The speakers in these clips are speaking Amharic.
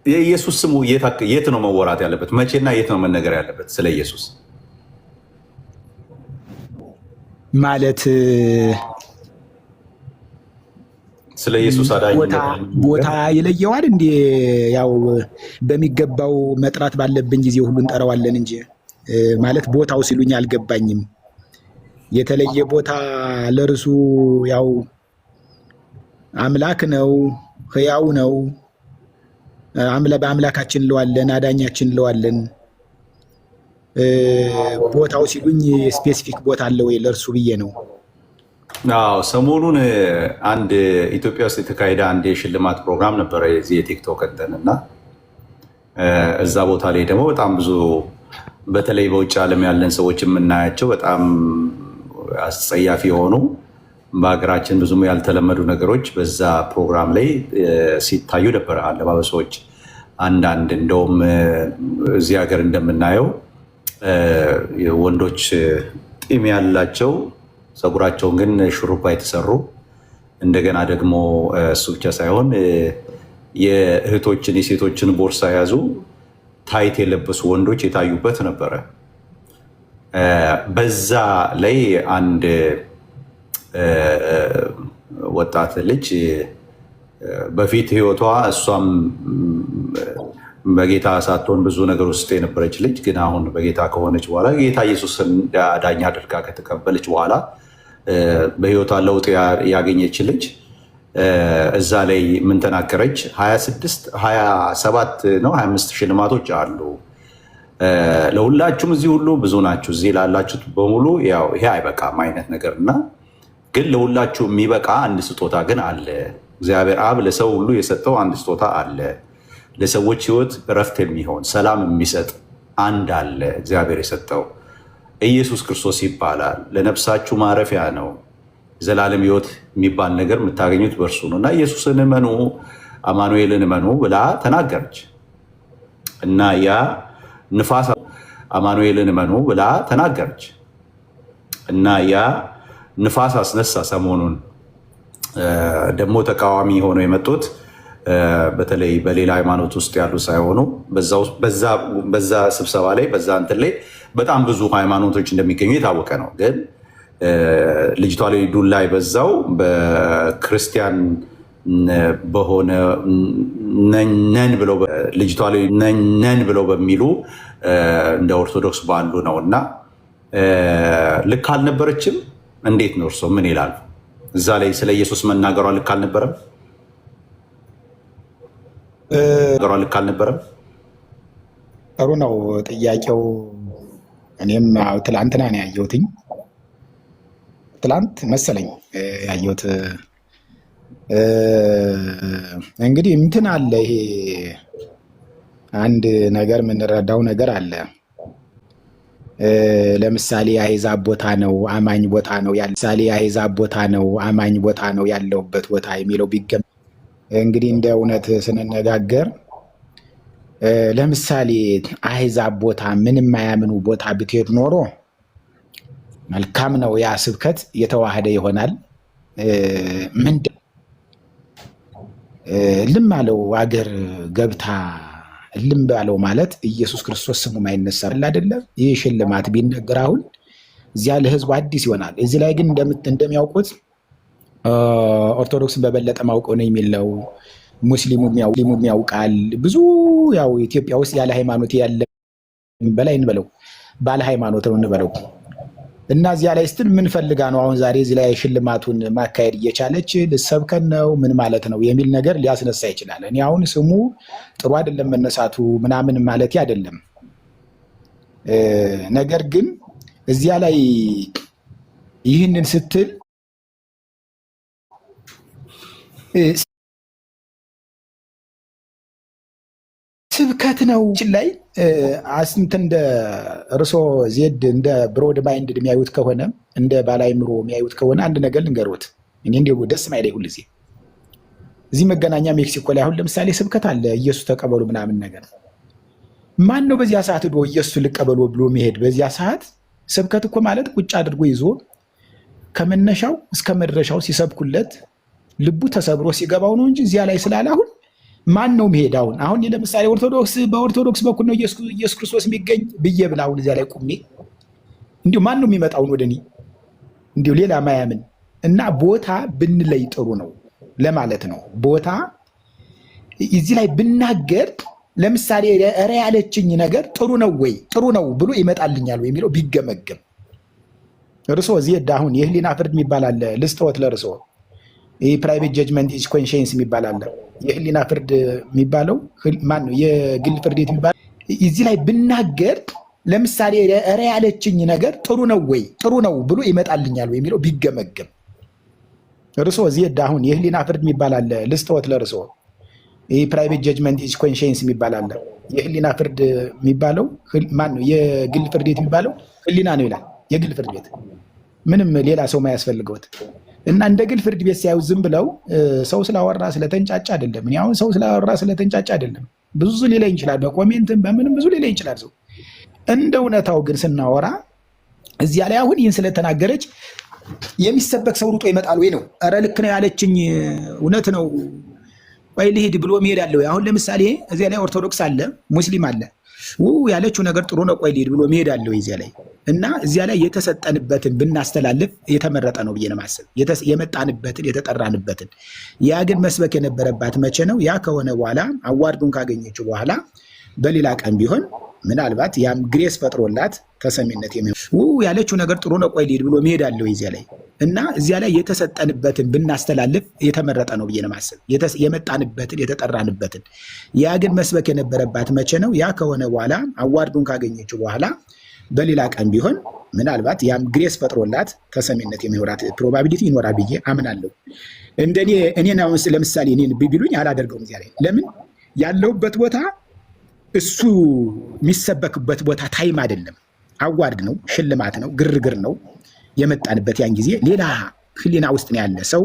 የኢየሱስ ስሙ የት ነው መወራት ያለበት? መቼና የት ነው መነገር ያለበት? ስለ ኢየሱስ ማለት ስለ ኢየሱስ ቦታ ይለየዋል እንዴ? ያው በሚገባው መጥራት ባለብን ጊዜ ሁሉ እንጠራዋለን እንጂ ማለት ቦታው ሲሉኝ አልገባኝም። የተለየ ቦታ ለርሱ ያው አምላክ ነው፣ ሕያው ነው። በአምላካችን እንለዋለን፣ አዳኛችን እንለዋለን። ቦታው ሲሉኝ ስፔሲፊክ ቦታ አለ ወይ ለርሱ ብዬ ነው። አዎ ሰሞኑን አንድ ኢትዮጵያ ውስጥ የተካሄደ አንድ የሽልማት ፕሮግራም ነበረ የዚህ የቲክቶክ እንትን እና እዛ ቦታ ላይ ደግሞ በጣም ብዙ በተለይ በውጭ ዓለም ያለን ሰዎች የምናያቸው በጣም አስጸያፊ የሆኑ በሀገራችን ብዙም ያልተለመዱ ነገሮች በዛ ፕሮግራም ላይ ሲታዩ ነበረ። አለባበሶች አንዳንድ እንደውም እዚህ ሀገር እንደምናየው ወንዶች ጢም ያላቸው ፀጉራቸውን ግን ሹሩባ የተሰሩ እንደገና ደግሞ እሱ ብቻ ሳይሆን የእህቶችን የሴቶችን ቦርሳ የያዙ ታይት የለበሱ ወንዶች የታዩበት ነበረ። በዛ ላይ አንድ ወጣት ልጅ በፊት ህይወቷ እሷም በጌታ ሳትሆን ብዙ ነገር ውስጥ የነበረች ልጅ ግን አሁን በጌታ ከሆነች በኋላ ጌታ ኢየሱስን ዳኛ አድርጋ ከተቀበለች በኋላ በህይወቷ ለውጥ ያገኘች ልጅ እዛ ላይ ምን ተናገረች? 27 ነው 25 ሽልማቶች አሉ ለሁላችሁም፣ እዚህ ሁሉ ብዙ ናችሁ፣ እዚህ ላላችሁት በሙሉ ያው ይሄ አይበቃም አይነት ነገር እና ግን ለሁላችሁ የሚበቃ አንድ ስጦታ ግን አለ። እግዚአብሔር አብ ለሰው ሁሉ የሰጠው አንድ ስጦታ አለ። ለሰዎች ህይወት እረፍት የሚሆን ሰላም የሚሰጥ አንድ አለ። እግዚአብሔር የሰጠው ኢየሱስ ክርስቶስ ይባላል። ለነፍሳችሁ ማረፊያ ነው። ዘላለም ህይወት የሚባል ነገር የምታገኙት በእርሱ ነው እና ኢየሱስን እመኑ፣ አማኑኤልን እመኑ ብላ ተናገረች እና ያ ንፋስ አማኑኤልን እመኑ ብላ ተናገረች እና ያ ንፋስ አስነሳ። ሰሞኑን ደግሞ ተቃዋሚ ሆነው የመጡት በተለይ በሌላ ሃይማኖት ውስጥ ያሉ ሳይሆኑ በዛ ስብሰባ ላይ በዛ እንትን ላይ በጣም ብዙ ሃይማኖቶች እንደሚገኙ የታወቀ ነው። ግን ልጅቷ ላይ ዱላ የበዛው በክርስቲያን በሆነ ልጅቷ ላይ ነን ብለው በሚሉ እንደ ኦርቶዶክስ ባሉ ነው እና ልክ አልነበረችም። እንዴት ነው እርሶ ምን ይላሉ? እዛ ላይ ስለ ኢየሱስ መናገሯ ልክ አልነበረም? ጥሩ ነው ጥያቄው። እኔም ትላንትና ነው ያየሁትኝ፣ ትላንት መሰለኝ ያየሁት። እንግዲህ እንትን አለ፣ ይሄ አንድ ነገር የምንረዳው ነገር አለ። ለምሳሌ የአሕዛብ ቦታ ነው አማኝ ቦታ ነው ያለ ለምሳሌ የአሕዛብ ቦታ ነው አማኝ ቦታ ነው ያለውበት ቦታ የሚለው ቢገም እንግዲህ እንደ እውነት ስንነጋገር ለምሳሌ አሕዛብ ቦታ ምንም የማያምኑ ቦታ ብትሄድ ኖሮ መልካም ነው። ያ ስብከት የተዋህደ ይሆናል። ምንድን ልም አለው አገር ገብታ ልም ባለው ማለት ኢየሱስ ክርስቶስ ስሙ ማይነሳል አይደለም። ይህ ሽልማት ቢነገር አሁን እዚያ ለህዝቡ አዲስ ይሆናል። እዚህ ላይ ግን እንደሚያውቁት ኦርቶዶክስን በበለጠ ማውቀው ነው የሚለው ሙስሊሙም ያውቃል። ብዙ ያው ኢትዮጵያ ውስጥ ያለ ሃይማኖት ያለ በላይ እንበለው ባለ ሃይማኖት ነው እንበለው እና እዚያ ላይ ስትል ምን ፈልጋ ነው አሁን ዛሬ እዚህ ላይ ሽልማቱን ማካሄድ እየቻለች ልሰብከን ነው ምን ማለት ነው የሚል ነገር ሊያስነሳ ይችላል። እኔ አሁን ስሙ ጥሩ አይደለም መነሳቱ ምናምን ማለት አይደለም። ነገር ግን እዚያ ላይ ይህንን ስትል ስብከት ነው ላይ አስንት እንደ እርሶ ዜድ እንደ ብሮድ ማይንድ የሚያዩት ከሆነ እንደ ባላይምሮ የሚያዩት ከሆነ አንድ ነገር ልንገሮት። እኔ እንዲሁ ደስ ማይለኝ ሁሉ እዚህ መገናኛ ሜክሲኮ ላይ አሁን ለምሳሌ ስብከት አለ፣ ኢየሱስ ተቀበሉ ምናምን ነገር። ማን ነው በዚያ ሰዓት ዶ ኢየሱስ ልቀበሉ ብሎ መሄድ? በዚያ ሰዓት ስብከት እኮ ማለት ቁጭ አድርጎ ይዞ ከመነሻው እስከ መድረሻው ሲሰብኩለት ልቡ ተሰብሮ ሲገባው ነው እንጂ እዚያ ላይ ስላለ አሁን ማን ነው የሚሄድ? አሁን ለምሳሌ በኦርቶዶክስ በኩል ነው ኢየሱስ ክርስቶስ የሚገኝ ብዬ ብላ አሁን እዚያ ላይ ቁሜ እንዲሁ ማን ነው የሚመጣውን ወደ እኔ እንዲሁ ሌላ ማያምን እና ቦታ ብንለይ ጥሩ ነው ለማለት ነው። ቦታ እዚህ ላይ ብናገር ለምሳሌ ኧረ ያለችኝ ነገር ጥሩ ነው ወይ ጥሩ ነው ብሎ ይመጣልኛል ወይ የሚለው ቢገመገም እርሶ ዜድ አሁን የህሊና ፍርድ የሚባል አለ። ልስጥዎት ለእርሶ ፕራይቬት ጀጅመንት ኢዝ ኮንሽንስ የሚባል አለ። የህሊና ፍርድ የሚባለው ማን ነው? የግል ፍርድ ቤት የሚባለው እዚህ ላይ ብናገር ለምሳሌ ኧረ ያለችኝ ነገር ጥሩ ነው ወይ ጥሩ ነው ብሎ ይመጣልኛል ወይ የሚለው ቢገመገም እርሶ ዜድ አሁን የህሊና ፍርድ የሚባል አለ። ልስጥዎት ለእርሶ ፕራይቬት ጀጅመንት ኢዝ ኮንሽንስ የሚባል አለ። የህሊና ፍርድ የሚባለው ማን ነው? የግል ፍርድ ቤት የሚባለው ህሊና ነው ይላል። የግል ፍርድ ቤት ምንም ሌላ ሰው ማያስፈልገውት እና እንደ ግል ፍርድ ቤት ሲያዩ ዝም ብለው ሰው ስላወራ ስለተንጫጫ አይደለም። እኔ አሁን ሰው ስላወራ ስለተንጫጫ አይደለም። ብዙ ሊለኝ ይችላል፣ በኮሜንትም በምንም ብዙ ሊለኝ ይችላል ሰው። እንደ እውነታው ግን ስናወራ እዚያ ላይ አሁን ይህን ስለተናገረች የሚሰበክ ሰው ሩጦ ይመጣል ወይ ነው? ኧረ ልክ ነው ያለችኝ እውነት ነው ወይ ልሂድ ብሎ መሄድ አለ ወይ? አሁን ለምሳሌ እዚያ ላይ ኦርቶዶክስ አለ፣ ሙስሊም አለ። ያለችው ነገር ጥሩ ነው ቆይ ልሂድ ብሎ መሄድ አለ ወይ እዚያ ላይ? እና እዚያ ላይ የተሰጠንበትን ብናስተላልፍ የተመረጠ ነው ብዬ ነው የማስብ። የመጣንበትን የተጠራንበትን። ያ ግን መስበክ የነበረባት መቼ ነው? ያ ከሆነ በኋላ አዋርዱን ካገኘችው በኋላ በሌላ ቀን ቢሆን ምናልባት ያም ግሬስ ፈጥሮላት ተሰሚነት ያለችው ነገር ጥሩ ነው ቆይ ልሂድ ብሎ መሄድ አለ ወይ እዚያ ላይ? እና እዚያ ላይ የተሰጠንበትን ብናስተላልፍ የተመረጠ ነው ብዬ ነው የማስብ። የመጣንበትን የተጠራንበትን። ያ ግን መስበክ የነበረባት መቼ ነው? ያ ከሆነ በኋላ አዋርዱን ካገኘችው በኋላ በሌላ ቀን ቢሆን ምናልባት ያም ግሬስ ፈጥሮላት ተሰሚነት የሚኖራት ፕሮባቢሊቲ ይኖራል ብዬ አምናለሁ። እንደኔ እኔን አሁን ለምሳሌ እኔን ቢሉኝ አላደርገውም እዚያ ላይ። ለምን ያለሁበት ቦታ እሱ የሚሰበክበት ቦታ ታይም አይደለም። አዋርድ ነው፣ ሽልማት ነው፣ ግርግር ነው የመጣንበት። ያን ጊዜ ሌላ ህሊና ውስጥ ነው ያለ ሰው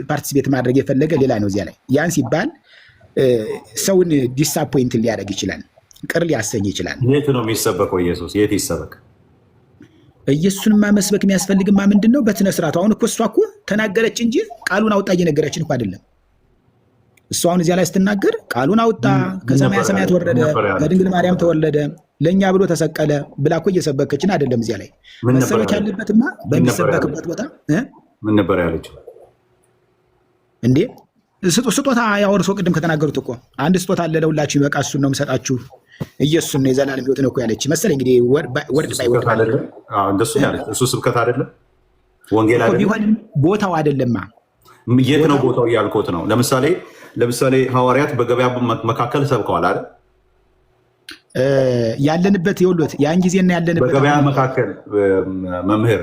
ፓርቲሲፔት ማድረግ የፈለገ ሌላ ነው እዚያ ላይ። ያን ሲባል ሰውን ዲስአፖይንት ሊያደርግ ይችላል፣ ቅር ሊያሰኝ ይችላል። የት ነው የሚሰበከው ኢየሱስ? የት ይሰበክ? ኢየሱስንማ መስበክ የሚያስፈልግማ ምንድን ነው? በስነ ስርዓቱ። አሁን እኮ እሷ እኮ ተናገረች እንጂ ቃሉን አውጣ እየነገረችን እኮ አይደለም። እሱ አሁን እዚያ ላይ ስትናገር ቃሉን አውጣ፣ ከሰማያ ሰማያት ወረደ፣ ከድንግል ማርያም ተወለደ፣ ለእኛ ብሎ ተሰቀለ ብላ እኮ እየሰበከችን አይደለም። እዚያ ላይ መሰበክ ያለበትማ በሚሰበክበት ቦታ ምን ነበር ያለችው እንዴ? ስጦታ ያወርሶ ቅድም ከተናገሩት እኮ አንድ ስጦታ አለ ለሁላችሁ ይበቃ፣ እሱን ነው የምሰጣችሁ፣ ኢየሱስን ነው የዘላለም ሕይወት ነው እኮ ያለች መሰለኝ። እንግዲህ ወርድ ባይ ወርድ እንደሱ ያለች እሱ ስብከት አይደለም፣ ወንጌል አይደለም። ቢሆንም ቦታው አይደለማ። የት ነው ቦታው እያልኩት ነው። ለምሳሌ ሐዋርያት በገበያ መካከል ሰብከዋል አይደል? ያለንበት የወሎት ያን ጊዜና ያለንበት በገበያ መካከል መምህር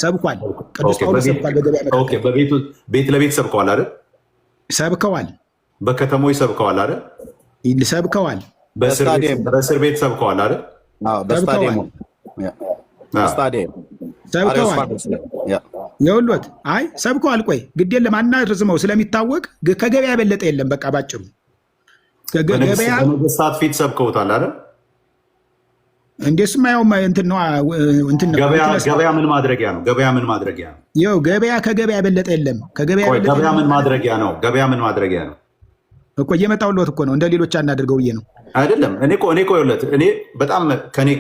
ሰብኳል። ቅዱስ ጳውሎስ ሰብኳል። በገበያ መካከል ቤት ለቤት ሰብከዋል አይደል? ሰብከዋል። በከተሞች ሰብከዋል አይደል? ሰብከዋል። በእስር ቤት ሰብከዋል አይደል? ሰብከዋል። የወሎት አይ ሰብከዋል። ቆይ ግድ የለም አናርዝመው ስለሚታወቅ ከገበያ የበለጠ የለም። በቃ ባጭሩ ገበያ በነገስታት ፊት ሰብከውታል አይደል? እንደሱማ ያው እንትን ነው። ገበያ ምን ማድረጊያ ነው? ገበያ ምን ማድረጊያ ነው? ይኸው ገበያ ከገበያ የበለጠ የለም። ገበያ ምን ማድረጊያ ነው? ገበያ ምን ማድረጊያ ነው እኮ እየመጣሁልዎት እኮ ነው። እንደ ሌሎች አናደርገው ብዬ ነው አይደለም። እኔ እኮ ይኸውልህ እኔ በጣም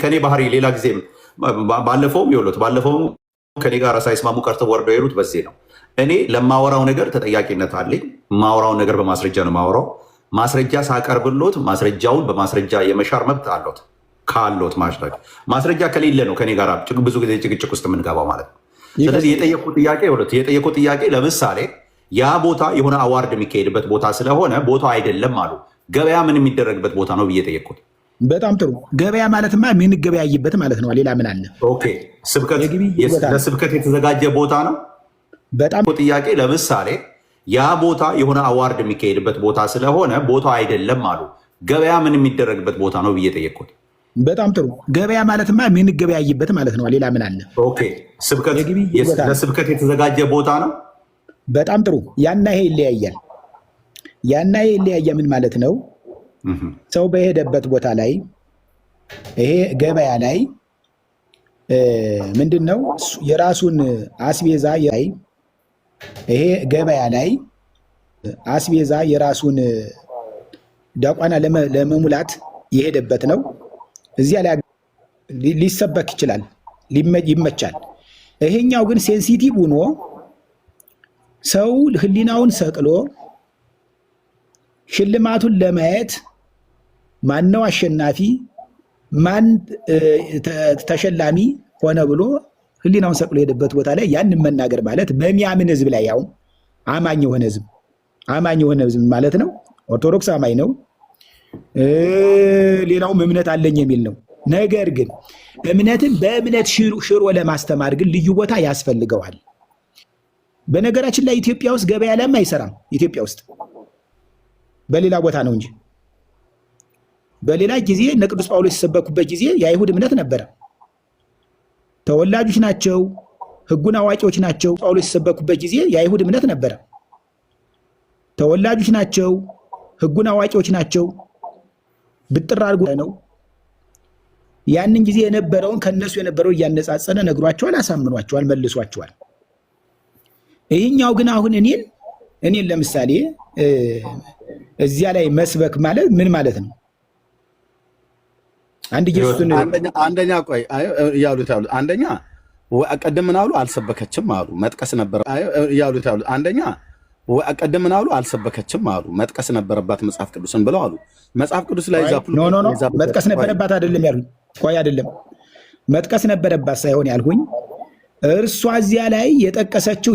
ከኔ ባህሪ ሌላ ጊዜም ባለፈውም ከኔ ጋር ሳይስማሙ ቀርተው ወርደው የሄዱት በዚህ ነው። እኔ ለማወራው ነገር ተጠያቂነት አለኝ። ማወራውን ነገር በማስረጃ ነው ማወራው። ማስረጃ ሳቀርብሎት ማስረጃውን በማስረጃ የመሻር መብት አሎት ካሎት ማስረጃ ከሌለ ነው ከኔ ጋር ብዙ ጊዜ ጭቅጭቅ ውስጥ የምንገባው ማለት ነው። ስለዚህ የጠየቁት ጥያቄ ለምሳሌ ያ ቦታ የሆነ አዋርድ የሚካሄድበት ቦታ ስለሆነ ቦታው አይደለም አሉ። ገበያ ምን የሚደረግበት ቦታ ነው ብዬ ጠየቅኩት። በጣም ጥሩ። ገበያ ማለትማ የምንገበያይበት ማለት ነው። ሌላ ምን አለ? ለስብከት የተዘጋጀ ቦታ ነው። በጣም ጥያቄ ለምሳሌ ያ ቦታ የሆነ አዋርድ የሚካሄድበት ቦታ ስለሆነ ቦታው አይደለም አሉ። ገበያ ምን የሚደረግበት ቦታ ነው ብዬ ጠየቅኩት። በጣም ጥሩ። ገበያ ማለትማ የምንገበያይበት ማለት ነው። ሌላ ምን አለ? ለስብከት የተዘጋጀ ቦታ ነው። በጣም ጥሩ። ያና ይሄ ይለያያል። ምን ማለት ነው? ሰው በሄደበት ቦታ ላይ ይሄ ገበያ ላይ ምንድን ነው የራሱን አስቤዛ ይሄ ገበያ ላይ አስቤዛ የራሱን ዲያቆና ለመሙላት የሄደበት ነው። እዚያ ላይ ሊሰበክ ይችላል፣ ይመቻል። ይሄኛው ግን ሴንሲቲቭ ሆኖ ሰው ህሊናውን ሰቅሎ ሽልማቱን ለማየት ማነው አሸናፊ ማን ተሸላሚ ሆነ ብሎ ህሊናውን ሰቅሎ የሄደበት ቦታ ላይ ያንን መናገር ማለት በሚያምን ህዝብ ላይ ያው አማኝ የሆነ ህዝብ ማለት ነው። ኦርቶዶክስ አማኝ ነው፣ ሌላውም እምነት አለኝ የሚል ነው። ነገር ግን እምነትን በእምነት ሽሮ ለማስተማር ግን ልዩ ቦታ ያስፈልገዋል። በነገራችን ላይ ኢትዮጵያ ውስጥ ገበያ ላይም አይሰራም። ኢትዮጵያ ውስጥ በሌላ ቦታ ነው እንጂ በሌላ ጊዜ እነ ቅዱስ ጳውሎስ የሰበኩበት ጊዜ የአይሁድ እምነት ነበረ። ተወላጆች ናቸው፣ ህጉን አዋቂዎች ናቸው። ጳውሎስ የሰበኩበት ጊዜ የአይሁድ እምነት ነበረ። ተወላጆች ናቸው፣ ህጉን አዋቂዎች ናቸው። ብጥር አድርጎ ነው ያንን ጊዜ የነበረውን ከነሱ የነበረው እያነጻጸነ ነግሯቸዋል፣ አሳምኗቸዋል፣ መልሷቸዋል። ይህኛው ግን አሁን እኔን ለምሳሌ እዚያ ላይ መስበክ ማለት ምን ማለት ነው? አንድ ኢየሱስን አንደኛ ቆይ ያሉት አንደኛ ቀደም ምን አሉ? አልሰበከችም አሉ። መጥቀስ ነበር ያሉት አንደኛ ቀደም ምን አሉ? አልሰበከችም አሉ። መጥቀስ ነበረባት መጽሐፍ ቅዱስን ብለው አሉ። መጽሐፍ ቅዱስ ላይ መጥቀስ ነበረባት አይደለም ያልኩኝ። ቆይ አይደለም መጥቀስ ነበረባት ሳይሆን ያልኩኝ እርሷ እዚያ ላይ የጠቀሰችው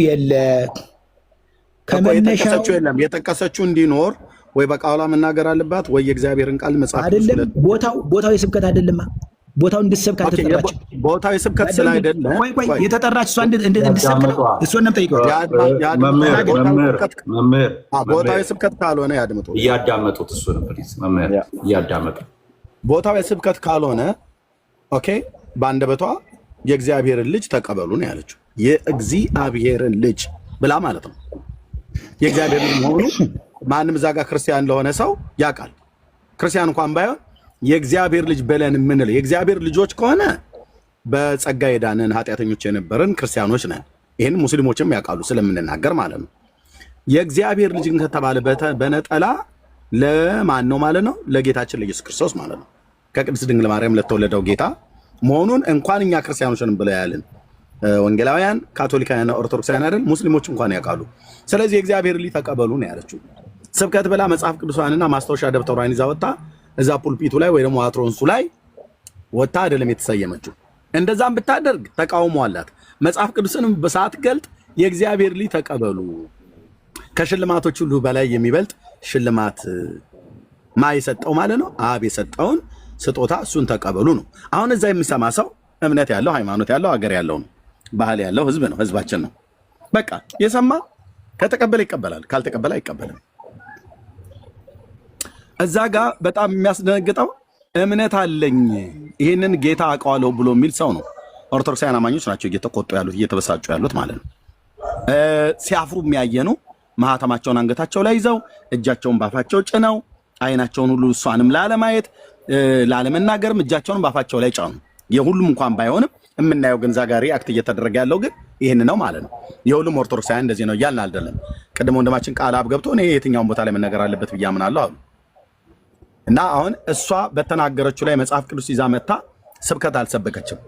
የጠቀሰችው የለም። የጠቀሰችው እንዲኖር ወይ በቃሏ መናገር አለባት ወይ የእግዚአብሔርን ቃል መጽሐፍ አይደለም። ቦታው የስብከት አይደለም። ቦታው እንድትሰብክ አልተጠራችም። ቦታው የስብከት ስላይደለ ቆይ የተጠራች እሷ እንድትሰብክ ነው። እሱን ነው ጠይቀው። ቦታው የስብከት ካልሆነ ያድምጡ፣ እያዳመጡት እሱን ፕሊዝ መምህር እያዳመጡ ቦታው የስብከት ካልሆነ ኦኬ፣ በአንደበቷ የእግዚአብሔርን ልጅ ተቀበሉ ነው ያለችው። የእግዚአብሔርን ልጅ ብላ ማለት ነው። የእግዚአብሔር ልጅ መሆኑ ማንም እዛ ጋር ክርስቲያን ለሆነ ሰው ያውቃል። ክርስቲያን እንኳን ባይሆን የእግዚአብሔር ልጅ ብለን የምንለው የእግዚአብሔር ልጆች ከሆነ በጸጋ የዳንን ኃጢአተኞች የነበርን ክርስቲያኖች ነን። ይህን ሙስሊሞችም ያውቃሉ ስለምንናገር ማለት ነው። የእግዚአብሔር ልጅ ከተባለ በነጠላ ለማን ነው ማለት ነው? ለጌታችን ለኢየሱስ ክርስቶስ ማለት ነው። ከቅድስት ድንግል ማርያም ለተወለደው ጌታ መሆኑን እንኳን እኛ ክርስቲያኖችን ብለው ያልን ወንጌላውያን፣ ካቶሊካውያንና ኦርቶዶክሳውያን አይደል ሙስሊሞች እንኳን ያውቃሉ። ስለዚህ የእግዚአብሔር ልጅ ተቀበሉ ነው ያለችው። ስብከት ብላ መጽሐፍ ቅዱሳንና ማስታወሻ ደብተሯን ይዛ ወጣ እዛ ፑልፒቱ ላይ ወይ ደግሞ አትሮንሱ ላይ ወጣ አይደለም የተሰየመችው። እንደዛም ብታደርግ ተቃውሞ አላት። መጽሐፍ ቅዱስንም በሰዓት ገልጥ የእግዚአብሔር ልጅ ተቀበሉ፣ ከሽልማቶች ሁሉ በላይ የሚበልጥ ሽልማት ማ የሰጠው ማለት ነው? አብ የሰጠውን ስጦታ እሱን ተቀበሉ ነው። አሁን እዛ የሚሰማ ሰው እምነት ያለው ሃይማኖት ያለው ሀገር ያለው ነው፣ ባህል ያለው ህዝብ ነው፣ ህዝባችን ነው። በቃ የሰማ ከተቀበለ ይቀበላል፣ ካልተቀበለ አይቀበልም። እዛ ጋር በጣም የሚያስደነግጠው እምነት አለኝ ይህንን ጌታ አውቀዋለሁ ብሎ የሚል ሰው ነው። ኦርቶዶክሳውያን አማኞች ናቸው እየተቆጡ ያሉት እየተበሳጩ ያሉት ማለት ነው። ሲያፍሩ የሚያየኑ ማህተማቸውን አንገታቸው ላይ ይዘው እጃቸውን ባፋቸው ጭነው አይናቸውን ሁሉ እሷንም ላለማየት ላለመናገርም እጃቸውን ባፋቸው ላይ ጫኑ። የሁሉም እንኳን ባይሆንም የምናየው ግን ዛጋሪ አክት እየተደረገ ያለው ግን ይህን ነው ማለት ነው። የሁሉም ኦርቶዶክሳውያን እንደዚህ ነው እያልን አይደለም። ቅድም ወንድማችን ቃል አብ ገብቶ እኔ የትኛውን ቦታ ላይ መነገር አለበት ብዬ አምናለሁ አሉ እና አሁን እሷ በተናገረችው ላይ መጽሐፍ ቅዱስ ይዛ መታ ስብከት አልሰበከችም።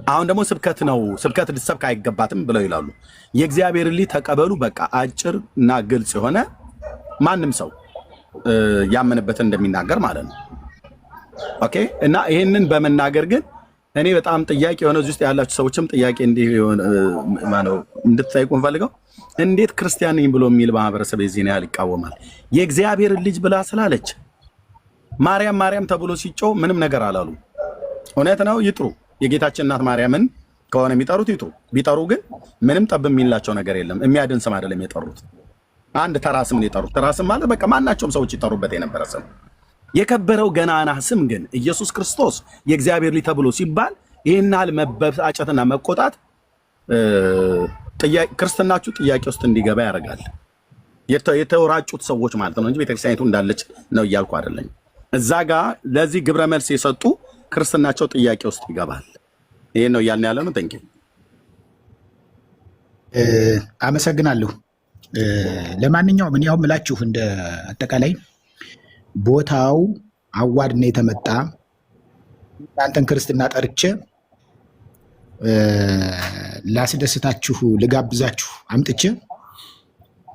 አሁን ደግሞ ስብከት ነው ስብከት ልትሰብክ አይገባትም ብለው ይላሉ። የእግዚአብሔር ልጅ ተቀበሉ በቃ አጭር እና ግልጽ የሆነ ማንም ሰው ያመነበትን እንደሚናገር ማለት ነው። ኦኬ እና ይሄንን በመናገር ግን እኔ በጣም ጥያቄ የሆነ እዚህ ውስጥ ያላችሁ ሰዎችም ጥያቄ እንድትጠይቁ እንፈልገው እንዴት ክርስቲያን ነኝ ብሎ የሚል ማህበረሰብ የዚህን ያህል ይቃወማል? የእግዚአብሔር ልጅ ብላ ስላለች ማርያም ማርያም ተብሎ ሲጮህ ምንም ነገር አላሉ። እውነት ነው ይጥሩ፣ የጌታችን እናት ማርያምን ከሆነ የሚጠሩት ይጥሩ። ቢጠሩ ግን ምንም ጠብ የሚላቸው ነገር የለም። የሚያድን ስም አይደለም የጠሩት፣ አንድ ተራ ስም ነው የጠሩት። ተራ ስም ማለት በቃ ማናቸውም ሰዎች ይጠሩበት የነበረ ስም። የከበረው ገናና ስም ግን ኢየሱስ ክርስቶስ የእግዚአብሔር ልጅ ተብሎ ሲባል ይህን ያህል መበሳጨትና መቆጣት ክርስትናችሁ ጥያቄ ውስጥ እንዲገባ ያደርጋል። የተወራጩት ሰዎች ማለት ነው እንጂ ቤተክርስቲያኒቱ እንዳለች ነው እያልኩ አይደለም። እዛ ጋር ለዚህ ግብረ መልስ የሰጡ ክርስትናቸው ጥያቄ ውስጥ ይገባል። ይሄን ነው እያልን ያለ ነው። ቴንኪው አመሰግናለሁ። ለማንኛውም እኔ አሁን ምላችሁ እንደ አጠቃላይ ቦታው አዋድ ነው የተመጣ እናንተን ክርስትና ጠርቼ ላስደስታችሁ ልጋብዛችሁ አምጥቼ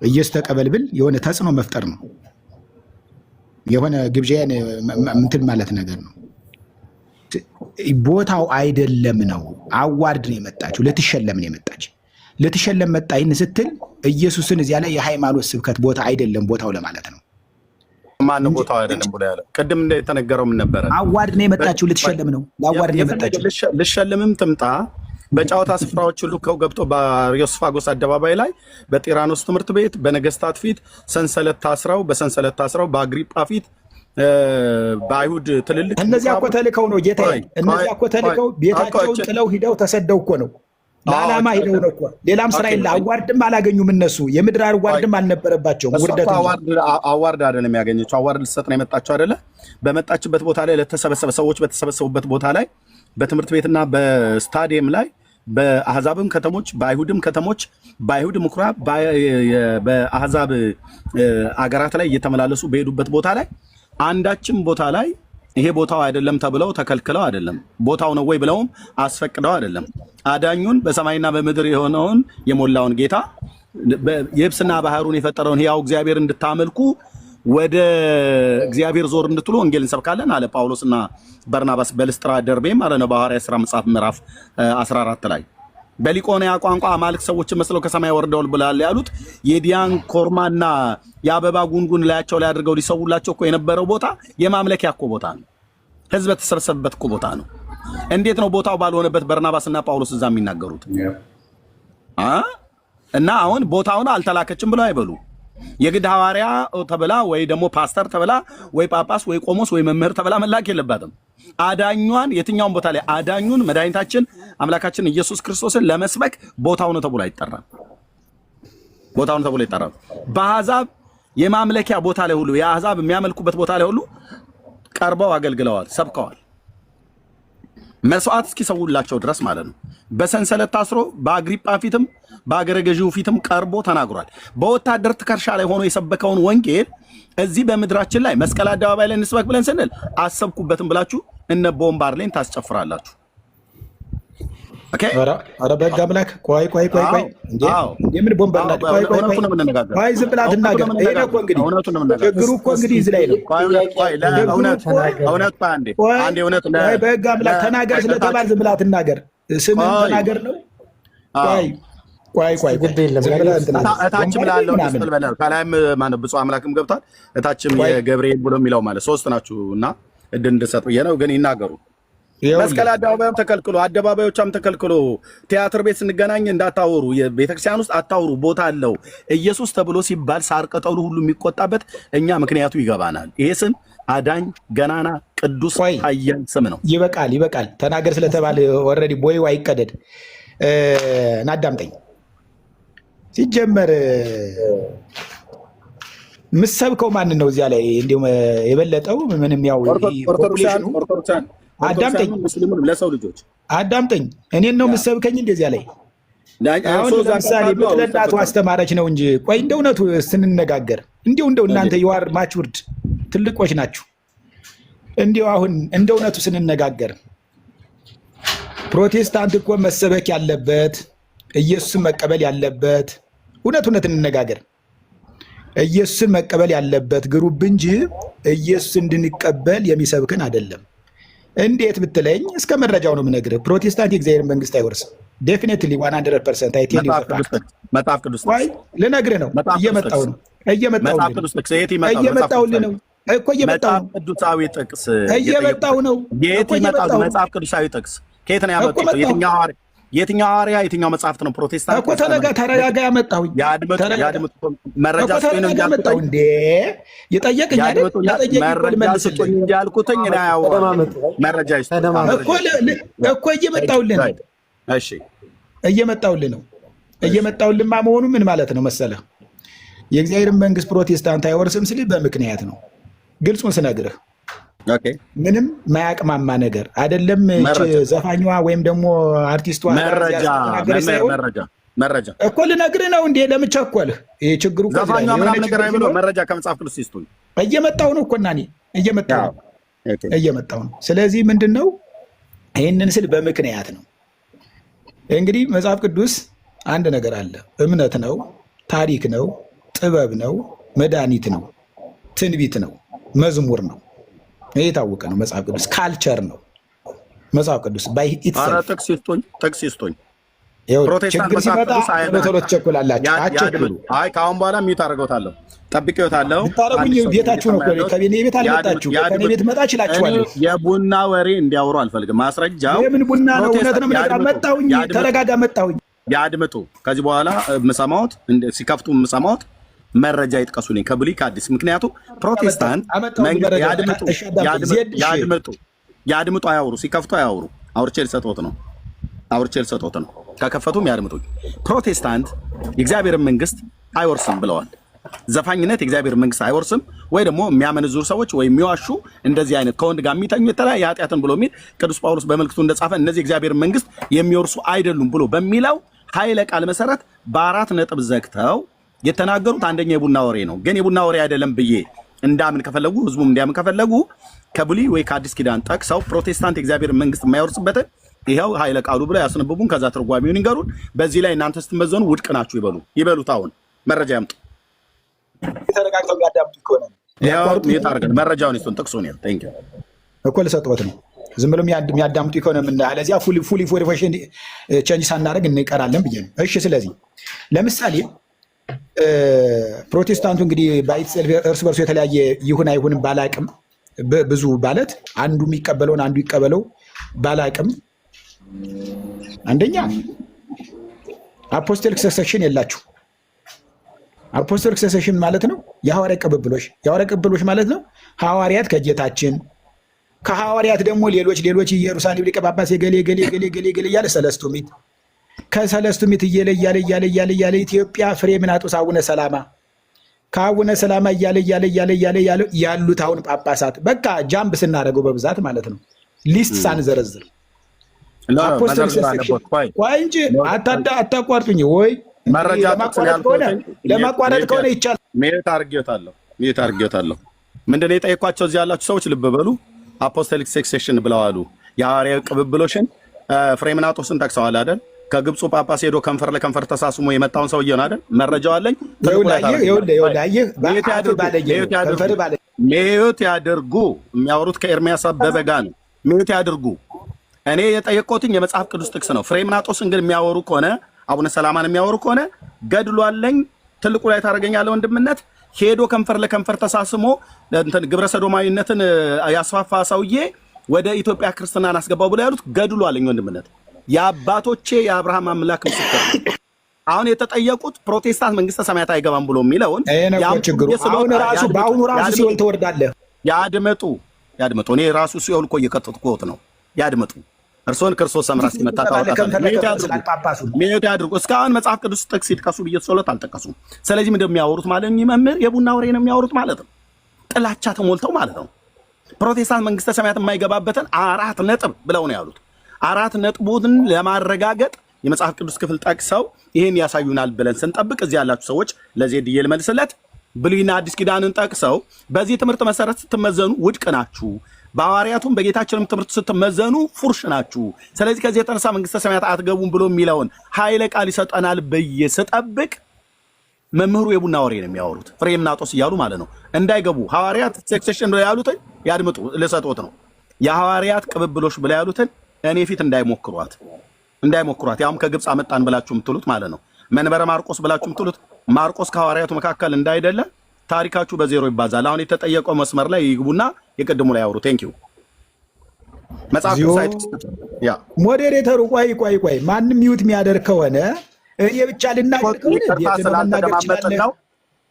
ኢየሱስ ተቀበል ብል የሆነ ተጽዕኖ መፍጠር ነው። የሆነ ግብዣን እንትን ማለት ነገር ነው። ቦታው አይደለም ነው። አዋርድ ነው የመጣችው። ልትሸለም ነው የመጣች። ልትሸለም መጣ ይህን ስትል ኢየሱስን እዚያ ላይ የሃይማኖት ስብከት ቦታ አይደለም ቦታው ለማለት ነው። ማን ቦታው አይደለም ብሎ ያለ ቅድም እንደተነገረው ምን ነበረ? አዋርድ ነው የመጣችው። ልትሸለም ነው። ለአዋርድ ነው የመጣችው። ልትሸልምም ትምጣ በጨዋታ ስፍራዎች ሁሉ ገብቶ በዮስፋጎስ አደባባይ ላይ በጢራኖስ ትምህርት ቤት በነገስታት ፊት ሰንሰለት ታስረው በአግሪጳ ፊት በአይሁድ ትልልቅ እነዚያ እኮ ተልከው ነው ጌታዬ። እነዚያ እኮ ተልከው ቤታቸውን ጥለው ሂደው ተሰደው እኮ ነው። ለዓላማ ሂደው ነው እኮ ሌላም ስራ የለ። አዋርድም አላገኙም እነሱ። የምድር አዋርድም አልነበረባቸውም። ውርደት አዋርድ አይደለም ያገኘችው። አዋርድ ልትሰጥ ነው የመጣችው አይደለ? በመጣችበት ቦታ ላይ ለተሰበሰበ ሰዎች በተሰበሰቡበት ቦታ ላይ በትምህርት ቤትና በስታዲየም ላይ በአህዛብም ከተሞች በአይሁድም ከተሞች በአይሁድ ምኩራብ በአህዛብ አገራት ላይ እየተመላለሱ በሄዱበት ቦታ ላይ አንዳችም ቦታ ላይ ይሄ ቦታው አይደለም ተብለው ተከልክለው አይደለም፣ ቦታው ነው ወይ ብለውም አስፈቅደው አይደለም። አዳኙን በሰማይና በምድር የሆነውን የሞላውን ጌታ የብስና ባህሩን የፈጠረውን ሕያው እግዚአብሔር እንድታመልኩ ወደ እግዚአብሔር ዞር እንድትሉ ወንጌል እንሰብካለን አለ ጳውሎስና በርናባስ በልስጥራ ደርቤም አለ ነው በሐዋርያት ሥራ መጽሐፍ ምዕራፍ 14 ላይ። በሊቆንያ ቋንቋ አማልክት ሰዎችን መስለው ከሰማይ ወርደዋል ብለዋል ያሉት የዲያን ኮርማና የአበባ ጉንጉን ላያቸው ላይ አድርገው ሊሰውላቸው እኮ የነበረው ቦታ የማምለኪያ እኮ ቦታ ነው። ሕዝብ የተሰበሰበበት እኮ ቦታ ነው። እንዴት ነው ቦታው ባልሆነበት በርናባስና ጳውሎስ እዛ የሚናገሩት? እና አሁን ቦታውን አልተላከችም ብለው አይበሉ። የግድ ሐዋርያ ተብላ ወይ ደግሞ ፓስተር ተብላ ወይ ጳጳስ ወይ ቆሞስ ወይ መምህር ተብላ መላክ የለባትም። አዳኟን የትኛውን ቦታ ላይ አዳኙን መድኃኒታችን አምላካችን ኢየሱስ ክርስቶስን ለመስበክ ቦታው ነው ተብሎ አይጠራም። ቦታው ነው ተብሎ አይጠራም። በአሕዛብ የማምለኪያ ቦታ ላይ ሁሉ የአሕዛብ የሚያመልኩበት ቦታ ላይ ሁሉ ቀርበው አገልግለዋል፣ ሰብከዋል። መስዋዕት እስኪሰውላቸው ድረስ ማለት ነው። በሰንሰለት ታስሮ በአግሪጳ ፊትም በአገረ ገዢው ፊትም ቀርቦ ተናግሯል። በወታደር ትከሻ ላይ ሆኖ የሰበከውን ወንጌል እዚህ በምድራችን ላይ መስቀል አደባባይ ላይ እንስበክ ብለን ስንል አሰብኩበትም ብላችሁ እነ ቦምባርሌን ታስጨፍራላችሁ። ኦኬ ኧረ በሕግ አምላክ ቆይ እንዴ ምን ቦምባርሌን ቆይ ዝም ብላ ትናገር። ይሄ እኮ እንግዲህ ችግሩ እኮ እንግዲህ እዚህ ላይ ነው። እውነት አንዴ እውነት በሕግ አምላክ ተናገር ስለተባል ዝም ብላ ትናገር። ስምን ተናገር ነው። ቆይ እታች ብላለው መስል በላል ከላይም ማነው ብፁዕ አምላክም ገብቷል። እታችም የገብርኤል ብሎ የሚለው ማለት ሶስት ናችሁ እና እድል እንድሰጥ ብዬ ነው። ግን ይናገሩ። መስቀል አደባባይም ተከልክሎ አደባባዮቿም ተከልክሎ ቲያትር ቤት ስንገናኝ እንዳታወሩ፣ የቤተክርስቲያን ውስጥ አታወሩ፣ ቦታ አለው። ኢየሱስ ተብሎ ሲባል ሳር ቅጠሉ ሁሉ የሚቆጣበት እኛ ምክንያቱ ይገባናል። ይሄ ስም አዳኝ ገናና ቅዱስ ኃያል ስም ነው። ይበቃል። ተናገር ስለተባለ ኦልሬዲ ቦይ አይቀደድ። እናዳምጠኝ። ሲጀመር ምሰብከው ማንን ነው? እዚያ ላይ እንዲሁም የበለጠው ምንም ያው አዳምጠኝ፣ ለሰው ልጆች አዳምጠኝ። እኔን ነው ምሰብከኝ እንደዚያ ላይ አሁን ለምሳሌ ብትለናቱ አስተማረች ነው እንጂ ቆይ እንደ እውነቱ ስንነጋገር እንደው እናንተ የዋር ማቹርድ ትልቆች ናችሁ። እንዲሁ አሁን እንደ እውነቱ ስንነጋገር ፕሮቴስታንት እኮ መሰበክ ያለበት ኢየሱስን መቀበል ያለበት እውነት እንነጋገር፣ ኢየሱስን መቀበል ያለበት ግሩፕ እንጂ ኢየሱስ እንድንቀበል የሚሰብክን አይደለም። እንዴት ብትለኝ እስከ መረጃው ነው የምነግርህ። ፕሮቴስታንት የእግዚአብሔር መንግስት አይወርስም። ዴፊኒትሊ 100% አይ ቴል ዩ መጽሐፍ ቅዱስ ልነግርህ ነው። እየመጣሁልህ ነው እኮ ቅዱሳዊ ጥቅስ እየመጣሁ ነው። መጽሐፍ ቅዱሳዊ ጥቅስ ከየት ነው ያመጡት? የትኛው ሐዋርያ የትኛው መጽሐፍት ነው? ፕሮቴስታንት እኮ ተረጋጋ ያመጣሁኝ መረጃ ስጡኝ ያመጣሁ እንዴ የጠየቀኝ አይደል? መረጃ ስጡኝ እንጂ አልኩትኝ እና ያው መረጃ እኮ እየመጣሁልህ ነው። እሺ እየመጣሁልህ ነው። እየመጣሁልህማ መሆኑ ምን ማለት ነው መሰለህ? የእግዚአብሔር መንግስት ፕሮቴስታንት አይወርስም ስልህ በምክንያት ነው። ግልጹን ስነግርህ ምንም ማያቅማማ ነገር አይደለም። ዘፋኛዋ ወይም ደግሞ አርቲስቷ መረጃ እኮ ልነግርህ ነው እንዴ ለምን ቸኮልህ? ይሄ ችግሩ ዘፋኛዋ ምናምን ነገር አይብሎ መረጃ ከመጽሐፍ ቅዱስ ይስጡኝ። እየመጣሁ ነው እኮ እና እኔ እየመጣው ነው። ስለዚህ ምንድን ነው ይህንን ስል በምክንያት ነው። እንግዲህ መጽሐፍ ቅዱስ አንድ ነገር አለ። እምነት ነው፣ ታሪክ ነው፣ ጥበብ ነው፣ መድኃኒት ነው፣ ትንቢት ነው፣ መዝሙር ነው። ይህ የታወቀ ነው። መጽሐፍ ቅዱስ ካልቸር ነው። መጽሐፍ ቅዱስ ጥቅስ ይስጡኝ። ችግር ሲመጣ ቶሎ ትቸኩላላችሁ። አትቸኩሉ። ከአሁን በኋላ ሚዩት አደርገውታለሁ። ጠብቄዎታለሁ። ብታረጉኝ ቤታችሁ ነው። ከኔ ቤት አልመጣችሁ። ከኔ ቤት መጣ እችላችኋለሁ። የቡና ወሬ እንዲያወሩ አልፈልግም። ማስረጃው የምን ቡና ነው? እውነት ነው። መጣሁኝ። ተረጋጋ። መጣሁኝ። ያድምጡ። ከዚህ በኋላ የምሰማዎት ሲከፍቱ የምሰማዎት መረጃ ይጥቀሱልኝ ከብሉይ ከአዲስ። ምክንያቱም ፕሮቴስታንት ያድምጡ፣ አያውሩ። ሲከፍቱ አያውሩ። አውርቼ ልሰጥዎት ነው። ከከፈቱም ያድምጡኝ። ፕሮቴስታንት የእግዚአብሔርን መንግስት አይወርስም ብለዋል። ዘፋኝነት የእግዚአብሔር መንግስት አይወርስም፣ ወይ ደግሞ የሚያመነዝሩ ሰዎች ወይ የሚዋሹ እንደዚህ አይነት ከወንድ ጋር የሚተኙ የተለያየ ኃጢአትን ብሎ የሚል ቅዱስ ጳውሎስ በመልእክቱ እንደጻፈ እነዚህ የእግዚአብሔር መንግስት የሚወርሱ አይደሉም ብሎ በሚለው ኃይለ ቃል መሰረት በ4 ነጥብ ዘግተው የተናገሩት አንደኛ የቡና ወሬ ነው። ግን የቡና ወሬ አይደለም ብዬ እንዳምን ከፈለጉ ህዝቡም እንዲያምን ከፈለጉ ከብሉይ ወይ ከአዲስ ኪዳን ጠቅሰው ፕሮቴስታንት የእግዚአብሔር መንግስት የማይወርስበትን ይኸው ኃይለ ቃሉ ብለው ያስነብቡን። ከዛ ትርጓሜውን ይንገሩን። በዚህ ላይ እናንተ ስትመዘኑ ውድቅ ናችሁ ይበሉት። አሁን መረጃ ያምጡ። ተረጋግተው ያዳምጡ ይሆናል። መረጃውን ይስጡን፣ ጥቅሱን እኮ ልሰጥዎት ነው። ዝም ብሎ የሚያዳምጡ ከሆነ ምን አለዚያ ፉሊ ፎርፌሽን ቼንጅ ሳናደርግ እንቀራለን ብዬ ነው። እሺ፣ ስለዚህ ለምሳሌ ፕሮቴስታንቱ እንግዲህ እርስ በርሱ የተለያየ ይሁን አይሁንም ባላቅም ብዙ ማለት አንዱ የሚቀበለውን አንዱ ይቀበለው ባላቅም፣ አንደኛ አፖስቶሊክ ሰክሴሽን የላችሁ። አፖስቶሊክ ሰክሴሽን ማለት ነው የሐዋርያ ቅብብሎሽ ማለት ነው። ሐዋርያት ከጌታችን ከሐዋርያት ደግሞ ሌሎች ኢየሩሳሌም ሊቀ ጳጳስ የገሌ እያለ ሰለስቱ ምዕት ከሰለስቱ ምዕት እያለ ኢትዮጵያ ፍሬምናጦስ አቡነ ሰላማ ከአቡነ ሰላማ እያለ ያሉት አሁን ጳጳሳት በቃ ጃምብ ስናደርገው በብዛት ማለት ነው ሊስት ሳንዘረዝር አፖስቶሊክ ሰክሴሽን እንጂ አታቋርጡኝ ወይ ለማቋረጥ ከሆነ ይቻላል። ሜት አድርጌዎታለሁ። ምንድን ነው የጠየኳቸው? እዚህ ያላችሁ ሰዎች ልብ በሉ። አፖስቶሊክ ሰክሴሽን ብለዋሉ። የሐዋርያዊ ቅብብሎሽን ፍሬምናጦስን ጠቅሰዋል አይደል? ከግብፁ ጳጳስ ሄዶ ከንፈር ለከንፈር ተሳስሞ የመጣውን ሰውዬ ነው አይደል? መረጃው አለኝ። ሜት ያድርጉ። የሚያወሩት ከኤርሚያስ አበበ ጋር ነው። ሜት ያድርጉ። እኔ የጠየቅኩትኝ የመጽሐፍ ቅዱስ ጥቅስ ነው። ፍሬምናጦስን ግን የሚያወሩ ከሆነ አቡነ ሰላማን የሚያወሩ ከሆነ ገድሉ አለኝ ትልቁ ላይ ታደርገኛለህ ወንድምነት ሄዶ ከንፈር ለከንፈር ተሳስሞ ግብረ ሰዶማዊነትን ያስፋፋ ሰውዬ ወደ ኢትዮጵያ ክርስትናን አስገባው ብለው ያሉት ገድሉ አለኝ ወንድምነት። የአባቶቼ የአብርሃም አምላክ ምስክር። አሁን የተጠየቁት ፕሮቴስታንት መንግስተ ሰማያት አይገባም ብሎ የሚለውን በአሁኑ ራሱ ሲኦል ትወርዳለህ። ያድመጡ። እኔ ራሱ ሲኦል እኮ እየከተትኩት ነው። ያድመጡ። እርስዎን ክርስቶስ ሰምራ ሲመጣ ሜት ያድርጉ። እስካሁን መጽሐፍ ቅዱስ ጥቅስ ይጥቀሱ ብዬ ጸሎት አልጠቀሱም። ስለዚህ ምንድን የሚያወሩት ማለት ነው? መምህር የቡና ወሬ ነው የሚያወሩት ማለት ነው። ጥላቻ ተሞልተው ማለት ነው። ፕሮቴስታንት መንግስተ ሰማያት የማይገባበትን 4 ነጥብ ብለው ነው ያሉት። 4 ነጥቡን ለማረጋገጥ የመጽሐፍ ቅዱስ ክፍል ጠቅሰው ይህን ያሳዩናል ብለን ስንጠብቅ እዚህ ያላችሁ ሰዎች ለዜድዬ ልመልስለት። ብሉይና አዲስ ኪዳንን ጠቅሰው በዚህ ትምህርት መሰረት ስትመዘኑ ውድቅ ናችሁ፣ በሐዋርያቱም በጌታችንም ትምህርት ስትመዘኑ ፉርሽ ናችሁ። ስለዚህ ከዚህ የተነሳ መንግስተ ሰማያት አትገቡም ብሎ የሚለውን ኃይለ ቃል ይሰጠናል ብዬ ስጠብቅ መምህሩ የቡና ወሬ ነው የሚያወሩት። ፍሬምናጦስ እያሉ ማለት ነው። እንዳይገቡ ሐዋርያት ሰክሴሽን ብለው ያሉትን ያድምጡ። ልሰጥዎት ነው። የሐዋርያት ቅብብሎሽ ብለው ያሉትን እኔ ፊት እንዳይሞክሯት። ያውም ከግብፅ አመጣን ብላችሁ የምትሉት ማለት ነው። መንበረ ማርቆስ ብላችሁ የምትሉት ማርቆስ ከሐዋርያቱ መካከል እንዳይደለ ታሪካችሁ በዜሮ ይባዛል። አሁን የተጠየቀው መስመር ላይ ይግቡና የቅድሙ ላይ ያወሩ። ቴንኪው መጽሐፍ ሳይት ሞዴሬተሩ ቆይ ማንም ሚውት የሚያደርግ ከሆነ እኔ ብቻ ልናገር ከሆነ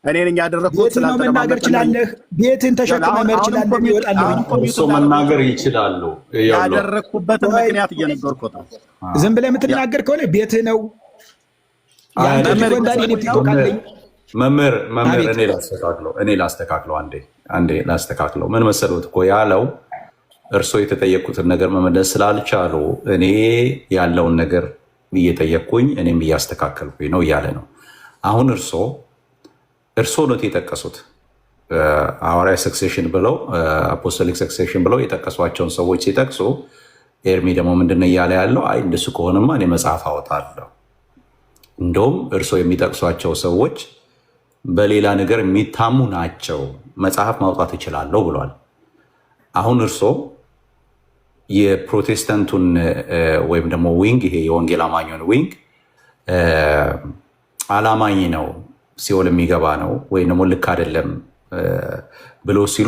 እኔ ነኝ ያደረኩት። መናገር ይችላለህ። ቤትን ተሸክመህ መሄድ ይችላለህ። ይወጣል። እሱ መናገር ይችላሉ። ያደረኩበትን ምክንያት እየነገርኩት ነው። ዝም ብለህ የምትናገር ከሆነ ቤትህ ነው። መምህር እኔ ላስተካክለው አንዴ ላስተካክለው። ምን መሰሉት እኮ ያለው እርስዎ የተጠየቁትን ነገር መመለስ ስላልቻሉ እኔ ያለውን ነገር እየጠየቅኩኝ እኔም እያስተካከልኩኝ ነው እያለ ነው። አሁን እርስዎ ነው የጠቀሱት። ሐዋርያ ሰክሴሽን ብለው አፖስቶሊክ ሰክሴሽን ብለው የጠቀሷቸውን ሰዎች ሲጠቅሱ ኤርሚ ደግሞ ምንድነው እያለ ያለው? አይ እንደሱ ከሆነማ እኔ መጽሐፍ አወጣለሁ፣ እንደውም እርስዎ የሚጠቅሷቸው ሰዎች በሌላ ነገር የሚታሙ ናቸው፣ መጽሐፍ ማውጣት እችላለሁ ብሏል። አሁን እርስዎ የፕሮቴስታንቱን ወይም ደግሞ ዊንግ ይሄ የወንጌል አማኙን ዊንግ አላማኝ ነው ሲኦል የሚገባ ነው ወይም ደግሞ ልክ አይደለም ብሎ ሲሉ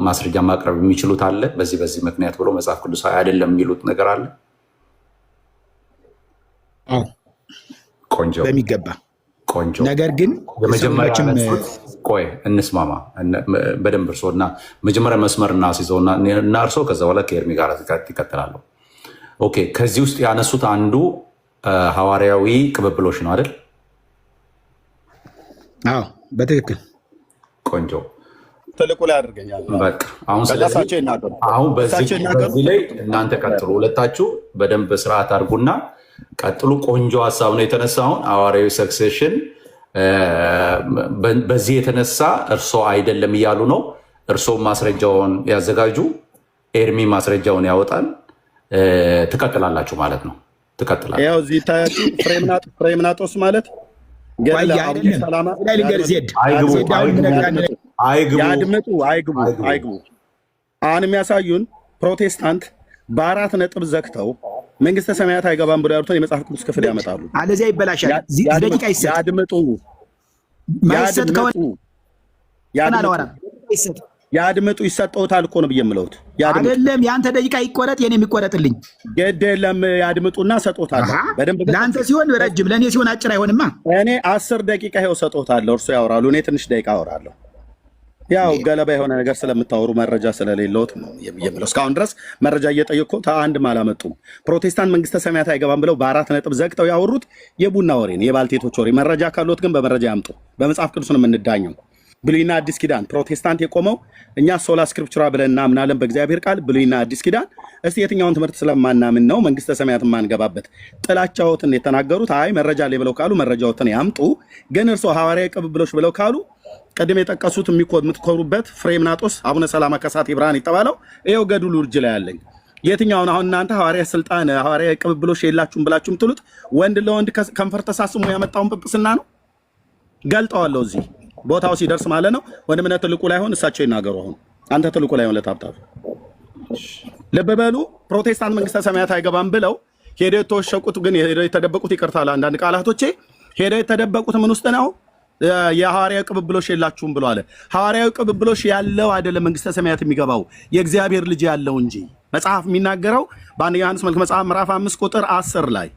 ማስረጃ ማቅረብ የሚችሉት አለ? በዚህ ምክንያት ብሎ መጽሐፍ ቅዱሳዊ አይደለም የሚሉት ነገር አለ? ቆንጆ፣ በሚገባ ቆንጆ። ነገር ግን ቆይ እንስማማ በደንብ እርሶ እና መጀመሪያ መስመር እናስይዘውና እና እርሶ ከዛ በኋላ ከኤርሚ ጋር ይቀጥላሉ። ኦኬ፣ ከዚህ ውስጥ ያነሱት አንዱ ሐዋርያዊ ቅብብሎሽ ነው አይደል? አዎ፣ በትክክል ቆንጆ። ትልቁ ላይ አድርገኛል። በቃ አሁን በዚህ ላይ እናንተ ቀጥሉ፣ ሁለታችሁ በደንብ ስርዓት አድርጉና ቀጥሉ። ቆንጆ ሀሳብ ነው የተነሳውን ሐዋርያዊ ሰክሴሽን በዚህ የተነሳ እርሶ አይደለም እያሉ ነው። እርሶ ማስረጃውን ያዘጋጁ፣ ኤርሚ ማስረጃውን ያወጣል። ትቀጥላላችሁ ማለት ነው። ትቀጥላላችሁ። ያው እዚህ ታያችሁ ፍሬምናጦስ ማለት አይግቡ። አሁን የሚያሳዩን ፕሮቴስታንት በ4 ነጥብ ዘግተው መንግስተ ሰማያት አይገባም ብሎ ያሉትን የመጽሐፍ ቅዱስ ክፍል ያመጣሉ። አለዚያ ይበላሻል። ደቂቃ ይሰጥ። ያድምጡ ይሰጠውታል እኮ ነው ብዬ የምለውት አይደለም። የአንተ ደቂቃ ይቆረጥ፣ የኔ የሚቆረጥልኝ ግድ የለም። ያድምጡና ሰጦታለሁ። ለአንተ ሲሆን ረጅም፣ ለእኔ ሲሆን አጭር አይሆንማ። እኔ 10 ደቂቃ ይኸው ሰጦታለሁ፣ እርሱ ያወራሉ፣ እኔ ትንሽ ደቂቃ አወራለሁ። ያው ገለባ የሆነ ነገር ስለምታወሩ መረጃ ስለሌለውት ነው የምለው። እስካሁን ድረስ መረጃ እየጠየቅኩት አንድም አላመጡም። ፕሮቴስታንት መንግስተ ሰማያት አይገባም ብለው በ4 ነጥብ ዘግተው ያወሩት የቡና ወሬ ነው፣ የባልቴቶች ወሬ። መረጃ ካሉት ግን በመረጃ ያምጡ። በመጽሐፍ ቅዱስ ነው የምንዳኘው። ብሉይና አዲስ ኪዳን ፕሮቴስታንት የቆመው እኛ ሶላ ስክሪፕቹራ ብለን እናምናለን በእግዚአብሔር ቃል። ብሉይና አዲስ ኪዳን እስቲ የትኛውን ትምህርት ስለማናምን ነው መንግስተ ሰማያት የማንገባበት? ጥላቻዎትን የተናገሩት አይ መረጃ ላይ ብለው ካሉ መረጃዎትን ያምጡ። ግን እርሶ ሐዋርያዊ ቅብብሎች ብለው ካሉ ቅድም የጠቀሱት የምትኮሩበት ፍሬምናጦስ አቡነ ሰላማ ከሳቴ ብርሃን የተባለው ይኸው ገድሉ እጅ ላይ ያለኝ የትኛውን? አሁን እናንተ ሐዋርያ ስልጣን ሐዋርያዊ ቅብብሎች የላችሁም ብላችሁ የምትሉት ወንድ ለወንድ ከንፈር ተሳስሞ ያመጣውን ጵጵስና ነው። ገልጠዋለሁ እዚህ ቦታው ሲደርስ ማለት ነው። ወንድምነት ትልቁ ላይ ሆን እሳቸው ይናገሩ። አሁን አንተ ትልቁ ላይ ሆን ለታብታብ ልብ በሉ። ፕሮቴስታንት መንግስተ ሰማያት አይገባም ብለው ሄደው የተወሸቁት ግን ሄደው የተደበቁት ይቅርታል አንዳንድ ቃላቶቼ ሄደው የተደበቁት ምን ውስጥ ነው? የሐዋርያዊ ቅብብሎሽ የላችሁም ብሎ አለ። ሐዋርያዊ ቅብብሎሽ ያለው አይደለም መንግስተ ሰማያት የሚገባው የእግዚአብሔር ልጅ ያለው እንጂ። መጽሐፍ የሚናገረው በአንደኛ ዮሐንስ መልክ መጽሐፍ ምዕራፍ 5 ቁጥር 10 ላይ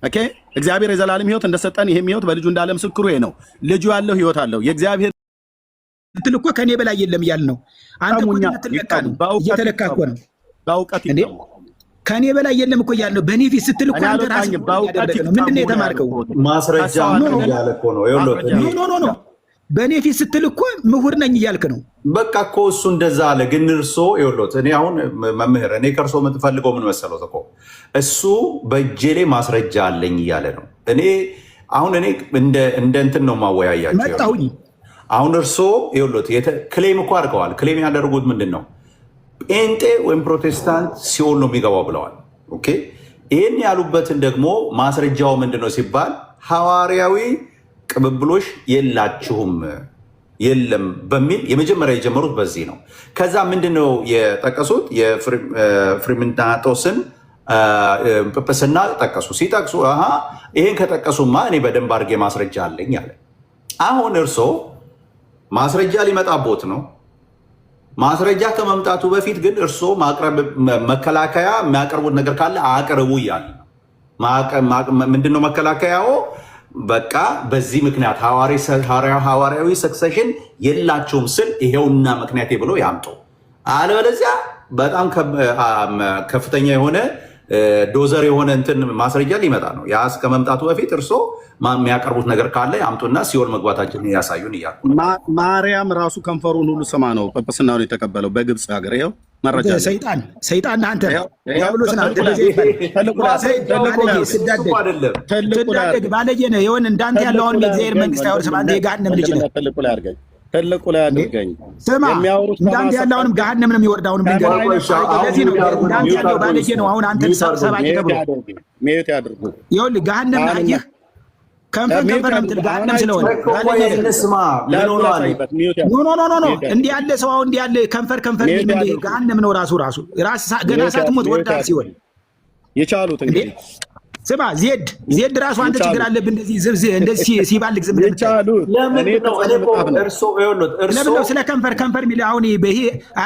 ኦኬ፣ እግዚአብሔር የዘላለም ህይወት እንደሰጠን ይሄም ህይወት በልጁ እንዳለ ምስክሩ ይሄ ነው። ልጁ ያለው ህይወት አለው። የእግዚአብሔር ስትል እኮ ከኔ በላይ የለም እያል ነው። አንተ እኮ ትለካ ነው፣ እየተለካ እኮ ነው። በእውቀት ከኔ በላይ የለም እኮ እያል ነው። በኔ ፊት ስትል እኮ አንተ ራስህ ምንድን ነው የተማርከው? ማስረጃ ነው እያለ እኮ ነው። ኖ በእኔ ፊት ስትል እኮ ምሁር ነኝ እያልክ ነው። በቃ እኮ እሱ እንደዛ አለ። ግን እርሶ ይኸውልዎት፣ እኔ አሁን መምህር፣ እኔ ከእርሶ የምትፈልገው ምን መሰሎት እኮ እሱ በእጄ ላይ ማስረጃ አለኝ እያለ ነው። እኔ እንደ እንትን ነው ማወያያቸው መጣሁኝ። አሁን እርሶ ይኸውልዎት ክሌም እኮ አድርገዋል። ክሌም ያደረጉት ምንድን ነው? ጴንጤ ወይም ፕሮቴስታንት ሲኦል ነው የሚገባው ብለዋል። ኦኬ፣ ይህን ያሉበትን ደግሞ ማስረጃው ምንድን ነው ሲባል ሐዋርያዊ ቅብብሎሽ የላችሁም የለም በሚል የመጀመሪያ የጀመሩት በዚህ ነው። ከዛ ምንድነው የጠቀሱት? የፍሬምናጦስን ጵጵስና ጠቀሱ። ሲጠቅሱ ይሄን ከጠቀሱማ እኔ በደንብ አድርጌ ማስረጃ አለኝ አለ። አሁን እርሶ ማስረጃ ሊመጣቦት ነው። ማስረጃ ከመምጣቱ በፊት ግን እርሶ መከላከያ የሚያቀርቡት ነገር ካለ አቅርቡ እያለ ነው። ምንድነው መከላከያው? በቃ በዚህ ምክንያት ሐዋርያዊ ሰክሴሽን የላቸውም ስል ይሄውና ምክንያቴ ብሎ ያምጡ። አለበለዚያ በጣም ከፍተኛ የሆነ ዶዘር የሆነ እንትን ማስረጃ ሊመጣ ነው። ያ እስከመምጣቱ በፊት እርሶ የሚያቀርቡት ነገር ካለ ያምጡና ሲኦል መግባታችንን ያሳዩን እያልኩ። ማርያም ራሱ ከንፈሩን ሁሉ ስማ ነው ጵጵስና ነው የተቀበለው በግብፅ ሀገር። ይኸው መረጃ ሰይጣን አንተ ባለጌ ነህ። የሆነ እንዳንተ ያለውን የእግዚአብሔር መንግስት አይወርስም። አንተ የገሃነም ልጅ ነህ። ትልቁ ላይ አድርገኝ። ስማ እንዳንተ ያለ አሁንም ገሃነም ነው የሚወርድ። አሁንም ለዚህ ነው እንዳንተ ያለው ባለጌ ነው። አሁን አንተ ሰባኪ ተብሎ ሚዩት ያድርጉ። ይኸውልህ ገሃነም አየህ፣ ከንፈር ነው የምትል ገሃነም ስለሆነ ኖ እንዲህ ያለ ሰው አሁን እንዲህ ያለ ከንፈር የሚል ገሃነም ነው ራሱ ገና ሳትሞት ወርዳል ሲሆን የቻሉት እንግዲህ ስማ ዜድ ራሱ አንተ ችግር አለብህ። እንደዚህ ሲባልግ ዝም ብለህ ለምን ነው ስለ ከንፈር የሚል አሁን ይሄ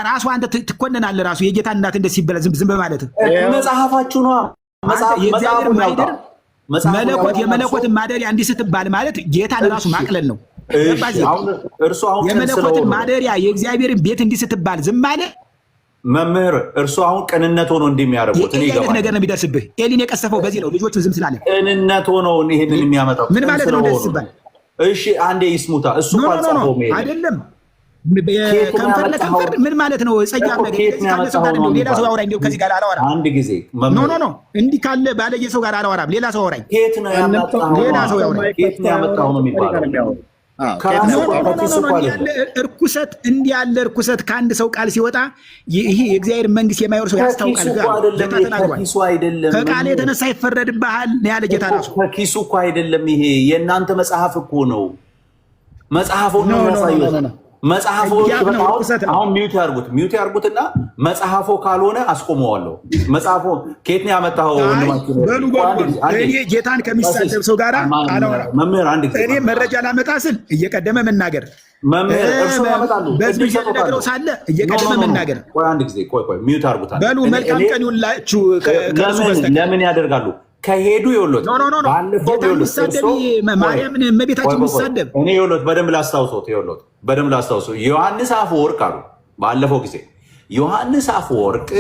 ራሱ አንተ ትኮነናለህ። ራሱ የጌታ እናት እንደዚህ ሲበላ ዝም በማለት መጽሐፋችሁ ነው። የእግዚአብሔር ማይደር የመለኮትን ማደሪያ እንዲህ ስትባል ማለት ጌታን ራሱ ማቅለል ነው። የመለኮትን ማደሪያ የእግዚአብሔርን ቤት እንዲህ ስትባል ዝም ማለት መምህር እርሱ አሁን ቅንነት ሆኖ እንደሚያደርጉት እኔ ይገባል። ነገር ነው የሚደርስብህ። ኤሊን የቀሰፈው በዚህ ነው። ልጆቹ ዝም ስላለ ቅንነት ሆኖ ይሄንን የሚያመጣው ምን ማለት ነው? እንደዚህ ሲባል እሺ አንዴ ይስሙታ። እሱ ካልጻፈው አይደለም ከንፈር ለከንፈር ምን ማለት ነው? ጸያፍ ነገር ካለ ሰው ጋር ነው። ሌላ ሰው አውራኝ እንደው ከዚህ ጋር አላወራም። አንድ ጊዜ ኖ እንዲህ ካለ ባለየ ሰው ጋር አላወራም። ሌላ ሰው አውራኝ። ከየት ነው ያመጣው? ሌላ ሰው ያውራኝ። ከየት ነው ያመጣው ነው የሚባለው። እርኩሰት እንዲህ ያለ እርኩሰት ከአንድ ሰው ቃል ሲወጣ ይሄ የእግዚአብሔር መንግስት የማይወርሰው ያስታውቃል። ከቃል የተነሳ ይፈረድብሃል ነው ያለ ጌታ ራሱ። ከኪሱ እኮ አይደለም። ይሄ የእናንተ መጽሐፍ እኮ ነው። መጽሐፉን ነው ያሳየው። መጽሐፉ አሁን ሚዩት ያርጉትና መጽሐፉ ካልሆነ አስቆመዋለሁ። መጽሐፉ ከየት ነው ያመጣው? እኔ ጌታን ከሚሳደብ ሰው ጋር አላወራም። መምህር አንድ ጊዜ እኔ መረጃ ላመጣ ስል እየቀደመ መናገር፣ መምህር እርሱ ያመጣሉ። በዚህ ነግረው ሳለ እየቀደመ መናገር። ቆይ አንድ ጊዜ ቆይ ሚዩት አርጉታ። በሉ መልካም ቀን ይሁንላችሁ። ለምን ያደርጋሉ? ከሄዱ ይወሉት ባለፈው ማርያምን እመቤታችን የሚሳደብ እኔ ይወሉት በደንብ ላስታውሰው ዮሐንስ አፈወርቅ አሉ። ባለፈው ጊዜ ዮሐንስ አፈወርቅ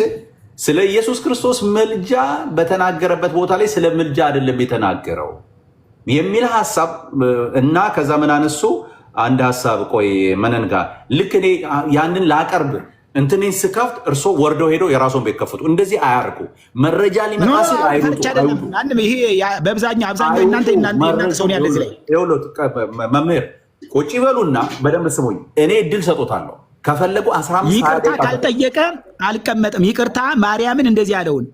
ስለ ኢየሱስ ክርስቶስ ምልጃ በተናገረበት ቦታ ላይ ስለ ምልጃ አይደለም የተናገረው የሚል ሐሳብ እና ከዛ ምን አነሱ? አንድ ሐሳብ ቆይ መነንጋ ልክ እኔ ያንን ላቀርብ እንትኔን ስከፍት እርሶ ወርደው ሄደው የራስዎን ቤት ከፍቱ። እንደዚህ አያርጉ። መረጃ ሊመጣ ሲል አይሩጡ። ይሄ አብዛኛው እናንተ ሰው ያለ እዚህ ላይ መምህር ቁጭ ይበሉና በደንብ ስሙኝ። እኔ እድል ሰጦታለሁ። ከፈለጉ 15 ይቅርታ ካልጠየቀ አልቀመጥም። ይቅርታ ማርያምን እንደዚህ ያለውን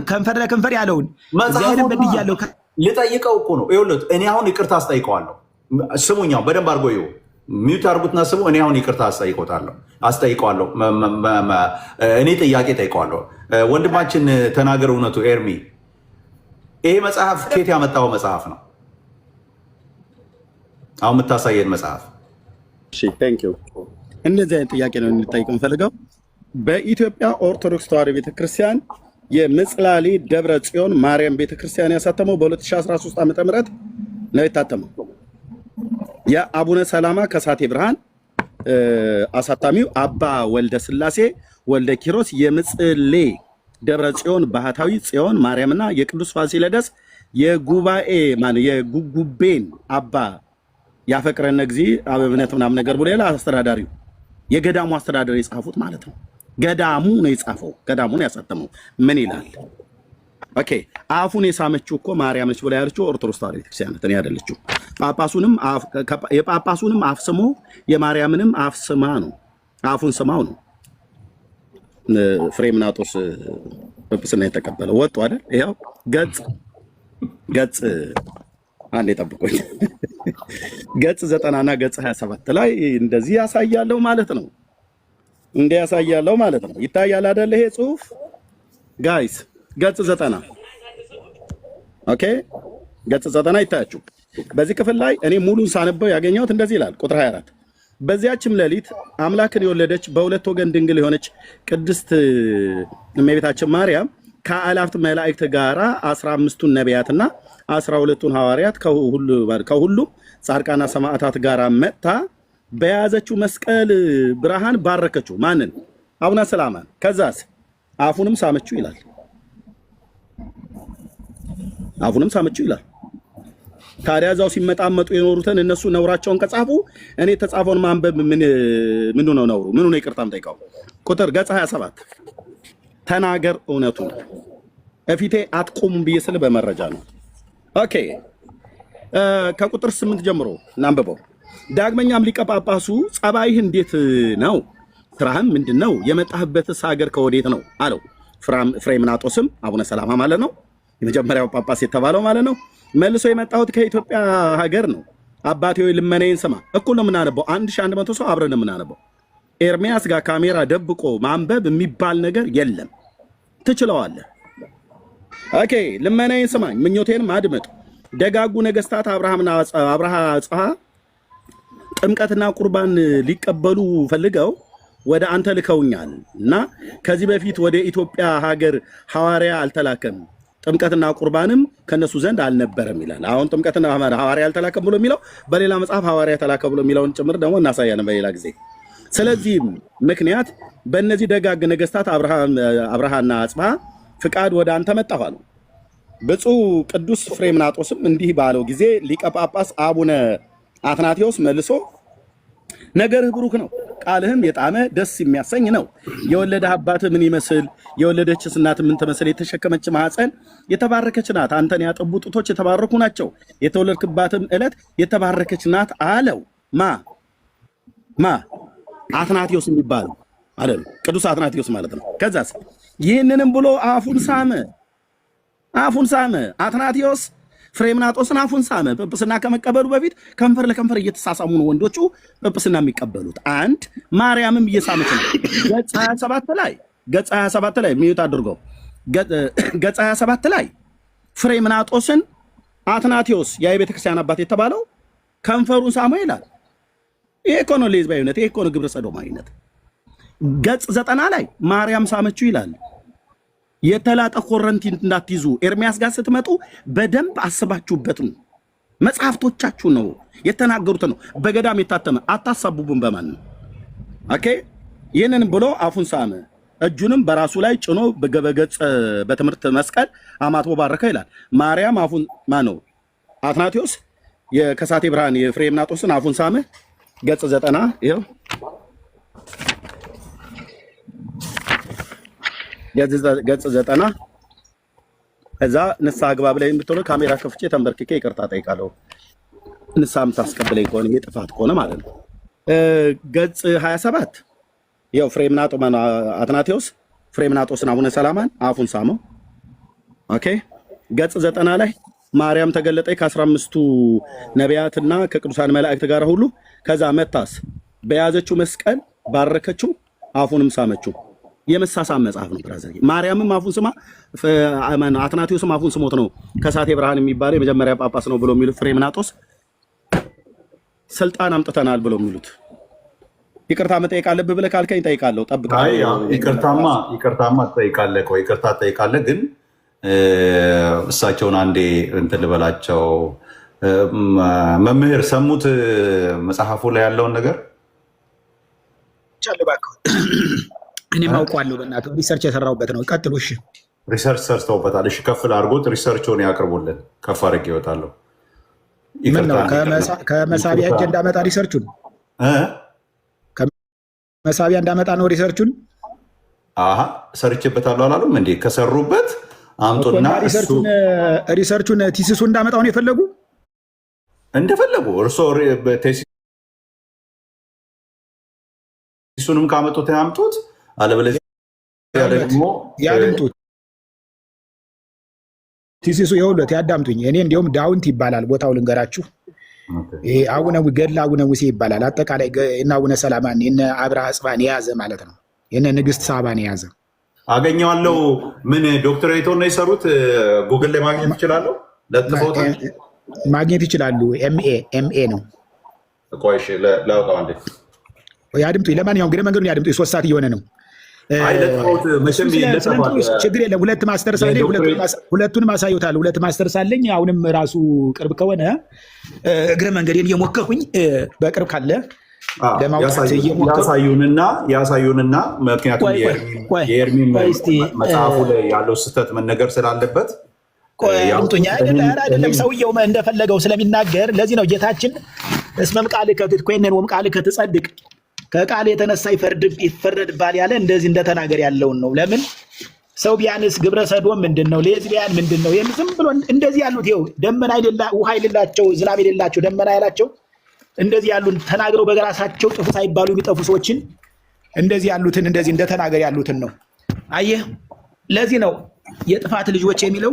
ከንፈር ለከንፈር ያለውን እግዚአብሔርን በድያለሁ ልጠይቀው እኮ ነው። ይኸውልህ እኔ አሁን ይቅርታ አስጠይቀዋለሁ። ስሙኛው በደንብ አድርጎ ይኸው ሚዩት አድርጉትና ስሙ። እኔ አሁን ይቅርታ አስጠይቀዋለሁ። እኔ ጥያቄ ጠይቀዋለሁ። ወንድማችን ተናገር እውነቱ። ኤርሚ ይሄ መጽሐፍ ከየት ያመጣው መጽሐፍ ነው? አሁን የምታሳየን መጽሐፍ። እንደዚህ አይነት ጥያቄ ነው እንጠይቅ የምፈልገው። በኢትዮጵያ ኦርቶዶክስ ተዋሕዶ ቤተክርስቲያን የምጽላሊ ደብረ ጽዮን ማርያም ቤተክርስቲያን ያሳተመው በ2013 ዓ.ም ነው የታተመው። የአቡነ ሰላማ ከሳቴ ብርሃን አሳታሚው አባ ወልደ ስላሴ ወልደ ኪሮስ የምጽሌ ደብረ ጽዮን ባህታዊ ጽዮን ማርያምና የቅዱስ ፋሲለደስ የጉባኤ የጉጉቤን አባ ያፈቅረነ ጊዜ አበብነት ምናምን ነገር ብሎ ሌላ አስተዳዳሪው የገዳሙ አስተዳዳሪ የጻፉት ማለት ነው። ገዳሙ ነው የጻፈው፣ ገዳሙ ነው ያሳተመው። ምን ይላል? ኦኬ አፉን የሳመችው እኮ ማርያም ነች ብላ ያለችው ኦርቶዶክስ ተዋሕዶ ቤተክርስቲያን ነው ያደለችው። የጳጳሱንም አፍ ስሞ የማርያምንም አፍ ስማ ነው፣ አፉን ስማው ነው ፍሬምናጦስ ጵጵስና የተቀበለው። ወጡ አይደል? ይኸው ገጽ አንዴ ጠብቆኝ ገጽ 90 እና ገጽ 27 ላይ እንደዚህ ያሳያለው ማለት ነው። ያሳያለው ማለት ነው። ይታያል አይደል? ይሄ ጽሁፍ ጋይስ ገጽ 90 ኦኬ፣ ገጽ 90 ይታያችሁ። በዚህ ክፍል ላይ እኔ ሙሉን ሳነበው ያገኘሁት እንደዚህ ይላል። ቁጥር 24 በዚያችም ሌሊት አምላክን የወለደች በሁለት ወገን ድንግል የሆነች ቅድስት እመቤታችን ማርያም ከአላፍት መላእክት ጋራ 15ቱን ነቢያትና 12ቱን ሐዋርያት ከሁሉም ጻድቃና ሰማዕታት ጋራ መጥታ በያዘችው መስቀል ብርሃን ባረከችው። ማንን? አቡነ ሰላማን። ከዛስ አፉንም ሳመችው ይላል። አፉንም ሳመችው ይላል። ታዲያ እዛው ሲመጣመጡ የኖሩትን እነሱ ነውራቸውን ከጻፉ እኔ ተጻፈውን ማንበብ ምን ነው ነውሩ? ምን ነው ይቅርታም ጠይቀው። ቁጥር ገጽ 27 ተናገር እውነቱን እፊቴ አትቆም ብዬ ስለ በመረጃ ነው። ኦኬ ከቁጥር 8 ጀምሮ እናንብበው። ዳግመኛም ሊቀ ጳጳሱ ጸባይህ እንዴት ነው? ስራህም ምንድነው? የመጣህበትስ ሀገር ከወዴት ነው አለው። ፍሬምናጦስም አቡነ ሰላማ ማለት ነው፣ የመጀመሪያው ጳጳስ የተባለው ማለት ነው። መልሶ የመጣሁት ከኢትዮጵያ ሀገር ነው። አባቴ ሆይ ልመናዬን ስማ። እኩል ነው የምናነበው፣ 1100 ሰው አብረን ነው የምናነበው። ኤርሚያስ ጋር ካሜራ ደብቆ ማንበብ የሚባል ነገር የለም። ትችለዋለህ። ኦኬ፣ ልመናዬን ስማኝ፣ ምኞቴንም አድምጥ። ደጋጉ ነገስታት አብርሃ አጽብሃ ጥምቀትና ቁርባን ሊቀበሉ ፈልገው ወደ አንተ ልከውኛል እና ከዚህ በፊት ወደ ኢትዮጵያ ሀገር ሐዋርያ አልተላከም፣ ጥምቀትና ቁርባንም ከነሱ ዘንድ አልነበረም ይላል። አሁን ጥምቀትና ሐዋርያ አልተላከም ብሎ የሚለው በሌላ መጽሐፍ ሐዋርያ ተላከ ብሎ የሚለውን ጭምር ደግሞ እናሳያለን በሌላ ጊዜ። ስለዚህም ምክንያት በእነዚህ ደጋግ ነገስታት አብርሃና አጽብሃ ፍቃድ ወደ አንተ መጣሁ አሉ። ብፁዕ ቅዱስ ፍሬምናጦስም እንዲህ ባለው ጊዜ ሊቀ ጳጳስ አቡነ አትናቴዎስ መልሶ ነገርህ ብሩክ ነው፣ ቃልህም የጣመ ደስ የሚያሰኝ ነው። የወለደ አባትህ ምን ይመስል፣ የወለደችስ እናት ምን ትመስል? የተሸከመች ማኅፀን የተባረከች ናት። አንተን ያጠቡ ጡቶች የተባረኩ ናቸው። የተወለድክባትም ዕለት የተባረከች ናት አለው። ማ አትናቴዎስ የሚባለው ማለት ነው፣ ቅዱስ አትናቴዎስ ማለት ነው። ከዛስ ይህንንም ብሎ አፉን ሳመ። አትናቴዎስ ፍሬምናጦስን አፉን ሳመ። ጵጵስና ከመቀበሉ በፊት ከንፈር ለከንፈር እየተሳሳሙ ነው ወንዶቹ ጵጵስና የሚቀበሉት። አንድ ማርያምም እየሳመች ነው። ገጽ 27 ላይ ሚዩት አድርገው። ገጽ 27 ላይ ፍሬምናጦስን አትናቴዎስ የቤተ ክርስቲያን አባት የተባለው ከንፈሩን ሳመ ይላል። ይሄ እኮ ነው ሌዝባዊነት፣ ይሄ እኮ ነው ግብረ ሰዶማዊነት። ገጽ 90 ላይ ማርያም ሳመችው ይላል። የተላጠ ኮረንቲ እንዳትይዙ ኤርሚያስ ጋር ስትመጡ በደንብ አስባችሁበት ነው። መጽሐፍቶቻችሁ ነው የተናገሩት ነው። በገዳም የታተመ አታሳቡቡን በማን ነው? ኦኬ። ይህንን ብሎ አፉን ሳመ፣ እጁንም በራሱ ላይ ጭኖ በገጽ በትምህርት መስቀል አማትቦ ባረከ ይላል። ማርያም አፉን ማነው? አትናቴዎስ የከሳቴ ብርሃን የፍሬምናጦስን አፉን ሳመ። ገጽ 90 ይኸው ገጽ 90 እዛ ንስሐ ግባ ብለህ የምትሆነ ካሜራ ከፍቼ ተንበርክኬ ይቅርታ ጠይቃለሁ። ንስሐ የምታስቀብለኝ ከሆነ ይሄ ጥፋት ከሆነ ማለት ነው። ገጽ 27 ያው አትናቴዎስ ፍሬምናጦስን አቡነ ሰላማን አፉን ሳመው። ኦኬ። ገጽ 90 ላይ ማርያም ተገለጠች ከ15ቱ ነቢያትና ከቅዱሳን መላእክት ጋር ሁሉ። ከዛ መታስ በያዘችው መስቀል ባረከችው፣ አፉንም ሳመችው። የመሳሳም መጽሐፍ ነው ብራዘር። ማርያምም አፉን ስማ፣ አትናቴዎስም አፉን ስሞት ነው ከሳቴ ብርሃን የሚባለው የመጀመሪያ ጳጳስ ነው ብሎ የሚሉት ፍሬምናጦስ ስልጣን አምጥተናል ብሎ የሚሉት። ይቅርታ መጠየቅ አለብህ ብለህ ካልከኝ እጠይቃለሁ። ጠብቃለሁ። ይቅርታማ ትጠይቃለህ። ቆይ ይቅርታ ትጠይቃለህ፣ ግን እሳቸውን አንዴ እንትን ልበላቸው። መምህር ሰሙት መጽሐፉ ላይ ያለውን ነገር እኔ ማውቀዋለሁ። በእናትህ ሪሰርች የሰራሁበት ነው። ቀጥሉ። እሺ፣ ሪሰርች ሰርተውበታል። እሺ፣ ከፍ አድርጎት ሪሰርቹን ያቅርቡልን። ከፍ አድርጌ ይወጣለሁ። ከመሳቢያ እጅ እንዳመጣ ሪሰርቹን ከመሳቢያ እንዳመጣ ነው ሪሰርቹን። ሰርቼበታለሁ አላሉም እንዴ? ከሰሩበት አምጡና ሪሰርቹን ቲሲሱ እንዳመጣው ነው የፈለጉ እንደፈለጉ። እርስዎ ቲሲሱንም ካመጡት ያምጡት፣ አለበለዚያ ደግሞ ያድምጡት። ቲሲሱ የሁለት ያዳምጡኝ። እኔ እንዲሁም ዳውንት ይባላል ቦታው ልንገራችሁ። ገድለ አቡነ ሙሴ ይባላል። አጠቃላይ እነ አቡነ ሰላማን እነ አብርሃ አጽብሃን የያዘ ማለት ነው። የነ ንግስት ሳባን የያዘ አገኘዋለሁ። ምን ዶክተሬት ነው የሰሩት? ጉግል ላይ ማግኘት ይችላሉ። ለጥፎት ማግኘት ይችላሉ። ኤምኤ ነው። ቆይ እሺ፣ ላውጣው አንዴ። ያድምጡኝ። ለማንኛውም ግን መንገዱን ያድምጡ። 3 ሰዓት እየሆነ ነው። ችግር የለም። 2 ማስተርስ አለኝ። ሁለቱንም አሳዩታል። 2 ማስተርስ አለኝ። አሁንም ራሱ ቅርብ ከሆነ እግረ መንገዴን እየሞከርኩኝ በቅርብ ካለ ለማውጣት ያሳዩንና ምክንያቱም የኤርሚን መጽሐፉ ላይ ያለው ስህተት መነገር ስላለበት አምጡኛ። አይደለም ሰውየው እንደፈለገው ስለሚናገር ለዚህ ነው ጌታችን እስመም ቃልከ ትትኮነን ወእምቃልከ ትጸድቅ ከቃል የተነሳ ይፈረድባል ያለ እንደዚህ እንደተናገር ያለውን ነው። ለምን ሰው ቢያንስ ግብረ ሰዶም ምንድነው? ሌዝቢያን ምንድነው? ዝም ብሎ እንደዚህ ያሉት ይኸው ደመና ውሃ የሌላቸው ዝናብ የሌላቸው ደመና ያላቸው እንደዚህ ያሉን ተናግረው በራሳቸው ጥፉ ሳይባሉ የሚጠፉ ሰዎችን እንደዚህ ያሉትን እንደዚህ እንደተናገር ያሉትን ነው። አየህ፣ ለዚህ ነው የጥፋት ልጆች የሚለው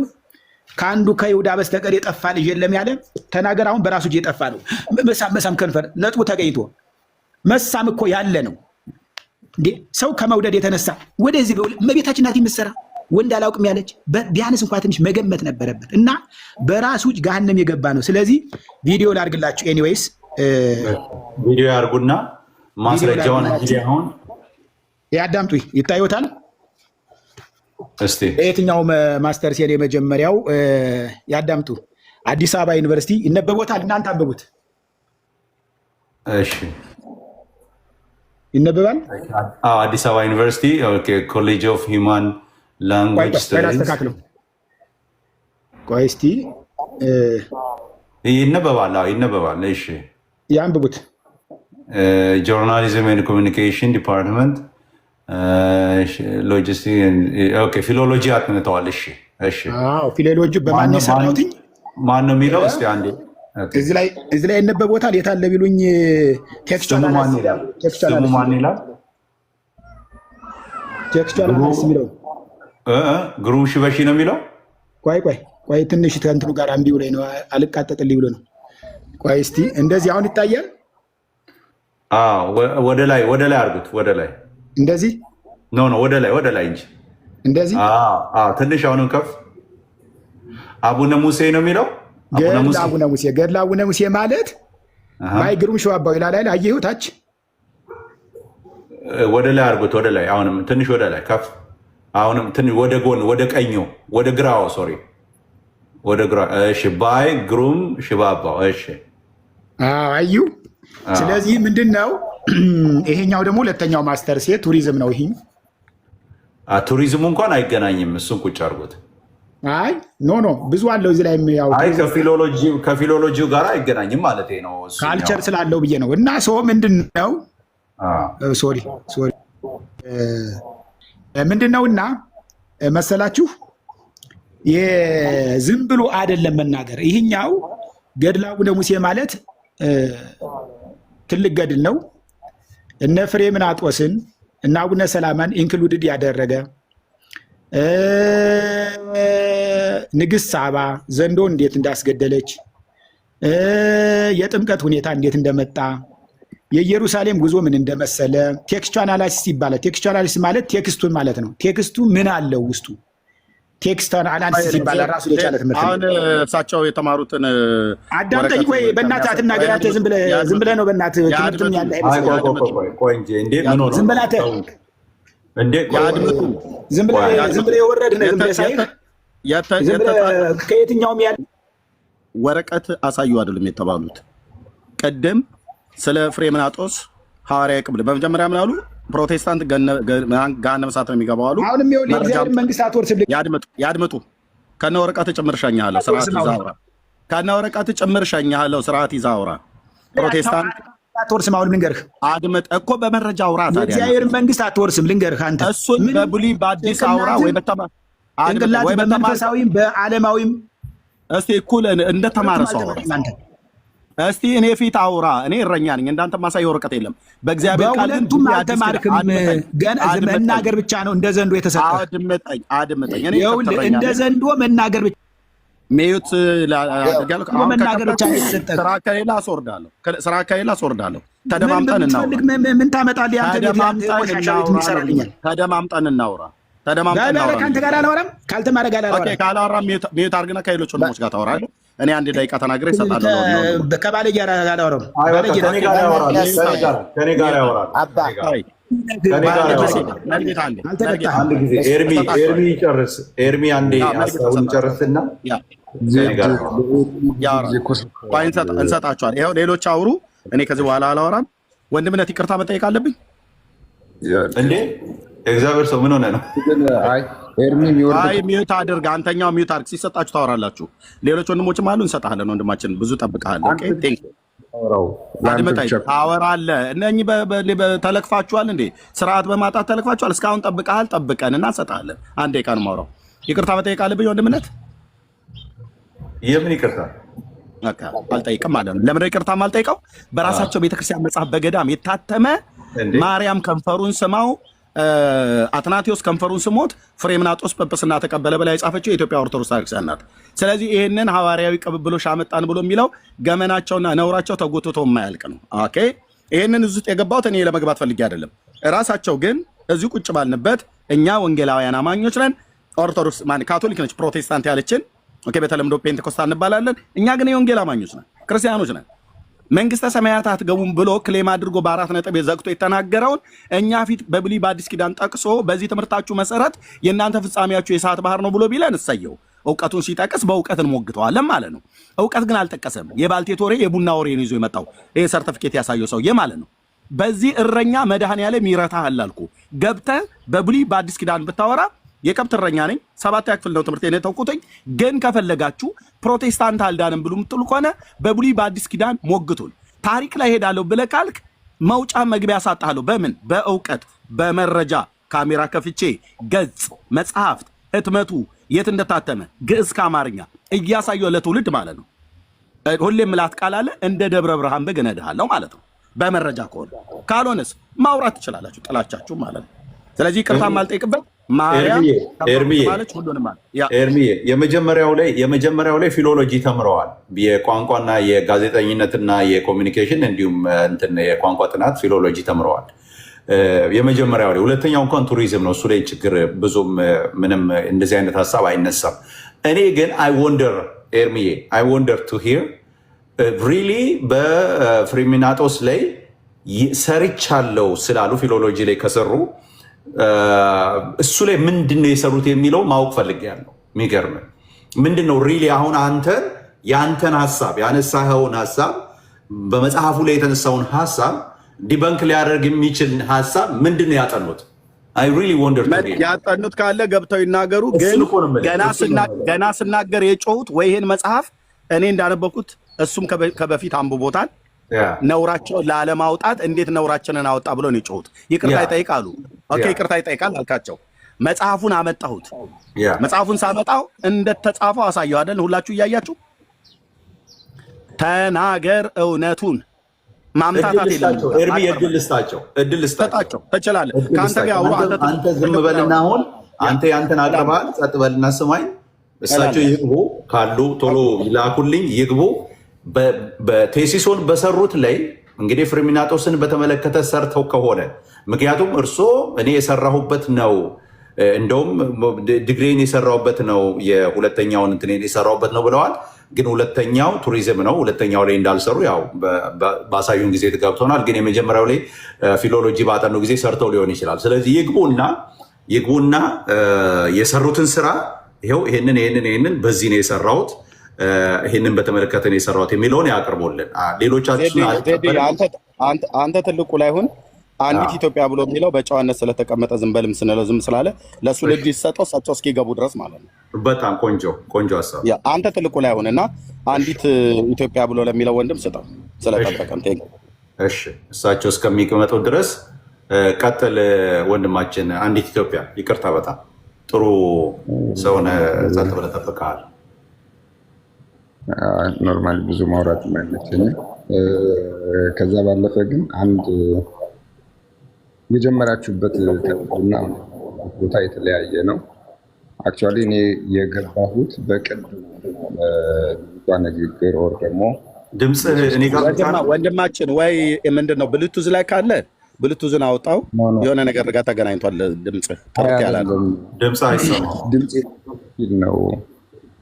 ከአንዱ ከይሁዳ በስተቀር የጠፋ ልጅ የለም ያለ ተናገር። አሁን በራሱ እጅ የጠፋ ነው። መሳም ከንፈር ነጥቡ ተገኝቶ መሳም እኮ ያለ ነው እንዴ! ሰው ከመውደድ የተነሳ ወደዚህ እመቤታችን ናት የምትሰራ ወንድ አላውቅም ያለች ቢያንስ እንኳ ትንሽ መገመት ነበረበት። እና በራሱ እጅ ገሃነም የገባ ነው። ስለዚህ ቪዲዮ ላድርግላችሁ። ኤኒዌይስ ቪዲዮ ያርጉና ማስረጃውን አሁን ያዳምጡ። ይታዩታል። እስቲ የትኛው ማስተር ሴል የመጀመሪያው ያዳምጡ። አዲስ አበባ ዩኒቨርሲቲ ይነበቦታል። እናንተ አንብቡት። እሺ፣ ይነበባል። አዲስ አበባ ዩኒቨርሲቲ ኮሌጅ ኦፍ ሂውማን ላንጉዌጅ ስተዲስ። ቆይ እስቲ ይነበባል። ይነበባል። እሺ፣ ያንብቡት። ጆርናሊዝም ኤንድ ኮሚኒኬሽን ዲፓርትመንት ፊሎሎጂ አጥንተዋል። እሺ፣ ፊሎሎጂ በማን የሰራሁት? ማን ነው የሚለው? እስቲ አንዴ እዚህ ላይ ይነበቦታል። የት አለ ቢሉኝ ቴክስቹዋል ስሙ ማን ይላል? ቴክስቹዋል የሚለው ግሩም ሽበሺ ነው የሚለው። ቆይ ትንሽ ከእንትኑ ጋር እምቢ ብሎኝ ነው፣ አልቃጠጥልኝ ብሎ ነው። ቆይ እስቲ እንደዚህ አሁን ይታያል። ወደ ላይ አድርጉት። ወደ ላይ እንደዚህ ኖ ወደ ላይ እንጂ እንደዚህ ትንሽ አሁንም ከፍ። አቡነ ሙሴ ነው የሚለው። ገድለ አቡነ ሙሴ ማለት ማይ ግሩም ሸዋባው ይላል አይደል? አየሁ ታች ወደ ላይ አድርጉት። ወደ ላይ አሁንም ትንሽ ወደ ላይ ከፍ። አሁንም ትንሽ ወደ ጎን፣ ወደ ቀኙ፣ ወደ ግራው፣ ሶሪ ወደ ግራ። እሺ፣ ባይ ግሩም ሽባባው። እሺ፣ አዩ። ስለዚህ ምንድን ነው ይሄኛው ደግሞ ሁለተኛው ማስተር ሴት ቱሪዝም ነው። ይሄ ቱሪዝሙ እንኳን አይገናኝም። እሱን ቁጭ አድርጎት። አይ ኖ ብዙ አለው እዚህ ላይ ያው ከፊሎሎጂው ጋር አይገናኝም ማለት ነው። ካልቸር ስላለው ብዬ ነው። እና ሰው ምንድን ነው ሶሪ ምንድን ነው እና መሰላችሁ ዝም ብሎ አይደለም መናገር። ይህኛው ገድለ አቡነ ሙሴ ማለት ትልቅ ገድል ነው። እነ ፍሬምናጦስን እና አቡነ ሰላማን ኢንክሉድድ ያደረገ ንግስት ሳባ ዘንዶ እንዴት እንዳስገደለች፣ የጥምቀት ሁኔታ እንዴት እንደመጣ፣ የኢየሩሳሌም ጉዞ ምን እንደመሰለ ቴክስቹዋል አናላይሲስ ይባላል። ቴክስቹዋል አናላይሲስ ማለት ቴክስቱን ማለት ነው። ቴክስቱ ምን አለው ውስጡ ቴክስቱን አናላይሲስ ይባላል። ራሱ የቻለ ትምህርት ነው። አሁን እሳቸው የተማሩትን አዳምጠኝ። ቆይ በእናትህ አትናገር። ዝም ብለህ ነው በእናትህ ትምህርትም ያለ ዝም ብለህ ዝም ብለህ የወረድህ ነው። ዝም ብለህ ሳይህ ከየትኛውም ያለ ወረቀት አሳዩ አይደለም የተባሉት። ቅድም ስለ ፍሬምናጦስ ሐዋርያዊ ቅብል በመጀመሪያ ምን አሉ? ፕሮቴስታንት ገሃነመ እሳት ነው የሚገባው አሉ። አሁንም የእግዚአብሔር መንግስት አትወርስም። ያድምጡ። ከነ ወረቀት ጭምር ሸኛለሁ፣ ስርዓት ይዘህ አውራ። ከነ ወረቀት ጭምር ሸኛለሁ፣ ስርዓት ይዘህ አውራ። ፕሮቴስታንት አትወርስም። አሁንም ልንገርህ፣ አድምጥ እኮ በመረጃ አውራ። ታዲያ የእግዚአብሔር መንግስት አትወርስም። ልንገርህ አንተ እሱን በብሉይ በአዲስ አውራ ወይ ጭንቅላት በመንፈሳዊም በዓለማዊም እስቲ እኩል እንደተማረ ሰው አውራ። እስቲ እኔ ፊት አውራ። እኔ እረኛ ነኝ፣ እንዳንተ ማሳይ ወረቀት የለም። በእግዚአብሔር ቃል ግን በሁለቱም አልተማርክም። ገና መናገር ብቻ ነው እንደ ዘንዶ የተሰጠህ። አድምጠኝ። እኔ እንደ ዘንዶ መናገር ብቻ ሜዩት መናገር ብቻ ነው የተሰጠህ። ስራ ከሌላ አስወርዳለሁ። ተደማምጠን እናውራ። ምን ታመጣለህ? ተደማምጠን እናውራ። ከአንተ ጋር አላወራም። ካልተማረ ጋር አላወራም። ካላወራ ሜዩት አድርግና ከሌሎች ወንድሞች ጋር ታወራለህ። እኔ አንድ ደቂቃ ተናግሬ እሰጣለሁ። ከባለጌ ጋር አላወራም። ኤርሚ አንዴ ሀሳቡን ጨርስና እንሰጣቸዋል። ይኸው ሌሎች አውሩ። እኔ ከዚህ በኋላ አላወራም። ወንድምነት ይቅርታ መጠየቅ አለብኝ እንዴ? የእግዚአብሔር ሰው ምን ሆነ ነው? አይ ሚዩት አድርግ። አንተኛው ሚዩት አድርግ። ሲሰጣችሁ ታወራላችሁ። ሌሎች ወንድሞችም አሉ፣ እንሰጣለን። ወንድማችን ብዙ ጠብቀሃል። አድምጠኝ። ታወራለህ። እነኚህ ተለክፋችኋል እንዴ? ስርዓት በማጣት ተለክፋችኋል። እስካሁን ጠብቀሃል። ጠብቀን እና እንሰጣለን። አንድ ደቂቃ ነው የማወራው። ይቅርታ መጠየቅ አለብኝ ወንድምነት። የምን ይቅርታ? አልጠይቅም ማለት ነው። ለምን ይቅርታ አልጠይቀው? በራሳቸው ቤተክርስቲያን መጽሐፍ በገዳም የታተመ ማርያም ከንፈሩን ስማው አትናቴዎስ ከንፈሩን ስሞት ፍሬምናጦስ ጵጵስና ተቀበለ ብላ የጻፈችው የኢትዮጵያ ኦርቶዶክስ ቤተክርስቲያን ናት። ስለዚህ ይህንን ሐዋርያዊ ቅብብሎሽ አመጣን ብሎ የሚለው ገመናቸውና ነውራቸው ተጎትቶ የማያልቅ ነው። ኦኬ ይህንን እዚህ ውስጥ የገባሁት እኔ ለመግባት ፈልጌ አይደለም። ራሳቸው ግን እዚሁ ቁጭ ባልንበት እኛ ወንጌላውያን አማኞች ነን። ኦርቶዶክስ ካቶሊክ ነች ፕሮቴስታንት ያለችን፣ ኦኬ በተለምዶ ፔንቴኮስታል እንባላለን። እኛ ግን የወንጌል አማኞች ነን፣ ክርስቲያኖች ነን። መንግስተ ሰማያት አትገቡም ብሎ ክሌም አድርጎ በ4 ነጥብ ዘግቶ የተናገረውን እኛ ፊት በብሉይ በአዲስ ኪዳን ጠቅሶ በዚህ ትምህርታችሁ መሰረት የእናንተ ፍጻሜያችሁ የእሳት ባህር ነው ብሎ ቢለን እሰየው። እውቀቱን ሲጠቅስ በእውቀት እንሞግተዋለን ማለት ነው። እውቀት ግን አልጠቀሰም። የባልቴት ወሬ የቡና ወሬ ነው ይዞ የመጣው ይሄ ሰርተፊኬት ያሳየው ሰውዬ ማለት ነው። በዚህ እረኛ መድኃኔዓለም ይረታሃል አልኩ። ገብተህ በብሉይ በአዲስ ኪዳን ብታወራ የከብት እረኛ ነኝ 7ኛ ክፍል ነው ትምህርት የተውኩትኝ። ግን ከፈለጋችሁ ፕሮቴስታንት አልዳንም ብሉ ምትሉ ከሆነ በብሉይ በአዲስ ኪዳን ሞግቱን። ታሪክ ላይ ሄዳለሁ ብለህ ካልክ መውጫ መግቢያ ያሳጣለሁ። በምን በእውቀት በመረጃ ካሜራ ከፍቼ ገጽ መጽሐፍት ህትመቱ የት እንደታተመ ግዕዝ ከአማርኛ እያሳየሁ ለትውልድ ማለት ነው። ሁሌም ምላት ቃል አለ እንደ ደብረ ብርሃን በግ እነድሃለሁ ማለት ነው። በመረጃ ከሆነ ካልሆነስ ማውራት ትችላላችሁ ጥላቻችሁ ማለት ነው። ስለዚህ ይቅርታ ማልጠይቅበት ማርያም ኤርሚዬ የመጀመሪያው ላይ ፊሎሎጂ ተምረዋል። የቋንቋና የጋዜጠኝነትና የኮሚኒኬሽን እንዲሁም የቋንቋ ጥናት ፊሎሎጂ ተምረዋል። የመጀመሪያው ላይ። ሁለተኛው እንኳን ቱሪዝም ነው። እሱ ላይ ችግር ብዙም ምንም እንደዚህ አይነት ሀሳብ አይነሳም። እኔ ግን ኤርሚዬ አይ ወንደር ቱ ሂር ሪሊ በፍሬምናጦስ ላይ ሰርቻለሁ ስላሉ ፊሎሎጂ ላይ ከሰሩ እሱ ላይ ምንድነው የሰሩት የሚለው ማወቅ ፈልጌያለሁ። የሚገርም ምንድነው ሪሊ አሁን የአንተን ሀሳብ ያነሳኸውን ሀሳብ በመጽሐፉ ላይ የተነሳውን ሀሳብ ዲበንክ ሊያደርግ የሚችል ሀሳብ ምንድነው ያጠኑት? አይ ሪሊ ወንደር ያጠኑት ካለ ገብተው ይናገሩ። ግን ገና ስናገር የጮሁት ወይ ይሄን መጽሐፍ እኔ እንዳነበኩት እሱም ከበፊት አንብቦታል። ነውራቸውን ላለማውጣት እንዴት ነውራችንን አወጣ ብሎ ነው የጮሁት። ይቅርታ ይጠይቃሉ። ኦኬ ይቅርታ ይጠይቃል አልካቸው። መጽሐፉን አመጣሁት። መጽሐፉን ሳመጣው እንደተጻፈው አሳየው አይደል? ሁላችሁ እያያችሁ ተናገር እውነቱን ማምታታት የለም። ኤርሚ እድል ልስጣቸው ትችላለህ። ከአንተ ጋር አውሩ። አንተ ዝም በልና አሁን አንተ ያንተን አቅርበሃል። ጸጥ በልና ስማኝ። እሳቸው ይግቡ ካሉ ቶሎ ይላኩልኝ ይግቡ። በቴሲሶን በሰሩት ላይ እንግዲህ ፍሬምናጦስን በተመለከተ ሰርተው ከሆነ ምክንያቱም እኔ የሰራሁበት ነው እንደውም ዲግሪን የሰራሁበት ነው የሁለተኛውን እንትኔን የሰራሁበት ነው ብለዋል። ግን ሁለተኛው ቱሪዝም ነው። ሁለተኛው ላይ እንዳልሰሩ ያው ባሳዩን ጊዜ ገብቶናል። ግን የመጀመሪያው ላይ ፊሎሎጂ ባጠኑ ጊዜ ሰርተው ሊሆን ይችላል። ስለዚህ ይግቡና የሰሩትን ስራ ይኸው ይሄንን በዚህ ነው የሰራሁት ይሄንን በተመለከተ ነው የሰራሁት የሚለውን ያቀርቡልን። ሌሎቻችን አንተ ትልቁ ላይሆን አንዲት ኢትዮጵያ ብሎ የሚለው በጨዋነት ስለተቀመጠ ዝም በልም ስንለው ዝም ስላለ ለእሱ ልጅ ይሰጠው እሳቸው እስኪገቡ ድረስ ማለት ነው። በጣም ቆንጆ ሀሳብ። አንተ ትልቁ ላይሆን እና አንዲት ኢትዮጵያ ብሎ ለሚለው ወንድም ስጠው ስለጠበቀን። እሺ እሳቸው እስከሚቀመጡ ድረስ ቀጥል ወንድማችን። አንዲት ኢትዮጵያ ይቅርታ፣ በጣም ጥሩ ሰውነ ጸጥ ብለህ ጠብቀሃል። ኖርማል ብዙ ማውራት የማይመቸኝ። ከዛ ባለፈ ግን አንድ የጀመራችሁበት እና ቦታ የተለያየ ነው። አክቹዋሊ እኔ የገባሁት በቅድ ንግግር ወር ደግሞ ድምፅ ወንድማችን ወይ ምንድን ነው ብሉቱዝ ላይ ካለ ብሉቱዝን አውጣው። የሆነ ነገር ጋር ተገናኝቷል። ድምፅ ጥርት ያላለ ድምፅ አይሰማም። ድምፅ ነው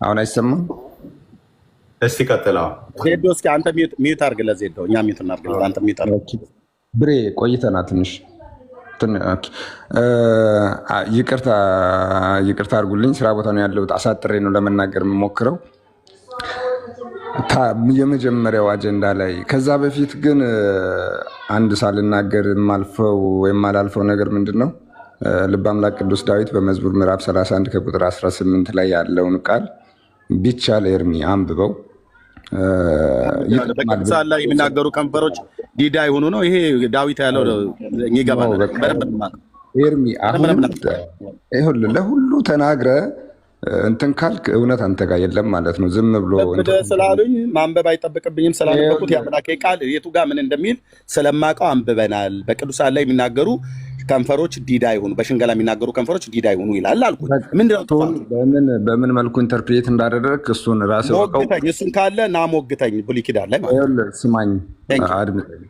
አሁን አይሰማም። እስቲ ቀጥላ ዜዶ እስኪ አንተ ሚዩት አድርግ። ለዜዶ እኛ ሚዩት እናድርግ። አንተ ሚዩት አድርግ። ብሬ ቆይተና ትንሽ ይቅርታ አድርጉልኝ። ስራ ቦታ ነው ያለሁት። አሳጥሬ ነው ለመናገር የምሞክረው የመጀመሪያው አጀንዳ ላይ። ከዛ በፊት ግን አንድ ሳልናገር የማልፈው ወይም አላልፈው ነገር ምንድን ነው? ልበ አምላክ ቅዱስ ዳዊት በመዝሙር ምዕራፍ 31 ከቁጥር 18 ላይ ያለውን ቃል ቢቻል ኤርሚ አንብበው። በቅዱሳን ላይ የሚናገሩ ከንፈሮች ዲዳ የሆኑ ነው። ይሄ ዳዊት ያለው ይገባል። ኤርሚ አሁን ለሁሉ ተናግረ እንትን ካልክ እውነት አንተ ጋር የለም ማለት ነው። ዝም ብሎ ስላሉኝ ማንበብ አይጠብቅብኝም። ስላነበብኩት የአምላኬ ቃል የቱ ጋር ምን እንደሚል ስለማውቀው አንብበናል። በቅዱሳን ላይ የሚናገሩ ከንፈሮች ዲዳ ይሁኑ፣ በሽንገላ የሚናገሩ ከንፈሮች ዲዳ ይሁኑ ይላል አልኩት። በምን መልኩ ኢንተርፕሬት እንዳደረግ እሱን ራስህ ወቀው። እሱን ካለ ና ሞግተኝ ብሉይ ኪዳን ላይ ማለት ስማኝ፣ አድምጠኝ።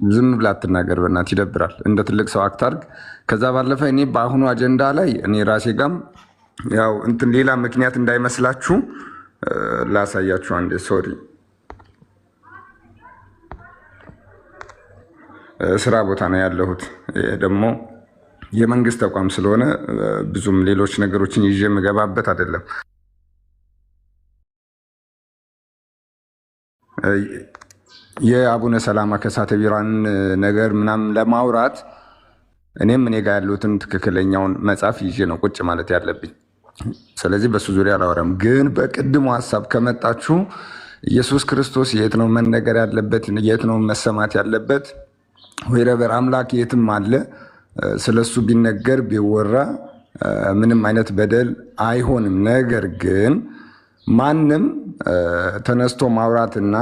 ዝም ብላ አትናገር፣ በእናትህ ይደብራል። እንደ ትልቅ ሰው አክት አድርግ። ከዛ ባለፈ እኔ በአሁኑ አጀንዳ ላይ እኔ ራሴ ጋም ያው እንትን ሌላ ምክንያት እንዳይመስላችሁ ላሳያችሁ አንዴ። ሶሪ ስራ ቦታ ነው ያለሁት። ደግሞ የመንግስት ተቋም ስለሆነ ብዙም ሌሎች ነገሮችን ይዤ የምገባበት አይደለም። የአቡነ ሰላማ ከሳተ ቢራን ነገር ምናምን ለማውራት እኔም እኔ ጋር ያሉትን ትክክለኛውን መጽሐፍ ይዤ ነው ቁጭ ማለት ያለብኝ። ስለዚህ በሱ ዙሪያ አላወራም። ግን በቅድሞ ሀሳብ ከመጣችሁ ኢየሱስ ክርስቶስ የት ነው መነገር ያለበት? የት ነው መሰማት ያለበት? ወይረበር አምላክ የትም አለ። ስለሱ ቢነገር ቢወራ ምንም አይነት በደል አይሆንም። ነገር ግን ማንም ተነስቶ ማውራትና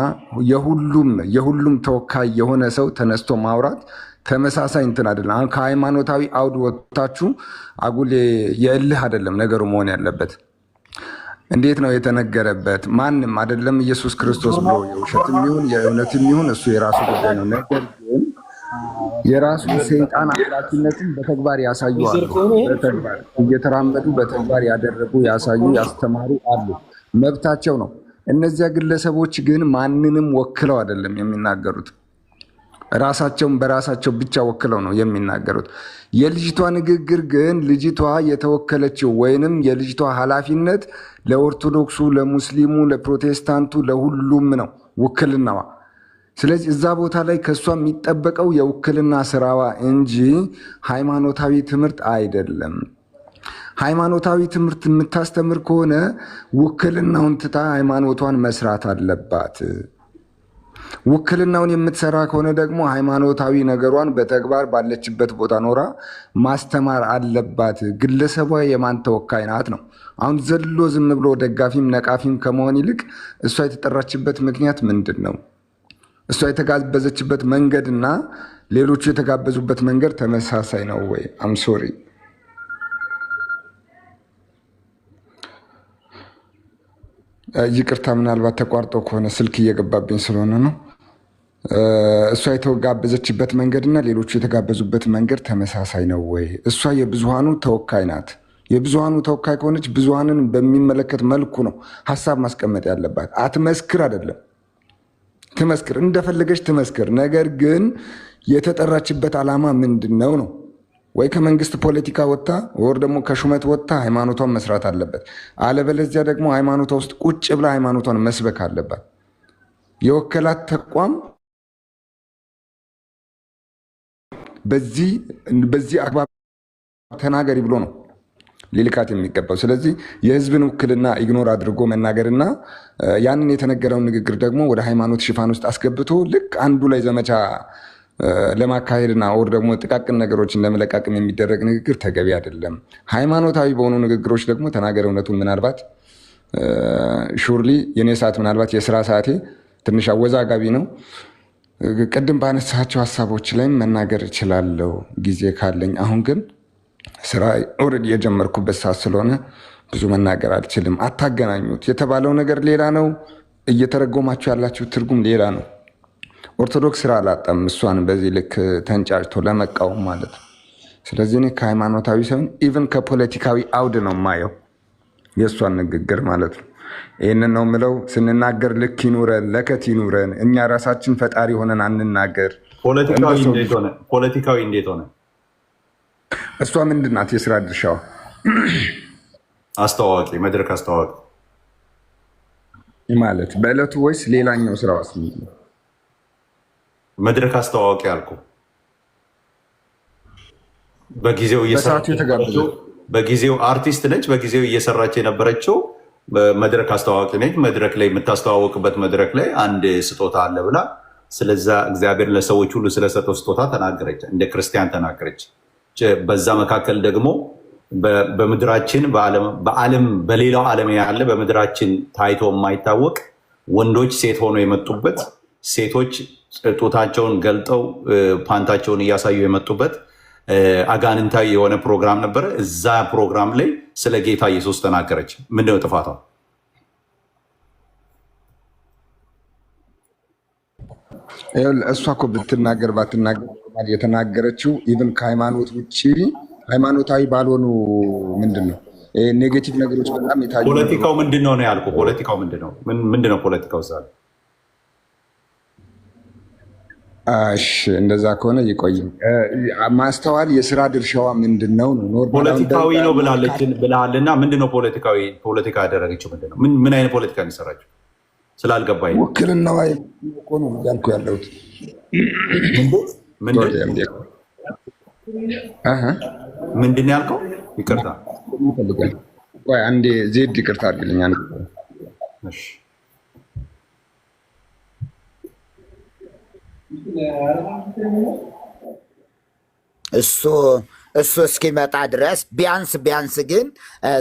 የሁሉም ተወካይ የሆነ ሰው ተነስቶ ማውራት ተመሳሳይ እንትን አይደለም። አሁን ከሃይማኖታዊ አውድ ወጥታችሁ አጉል የእልህ አይደለም ነገሩ መሆን ያለበት። እንዴት ነው የተነገረበት? ማንም አይደለም ኢየሱስ ክርስቶስ ብሎ የውሸትም ይሁን የእውነትም ይሁን እሱ የራሱ ጉዳይ ነው። ነገር ግን የራሱ ሰይጣን አምላኪነትን በተግባር ያሳዩ አሉ። በተግባር እየተራመዱ በተግባር ያደረጉ ያሳዩ ያስተማሩ አሉ። መብታቸው ነው። እነዚያ ግለሰቦች ግን ማንንም ወክለው አይደለም የሚናገሩት። ራሳቸውን በራሳቸው ብቻ ወክለው ነው የሚናገሩት። የልጅቷ ንግግር ግን ልጅቷ የተወከለችው ወይንም የልጅቷ ኃላፊነት ለኦርቶዶክሱ፣ ለሙስሊሙ፣ ለፕሮቴስታንቱ፣ ለሁሉም ነው ውክልናዋ። ስለዚህ እዛ ቦታ ላይ ከእሷ የሚጠበቀው የውክልና ስራዋ እንጂ ሃይማኖታዊ ትምህርት አይደለም። ሃይማኖታዊ ትምህርት የምታስተምር ከሆነ ውክልናውን ትታ ሃይማኖቷን መስራት አለባት። ውክልናውን የምትሰራ ከሆነ ደግሞ ሃይማኖታዊ ነገሯን በተግባር ባለችበት ቦታ ኖራ ማስተማር አለባት። ግለሰቧ የማን ተወካይ ናት ነው። አሁን ዘሎ ዝም ብሎ ደጋፊም ነቃፊም ከመሆን ይልቅ እሷ የተጠራችበት ምክንያት ምንድን ነው? እሷ የተጋበዘችበት መንገድና ሌሎቹ የተጋበዙበት መንገድ ተመሳሳይ ነው ወይ? አምሶሪ ይቅርታ፣ ምናልባት ተቋርጦ ከሆነ ስልክ እየገባብኝ ስለሆነ ነው። እሷ የተጋበዘችበት መንገድና ሌሎቹ የተጋበዙበት መንገድ ተመሳሳይ ነው ወይ? እሷ የብዙሃኑ ተወካይ ናት። የብዙሃኑ ተወካይ ከሆነች ብዙሃንን በሚመለከት መልኩ ነው ሀሳብ ማስቀመጥ ያለባት። አትመስክር አይደለም፣ ትመስክር፣ እንደፈለገች ትመስክር። ነገር ግን የተጠራችበት ዓላማ ምንድን ነው ነው? ወይ ከመንግስት ፖለቲካ ወጥታ ወር ደግሞ ከሹመት ወጥታ ሃይማኖቷን መስራት አለበት። አለበለዚያ ደግሞ ሃይማኖቷ ውስጥ ቁጭ ብላ ሃይማኖቷን መስበክ አለባት። የወከላት ተቋም በዚህ አግባብ ተናገሪ ብሎ ነው ሊልካት የሚገባው። ስለዚህ የህዝብን ውክልና ኢግኖር አድርጎ መናገርና ያንን የተነገረውን ንግግር ደግሞ ወደ ሃይማኖት ሽፋን ውስጥ አስገብቶ ልክ አንዱ ላይ ዘመቻ ለማካሄድና ወር ደግሞ ጥቃቅን ነገሮችን ለመለቃቅም የሚደረግ ንግግር ተገቢ አይደለም። ሃይማኖታዊ በሆኑ ንግግሮች ደግሞ ተናገር እውነቱን። ምናልባት ሹርሊ የኔ ሰዓት ምናልባት የስራ ሰዓቴ ትንሽ አወዛጋቢ ነው። ቅድም ባነሳቸው ሀሳቦች ላይም መናገር እችላለሁ ጊዜ ካለኝ። አሁን ግን ስራ ኦልሬዲ የጀመርኩበት ሰዓት ስለሆነ ብዙ መናገር አልችልም። አታገናኙት። የተባለው ነገር ሌላ ነው፣ እየተረጎማችሁ ያላችሁ ትርጉም ሌላ ነው። ኦርቶዶክስ ስራ አላጣም እሷን በዚህ ልክ ተንጫጭቶ ለመቃወም ማለት ነው። ስለዚህ እኔ ከሃይማኖታዊ ሳይሆን ኢቨን ከፖለቲካዊ አውድ ነው የማየው የእሷን ንግግር ማለት ነው። ይህንን ነው የምለው። ስንናገር ልክ ይኑረን፣ ለከት ይኑረን። እኛ ራሳችን ፈጣሪ ሆነን አንናገር። ፖለቲካዊ እንዴት ሆነ? እሷ ምንድን ናት የስራ ድርሻዋ? አስተዋዋቂ፣ መድረክ አስተዋዋቂ ማለት በዕለቱ ወይስ ሌላኛው ስራ ውስጥ? መድረክ አስተዋዋቂ አልኩ። በጊዜው አርቲስት ነች። በጊዜው እየሰራች የነበረችው መድረክ አስተዋዋቂ ነች። መድረክ ላይ የምታስተዋወቅበት መድረክ ላይ አንድ ስጦታ አለ ብላ ስለዛ እግዚአብሔር ለሰዎች ሁሉ ስለሰጠው ስጦታ ተናገረች። እንደ ክርስቲያን ተናገረች። በዛ መካከል ደግሞ በምድራችን በዓለም በሌላው ዓለም ያለ በምድራችን ታይቶ የማይታወቅ ወንዶች ሴት ሆነው የመጡበት ሴቶች ጡታቸውን ገልጠው ፓንታቸውን እያሳዩ የመጡበት አጋንንታዊ የሆነ ፕሮግራም ነበረ። እዛ ፕሮግራም ላይ ስለ ጌታ ኢየሱስ ተናገረች። ምንድነው ጥፋቷ? እሷ እኮ ብትናገር ባትናገር የተናገረችው ኢቭን ከሃይማኖት ውጭ ሃይማኖታዊ ባልሆኑ ምንድን ነው ኔጌቲቭ ነገሮች በጣም የታዩ። ፖለቲካው ምንድን ነው ያልኩህ? ፖለቲካው ምንድን ነው? ምንድን ነው ፖለቲካው? ዛሬ እሺ፣ እንደዛ ከሆነ ይቆይም። ማስተዋል የስራ ድርሻዋ ምንድን ነው? ፖለቲካዊ ነው ብለሃልና ምንድን ነው ፖለቲካ ያደረገችው? ምንድን ነው? ምን አይነት ፖለቲካ የሚሰራችው? ስላልገባኝ ነው። ውክልናዋ እኮ ነው ያልኩ ያለሁት። ምንድን ነው ያልከው? ይቅርታ አንዴ ዜድ ይቅርታ አድርግልኝ። እሱ እስኪመጣ ድረስ ቢያንስ ግን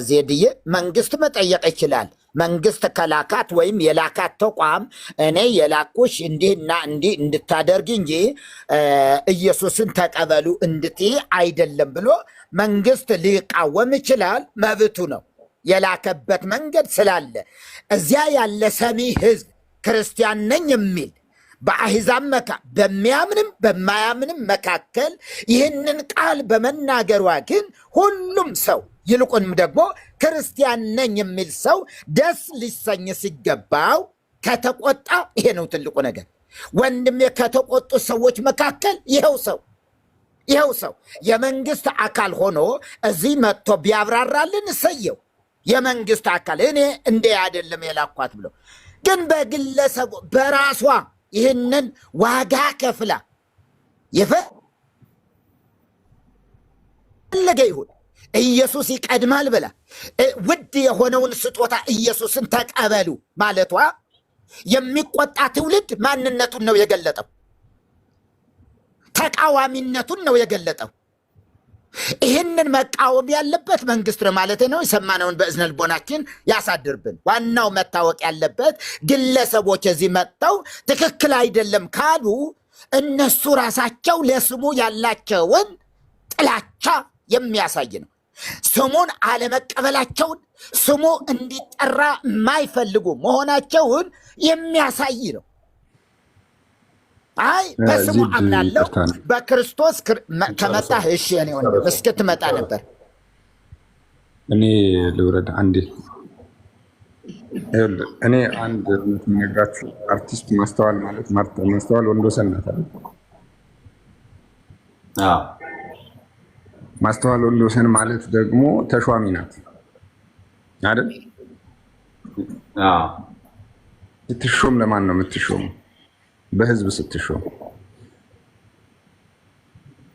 ዜድዬ መንግስት መጠየቅ ይችላል። መንግስት ከላካት ወይም የላካት ተቋም እኔ የላኩሽ እንዲህና እንዲህ እንድታደርግ እንጂ ኢየሱስን ተቀበሉ እንድትይ አይደለም ብሎ መንግስት ሊቃወም ይችላል። መብቱ ነው። የላከበት መንገድ ስላለ እዚያ ያለ ሰሚ ህዝብ ክርስቲያን ነኝ የሚል በአሕዛብ በሚያምንም በማያምንም መካከል ይህንን ቃል በመናገሯ ግን ሁሉም ሰው ይልቁንም ደግሞ ክርስቲያን ነኝ የሚል ሰው ደስ ሊሰኝ ሲገባው ከተቆጣ፣ ይሄ ነው ትልቁ ነገር ወንድሜ። ከተቆጡ ሰዎች መካከል ይኸው ሰው የመንግስት አካል ሆኖ እዚህ መጥቶ ቢያብራራልን እሰየው። የመንግስት አካል እኔ እንደ አይደለም የላኳት ብሎ ግን በግለሰቡ በራሷ ይህንን ዋጋ ከፍላ የፈለገ ይሁን ኢየሱስ ይቀድማል ብላ ውድ የሆነውን ስጦታ ኢየሱስን ተቀበሉ ማለቷ የሚቆጣ ትውልድ ማንነቱን ነው የገለጠው፣ ተቃዋሚነቱን ነው የገለጠው። ይህንን መቃወም ያለበት መንግስት ነው ማለት ነው። የሰማነውን በእዝነ ልቦናችን ያሳድርብን። ዋናው መታወቅ ያለበት ግለሰቦች እዚህ መጥተው ትክክል አይደለም ካሉ እነሱ ራሳቸው ለስሙ ያላቸውን ጥላቻ የሚያሳይ ነው። ስሙን አለመቀበላቸውን፣ ስሙ እንዲጠራ የማይፈልጉ መሆናቸውን የሚያሳይ ነው። አይ በስሙ አምናለሁ በክርስቶስ ከመጣህ እሺ፣ እኔ ወንድም እስክትመጣ ነበር። እኔ ልውረድ አንዴ። እኔ አንድ የምነግራችሁ አርቲስት ማስተዋል ማለት ማስተዋል ወንዶሰን ናት አይደል? ማስተዋል ወንዶሰን ማለት ደግሞ ተሿሚ ናት አይደል? ስትሾም ለማን ነው የምትሾሙ? በህዝብ ስትሾም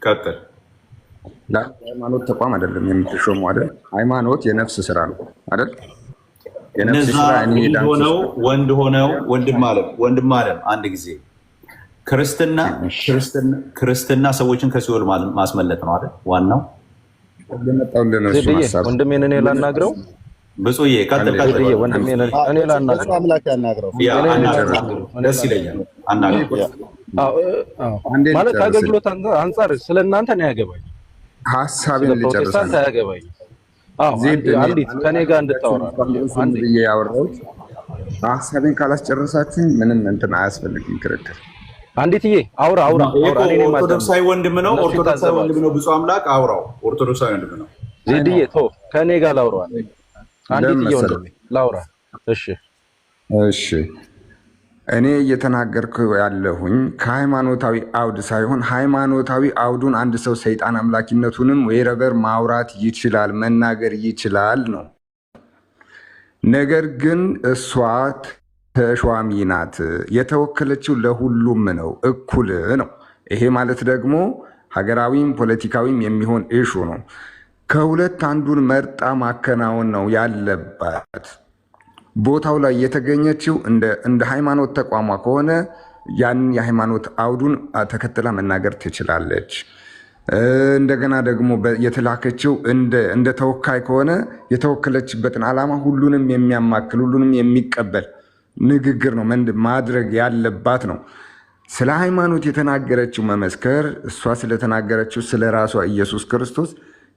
ቀጥል። ለሃይማኖት ተቋም አይደለም የምትሾሙ አይደል? ሃይማኖት የነፍስ ስራ ነው አይደል? የነፍስ ስራ ወንድ ሆነው ወንድም አለም አንድ ጊዜ ክርስትና ሰዎችን ከሲኦል ማስመለጥ ነው አይደል? ዋናው ወንድሜን እኔ ላናግረው። ብፁዬ ቀጥል። እኔ ላናግረው ደስ ይለኛል። ማለት ከአገልግሎት አንጻር ስለ እናንተ ነው ያገባኝ። ሀሳቤን ልጨርስ። ያገባኝ አንዲት ከኔ ጋር እንድታወራ ያወራሁት ሀሳቤን ካላስጨረሳችሁኝ ምንም እንትን አያስፈልግም ክርክር። አንዲትዬ አውራ ኦርቶዶክሳዊ ወንድም ነው። ብፁዕ አምላክ አውራው ኦርቶዶክሳዊ ወንድም ነው። ዜድዬ ቶ ከኔ ጋር ላውራ። አንዲትዬ ወንድሜ ላውራ። እሺ እኔ እየተናገርኩ ያለሁኝ ከሃይማኖታዊ አውድ ሳይሆን ሃይማኖታዊ አውዱን አንድ ሰው ሰይጣን አምላኪነቱንም ወይረበር ማውራት ይችላል፣ መናገር ይችላል ነው። ነገር ግን እሷ ተሿሚ ናት። የተወከለችው ለሁሉም ነው፣ እኩል ነው። ይሄ ማለት ደግሞ ሀገራዊም ፖለቲካዊም የሚሆን ኢሹ ነው። ከሁለት አንዱን መርጣ ማከናወን ነው ያለባት። ቦታው ላይ የተገኘችው እንደ ሃይማኖት ተቋሟ ከሆነ ያን የሃይማኖት አውዱን ተከትላ መናገር ትችላለች። እንደገና ደግሞ የተላከችው እንደ ተወካይ ከሆነ የተወከለችበትን ዓላማ ሁሉንም የሚያማክል ሁሉንም የሚቀበል ንግግር ነው ማድረግ ያለባት ነው። ስለ ሃይማኖት የተናገረችው መመስከር እሷ ስለተናገረችው ስለ ራሷ ኢየሱስ ክርስቶስ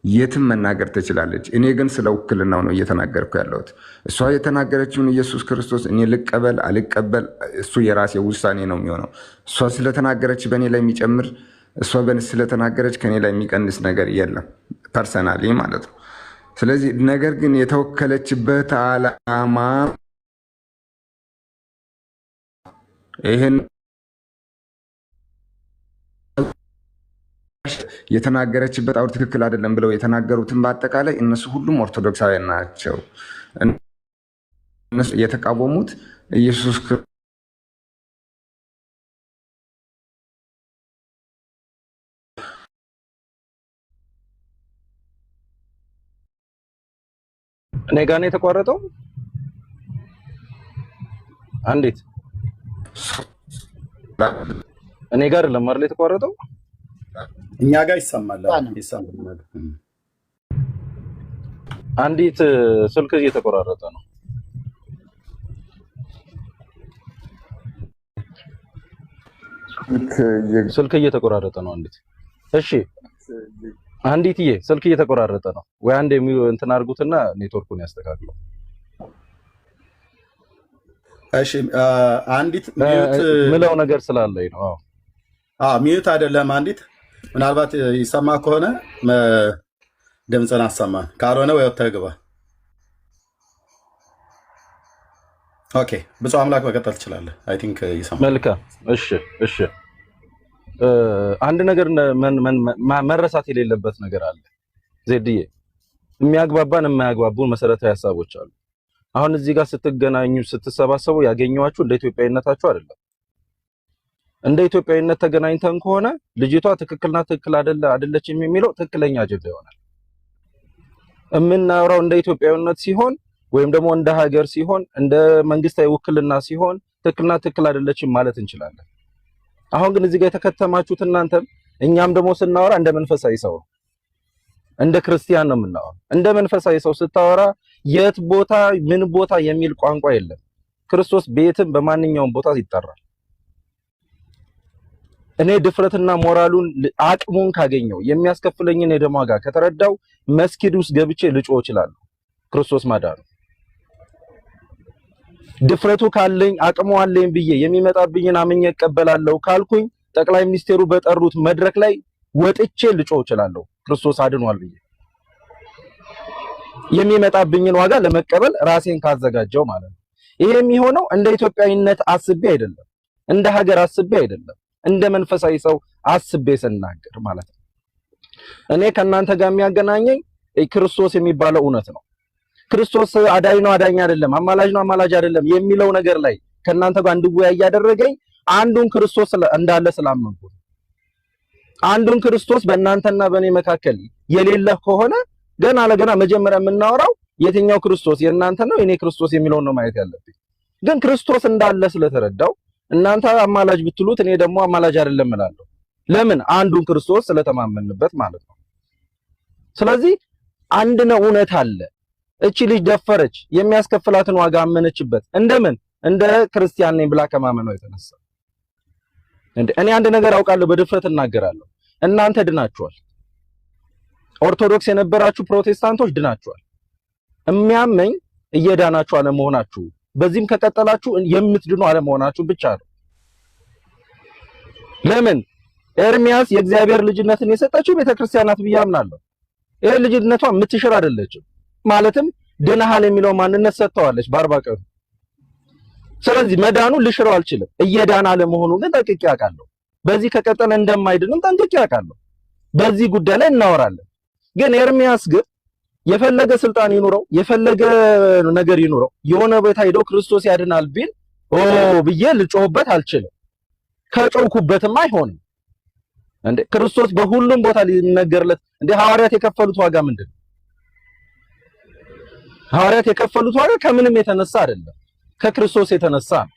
የትም መናገር ትችላለች። እኔ ግን ስለ ውክልናው ነው እየተናገርኩ ያለሁት። እሷ የተናገረችውን ኢየሱስ ክርስቶስ እኔ ልቀበል አልቀበል እሱ የራሴ ውሳኔ ነው የሚሆነው። እሷ ስለተናገረች በእኔ ላይ የሚጨምር፣ እሷ ስለተናገረች ከእኔ ላይ የሚቀንስ ነገር የለም፣ ፐርሰናሊ ማለት ነው። ስለዚህ ነገር ግን የተወከለችበት ዓላማ ይህን የተናገረችበት አውር ትክክል አይደለም ብለው የተናገሩትን በአጠቃላይ እነሱ ሁሉም ኦርቶዶክሳውያን ናቸው። እነሱ የተቃወሙት ኢየሱስ እኔ ጋር ነው የተቋረጠው። አንዲት እኔ ጋር አይደለም አይደል የተቋረጠው? እኛ ጋር ይሰማል። አንዲት ስልክ እየተቆራረጠ ነው። ስልክ እየተቆራረጠ ነው። አንዲት እሺ፣ አንዲትዬ ስልክ እየተቆራረጠ ነው ወይ? አንዴ እንትን አድርጉትና ኔትወርኩን ያስተካክሉ። እሺ፣ አንዲት ሚዩት ምለው ነገር ስላለኝ ነው። ሚዩት አይደለም። አንዲት ምናልባት ይሰማ ከሆነ ድምፅን አሰማን፣ ካልሆነ ወይ ወጥተህ ግባ። ኦኬ፣ ብፁዕ አምላክ መቀጠል ትችላለህ። አይ ቲንክ ይሰማ። መልካም። እሺ። አንድ ነገር መረሳት የሌለበት ነገር አለ ዜድዬ። የሚያግባባን የማያግባቡን መሰረታዊ ሀሳቦች አሉ። አሁን እዚህ ጋር ስትገናኙ ስትሰባሰቡ ያገኘዋችሁ እንደ ኢትዮጵያዊነታችሁ አይደለም። እንደ ኢትዮጵያዊነት ተገናኝተን ከሆነ ልጅቷ ትክክልና ትክክል አይደለችም የሚለው ትክክለኛ አጀንዳ ይሆናል። የምናወራው እንደ ኢትዮጵያዊነት ሲሆን ወይም ደግሞ እንደ ሀገር ሲሆን እንደ መንግስታዊ ውክልና ሲሆን ትክክልና ትክክል አይደለችም ማለት እንችላለን። አሁን ግን እዚህ ጋር የተከተማችሁት እናንተም እኛም ደግሞ ስናወራ እንደ መንፈሳዊ ሰው ነው፣ እንደ ክርስቲያን ነው የምናወራው። እንደ መንፈሳዊ ሰው ስታወራ የት ቦታ ምን ቦታ የሚል ቋንቋ የለም። ክርስቶስ ቤትም በማንኛውም ቦታ ይጠራል። እኔ ድፍረትና ሞራሉን አቅሙን ካገኘው የሚያስከፍለኝን የደም ዋጋ ከተረዳው መስጊድ ውስጥ ገብቼ ልጮህ እችላለሁ። ክርስቶስ ማዳኑ ድፍረቱ ካለኝ አቅሙ አለኝ ብዬ የሚመጣብኝን አምኜ እቀበላለሁ ካልኩኝ ጠቅላይ ሚኒስቴሩ በጠሩት መድረክ ላይ ወጥቼ ልጮህ እችላለሁ። ክርስቶስ አድኗል ብዬ የሚመጣብኝን ዋጋ ለመቀበል ራሴን ካዘጋጀው ማለት ነው። ይሄ የሚሆነው እንደ ኢትዮጵያዊነት አስቤ አይደለም፣ እንደ ሀገር አስቤ አይደለም፣ እንደ መንፈሳዊ ሰው አስቤ ስናገር ማለት ነው። እኔ ከእናንተ ጋር የሚያገናኘኝ ክርስቶስ የሚባለው እውነት ነው። ክርስቶስ አዳኝ ነው አዳኝ አይደለም፣ አማላጅ ነው አማላጅ አይደለም የሚለው ነገር ላይ ከእናንተ ጋር እንድወያይ ያደረገኝ አንዱን ክርስቶስ እንዳለ ስላመንኩ። አንዱን ክርስቶስ በእናንተና በእኔ መካከል የሌለ ከሆነ ገና ለገና መጀመሪያ የምናወራው የትኛው ክርስቶስ የእናንተ ነው የኔ ክርስቶስ የሚለውን ነው ማየት ያለብኝ። ግን ክርስቶስ እንዳለ ስለተረዳው እናንተ አማላጅ ብትሉት እኔ ደግሞ አማላጅ አይደለም እላለሁ። ለምን? አንዱን ክርስቶስ ስለተማመንበት ማለት ነው። ስለዚህ አንድ ነው እውነት አለ። እቺ ልጅ ደፈረች፣ የሚያስከፍላትን ዋጋ አመነችበት። እንደምን? እንደ ክርስቲያን ነኝ ብላ ከማመኗ የተነሳ እኔ አንድ ነገር አውቃለሁ፣ በድፍረት እናገራለሁ። እናንተ ድናችኋል። ኦርቶዶክስ የነበራችሁ ፕሮቴስታንቶች ድናችኋል። የሚያመኝ እየዳናችሁ አለመሆናችሁ፣ በዚህም ከቀጠላችሁ የምትድኑ አለመሆናችሁ ብቻ ነው። ለምን? ኤርሚያስ የእግዚአብሔር ልጅነትን የሰጠችው ቤተክርስቲያን ናት ብዬ አምናለሁ። ይሄ ልጅነቷ የምትሽር አይደለችም። ማለትም ድነሃል የሚለው ማንነት ሰጥተዋለች በ40 ቀኑ። ስለዚህ መዳኑ ልሽረው አልችልም። እየዳና አለመሆኑ ግን ጠንቅቄ አውቃለሁ። በዚህ ከቀጠለ እንደማይድንም ጠንቅቄ አውቃለሁ። በዚህ ጉዳይ ላይ እናወራለን። ግን ኤርሚያስ ግን የፈለገ ስልጣን ይኑረው የፈለገ ነገር ይኑረው የሆነ ቦታ ሄዶ ክርስቶስ ያድናል ቢል ብዬ ልጮህበት አልችልም። ከጮህኩበትም አይሆንም። እንዴ ክርስቶስ በሁሉም ቦታ ሊነገርለት እንዴ ሐዋርያት የከፈሉት ዋጋ ምንድን ነው? ሐዋርያት የከፈሉት ዋጋ ከምንም የተነሳ አይደለም፣ ከክርስቶስ የተነሳ ነው።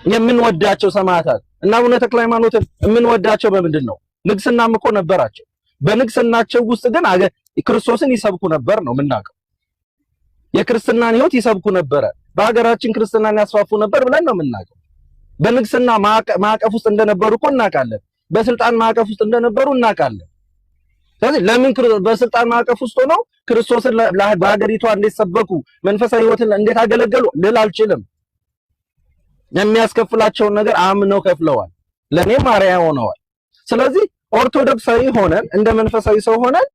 የምንወዳቸው ሰማዕታት እና አቡነ ተክለ ሃይማኖትን የምንወዳቸው በምንድን ነው? ንግስናም እኮ ነበራቸው። በንግስናቸው ውስጥ ግን ክርስቶስን ይሰብኩ ነበር ነው የምናውቀው። የክርስትናን ህይወት ይሰብኩ ነበረ። በሀገራችን ክርስትናን ያስፋፉ ነበር ብለን ነው የምናውቀው። በንግስና ማዕቀፍ ውስጥ እንደነበሩ እኮ እናውቃለን። በስልጣን ማዕቀፍ ውስጥ እንደነበሩ እናውቃለን። ስለዚህ ለምን በስልጣን ማዕቀፍ ውስጥ ሆነው ክርስቶስን በሀገሪቷ እንዴት ሰበኩ፣ መንፈሳዊ ህይወትን እንዴት አገለገሉ ልል አልችልም። የሚያስከፍላቸውን ነገር አምነው ከፍለዋል። ለኔም አርአያ ሆነዋል። ስለዚህ ኦርቶዶክሳዊ ሆነን እንደ መንፈሳዊ ሰው ሆነን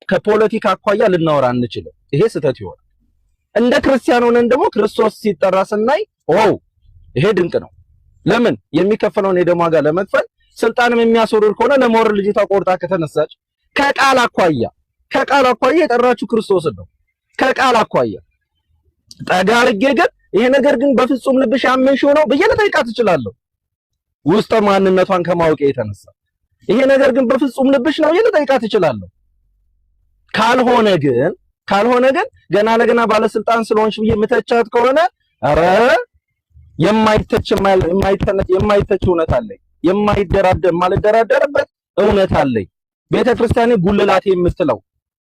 ከፖለቲካ አኳያ ልናወራ አንችልም። ይሄ ስህተት ይሆናል። እንደ ክርስቲያን ሆነን ደግሞ ክርስቶስ ሲጠራ ስናይ ይሄ ድንቅ ነው። ለምን የሚከፈለውን የደም ዋጋ ለመክፈል ስልጣንም የሚያስወርድ ከሆነ ለመውረድ ልጅቷ ቆርጣ ከተነሳች ከቃል አኳያ የጠራችሁ ክርስቶስን ነው። ከቃል አኳያ ጠጋ አድርጌ ግን ይሄ ነገር ግን በፍጹም ልብሽ ያመንሽው ነው ብዬ ልጠይቃት እችላለሁ። ውስጠ ማንነቷን ከማወቅ የተነሳ ይሄ ነገር ግን በፍጹም ልብሽ ነው ብዬ ልጠይቃት እችላለሁ። ካልሆነ ግን ገና ለገና ባለስልጣን ስለሆንሽ ብዬ የምተቻት ከሆነ ኧረ የማይተች እውነት አለኝ። የማልደራደርበት እውነት አለኝ። ቤተክርስቲያኔ ጉልላቴ የምትለው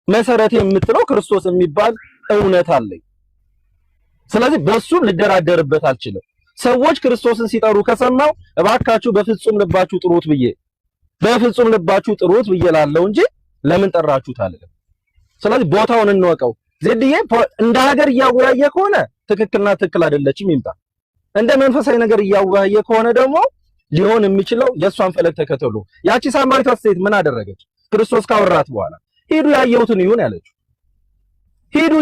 መሰረቴ የምትለው ክርስቶስ የሚባል እውነት አለኝ። ስለዚህ በሱ ልደራደርበት አልችልም። ሰዎች ክርስቶስን ሲጠሩ ከሰማው እባካችሁ በፍጹም ልባችሁ ጥሩት ብዬ ላለው እንጂ ለምን ጠራችሁት አልልም። ስለዚህ ቦታውን እንወቀው። ዜድዬ እንደ ሀገር እያወያየ ከሆነ ትክክልና ትክክል አይደለችም ይምጣ። እንደ መንፈሳዊ ነገር እያወያየ ከሆነ ደግሞ ሊሆን የሚችለው የእሷን ፈለግ ተከተሉ። ያቺ ሳማሪቷ ሴት ምን አደረገች? ክርስቶስ ካወራት በኋላ ሂዱ ያየሁትን ይሁን ያለችው፣ ሂዱ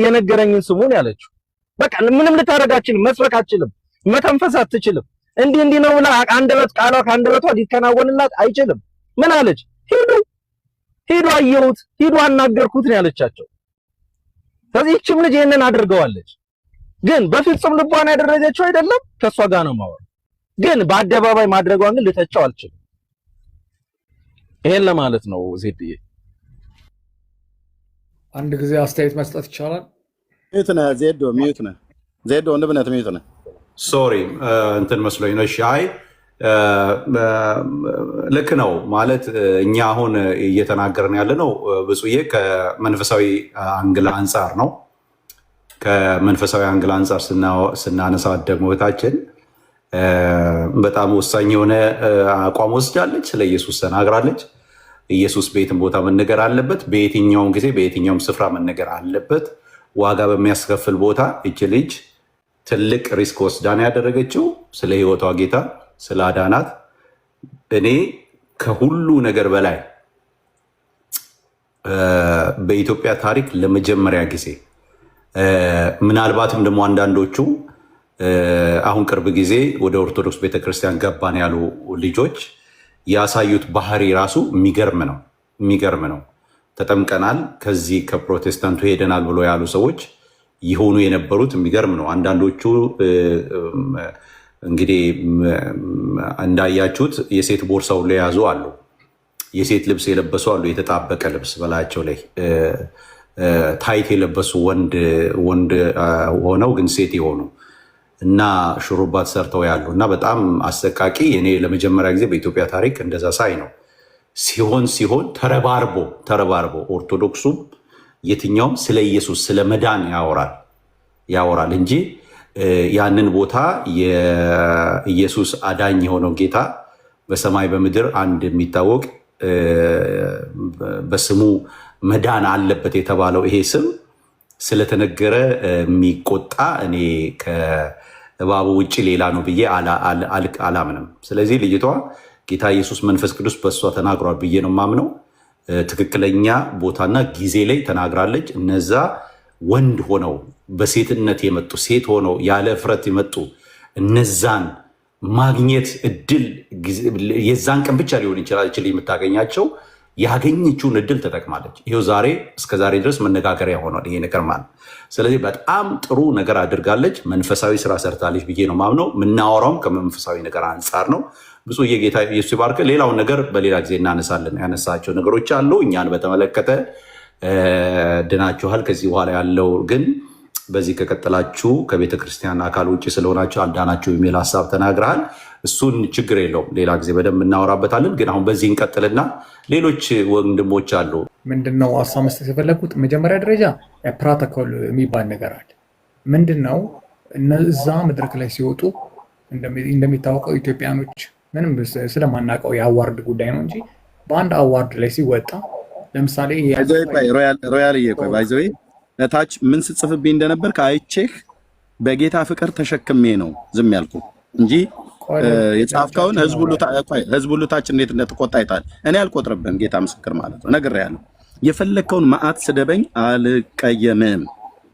የነገረኝን ስሙን ያለችው። በቃ ምንም ልታደርግ አትችልም፣ መስበክ አትችልም፣ መተንፈስ አትችልም። እንዲህ ነው ብላ ቃሏ ከአንደበቷ ሊከናወንላት አይችልም። ምን አለች? ሂዱ አየሁት፣ ሂዱ አናገርኩት ነው ያለቻቸው። ስለዚህ ይህችም ልጅ ይሄንን አድርገዋለች። ግን በፍጹም ልቧን ያደረገችው አይደለም። ከሷ ጋር ነው ማወራ። ግን በአደባባይ ማድረጓን ግን ልተቻው አልችልም። ይሄን ለማለት ነው። ዜድዬ አንድ ጊዜ አስተያየት መስጠት ይቻላል? ሚዩት ነህ ዜዶ ወንድምነት ሚዩት ነህ። ሶሪ እንትን መስሎኝ ነው። እሺ አይ ልክ ነው ማለት እኛ አሁን እየተናገርን ያለ ነው ብፁዬ ከመንፈሳዊ አንግል አንጻር ነው። ከመንፈሳዊ አንግል አንጻር ስናነሳ ደግሞ እህታችን በጣም ወሳኝ የሆነ አቋም ወስዳለች። ስለ ኢየሱስ ተናግራለች። ኢየሱስ በየትም ቦታ መነገር አለበት፣ በየትኛውም ጊዜ በየትኛውም ስፍራ መነገር አለበት። ዋጋ በሚያስከፍል ቦታ እች ልጅ ትልቅ ሪስክ ወስዳን ያደረገችው ስለ ህይወቷ ጌታ ስለ አዳናት። እኔ ከሁሉ ነገር በላይ በኢትዮጵያ ታሪክ ለመጀመሪያ ጊዜ ምናልባትም ደግሞ አንዳንዶቹ አሁን ቅርብ ጊዜ ወደ ኦርቶዶክስ ቤተክርስቲያን ገባን ያሉ ልጆች ያሳዩት ባህሪ ራሱ የሚገርም ነው። ተጠምቀናል፣ ከዚህ ከፕሮቴስታንቱ ሄደናል ብሎ ያሉ ሰዎች ይሆኑ የነበሩት የሚገርም ነው። አንዳንዶቹ እንግዲህ እንዳያችሁት የሴት ቦርሳው ላይ ያዙ አሉ፣ የሴት ልብስ የለበሱ አሉ፣ የተጣበቀ ልብስ በላያቸው ላይ ታይት የለበሱ ወንድ ሆነው ግን ሴት የሆኑ እና ሹሩባት ሰርተው ያሉ እና በጣም አሰቃቂ። እኔ ለመጀመሪያ ጊዜ በኢትዮጵያ ታሪክ እንደዛ ሳይ ነው። ሲሆን ተረባርቦ ኦርቶዶክሱም የትኛውም ስለ ኢየሱስ ስለ መዳን ያወራል እንጂ ያንን ቦታ የኢየሱስ አዳኝ የሆነው ጌታ በሰማይ በምድር አንድ የሚታወቅ በስሙ መዳን አለበት የተባለው ይሄ ስም ስለተነገረ የሚቆጣ እኔ ከእባቡ ውጭ ሌላ ነው ብዬ አላምንም። ስለዚህ ልጅቷ ጌታ ኢየሱስ መንፈስ ቅዱስ በእሷ ተናግሯል ብዬ ነው የማምነው። ትክክለኛ ቦታና ጊዜ ላይ ተናግራለች። እነዛ ወንድ ሆነው በሴትነት የመጡ ሴት ሆነው ያለ እፍረት የመጡ እነዛን ማግኘት እድል የዛን ቀን ብቻ ሊሆን ይችላል የምታገኛቸው። ያገኘችውን እድል ተጠቅማለች። ይሄው እስከ ዛሬ ድረስ መነጋገሪያ ሆኗል ይሄ ነገር ማለት። ስለዚህ በጣም ጥሩ ነገር አድርጋለች። መንፈሳዊ ስራ ሰርታለች ብዬ ነው ማምነው። የምናወራውም ከመንፈሳዊ ነገር አንጻር ነው። ብፁዕ የጌታ ኢየሱስ ይባርክ። ሌላውን ነገር በሌላ ጊዜ እናነሳለን። ያነሳቸው ነገሮች አሉ። እኛን በተመለከተ ድናችኋል። ከዚህ በኋላ ያለው ግን በዚህ ከቀጠላችሁ ከቤተ ክርስቲያን አካል ውጭ ስለሆናችሁ አልዳናችሁ የሚል ሀሳብ ተናግረሃል። እሱን ችግር የለውም፣ ሌላ ጊዜ በደንብ እናወራበታለን። ግን አሁን በዚህ እንቀጥልና ሌሎች ወንድሞች አሉ። ምንድነው ሀሳብ መስጠት የፈለግኩት? መጀመሪያ ደረጃ ፕሮቶኮል የሚባል ነገር አለ። ምንድነው እነዛ መድረክ ላይ ሲወጡ እንደሚታወቀው ኢትዮጵያኖች ምንም ስለማናውቀው የአዋርድ ጉዳይ ነው እንጂ በአንድ አዋርድ ላይ ሲወጣ ለምሳሌ ሮያልዬ ቆይ ባይዘዌ እታች ምን ስጽፍብኝ እንደነበር ከአይቼህ በጌታ ፍቅር ተሸክሜ ነው ዝም ያልኩ እንጂ የጻፍከውን ህዝብ ሁሉ ታች እንዴት እንደተቆጣ አይታል። እኔ አልቆጥርብህም፣ ጌታ ምስክር ማለት ነው። ነግሬሃለሁ። የፈለግከውን መዓት ስደበኝ አልቀየምም።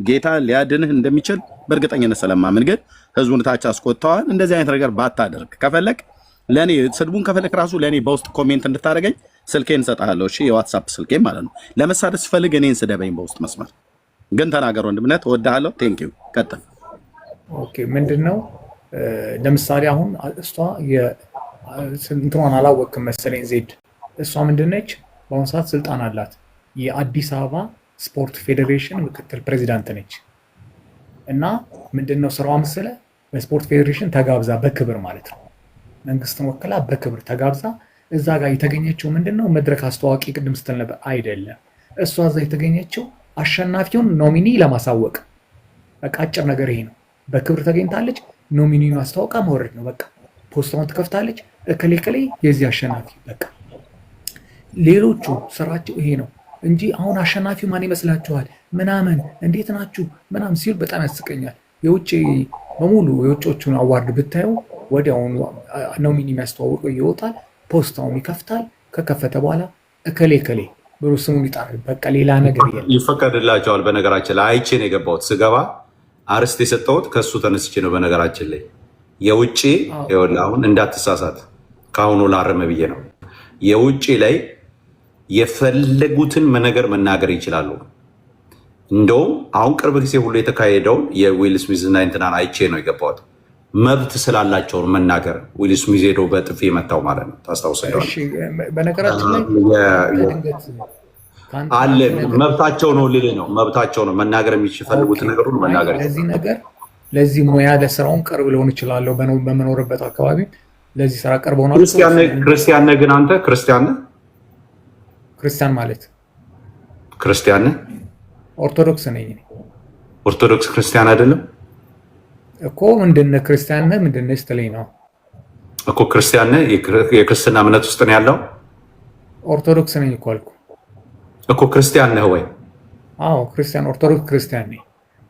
ጌታ ሊያድንህ እንደሚችል በእርግጠኝነት ስለማምን፣ ግን ህዝቡን ታች አስቆጥተዋል። እንደዚህ አይነት ነገር ባታደርግ ከፈለግ ለኔ ስድቡን ከፈለክ ራሱ ለኔ በውስጥ ኮሜንት እንድታደርገኝ ስልኬን እሰጥሃለሁ። እሺ፣ የዋትስአፕ ስልኬን ማለት ነው። ለመሳደብ ስፈልግ እኔን ስደበኝ በውስጥ መስመር። ግን ተናገር ወንድምነት፣ እወድሃለሁ። ቴንክ ዩ። ቀጥል። ኦኬ፣ ምንድነው ለምሳሌ አሁን እሷ እንትኗን አላወቅም መሰለኝ ዜድ። እሷ ምንድነች በአሁኑ ሰዓት ስልጣን አላት። የአዲስ አበባ ስፖርት ፌዴሬሽን ምክትል ፕሬዚዳንት ነች። እና ምንድነው ስራዋ መሰለ በስፖርት ፌዴሬሽን ተጋብዛ በክብር ማለት ነው መንግስትን ወክላ በክብር ተጋብዛ እዛ ጋር የተገኘችው ምንድነው መድረክ አስተዋቂ ቅድም ስትል ነበር አይደለም። እሷ እዛ የተገኘችው አሸናፊውን ኖሚኒ ለማሳወቅ በቃ አጭር ነገር ይሄ ነው። በክብር ተገኝታለች። ኖሚኒውን አስተዋውቃ መውረድ ነው በቃ። ፖስታውን ትከፍታለች። እከሌ እከሌ የዚህ አሸናፊ በቃ። ሌሎቹ ስራቸው ይሄ ነው እንጂ አሁን አሸናፊው ማን ይመስላችኋል ምናምን እንዴት ናችሁ ምናምን ሲል በጣም ያስቀኛል። የውጭ በሙሉ የውጮቹን አዋርድ ብታዩ ወዲያውኑ ኖሚኒ የሚያስተዋውቀው ይወጣል፣ ፖስታውን ይከፍታል። ከከፈተ በኋላ እከሌ እከሌ ብሎ ስሙን ይጣራል። በቃ ሌላ ነገር የለም። ይፈቀድላቸዋል። በነገራችን ላይ አይቼ ነው የገባሁት። ስገባ አርስት የሰጠሁት ከሱ ተነስቼ ነው። በነገራችን ላይ የውጭ አሁን እንዳትሳሳት ከአሁኑ ላረመ ብዬ ነው። የውጭ ላይ የፈለጉትን ነገር መናገር ይችላሉ። እንደውም አሁን ቅርብ ጊዜ ሁሉ የተካሄደውን የዊል ስሚዝ እና እንትናን አይቼ ነው የገባሁት። መብት ስላላቸው መናገር። ዊል ስሚዝ ሄዶ በጥፊ መታው ማለት ነው። ታስታውሰዋለህ? በነገራችን ላይ አለ መብታቸው ነው ልልህ ነው። መብታቸው ነው መናገር የሚፈልጉት ነገር ሁሉ መናገር። ለዚህ ነገር ለዚህ ሙያ ለስራውን ቅርብ ሊሆን ይችላል። በመኖርበት አካባቢ ለዚህ ስራ ቅርብ ሆናል። ክርስቲያን ነህ ግን አንተ ክርስቲያን ነህ? ክርስቲያን ማለት ክርስቲያን ነህ? ኦርቶዶክስ ነኝ። ኦርቶዶክስ ክርስቲያን አይደለም እኮ። ምንድነው ክርስቲያን ነህ ምንድነው ስትለኝ ነው እኮ። ክርስቲያን ነህ? የክርስትና እምነት ውስጥ ነው ያለው? ኦርቶዶክስ ነኝ እኮ አልኩ እኮ። ክርስቲያን ነህ ወይ? አዎ ክርስቲያን፣ ኦርቶዶክስ ክርስቲያን ነኝ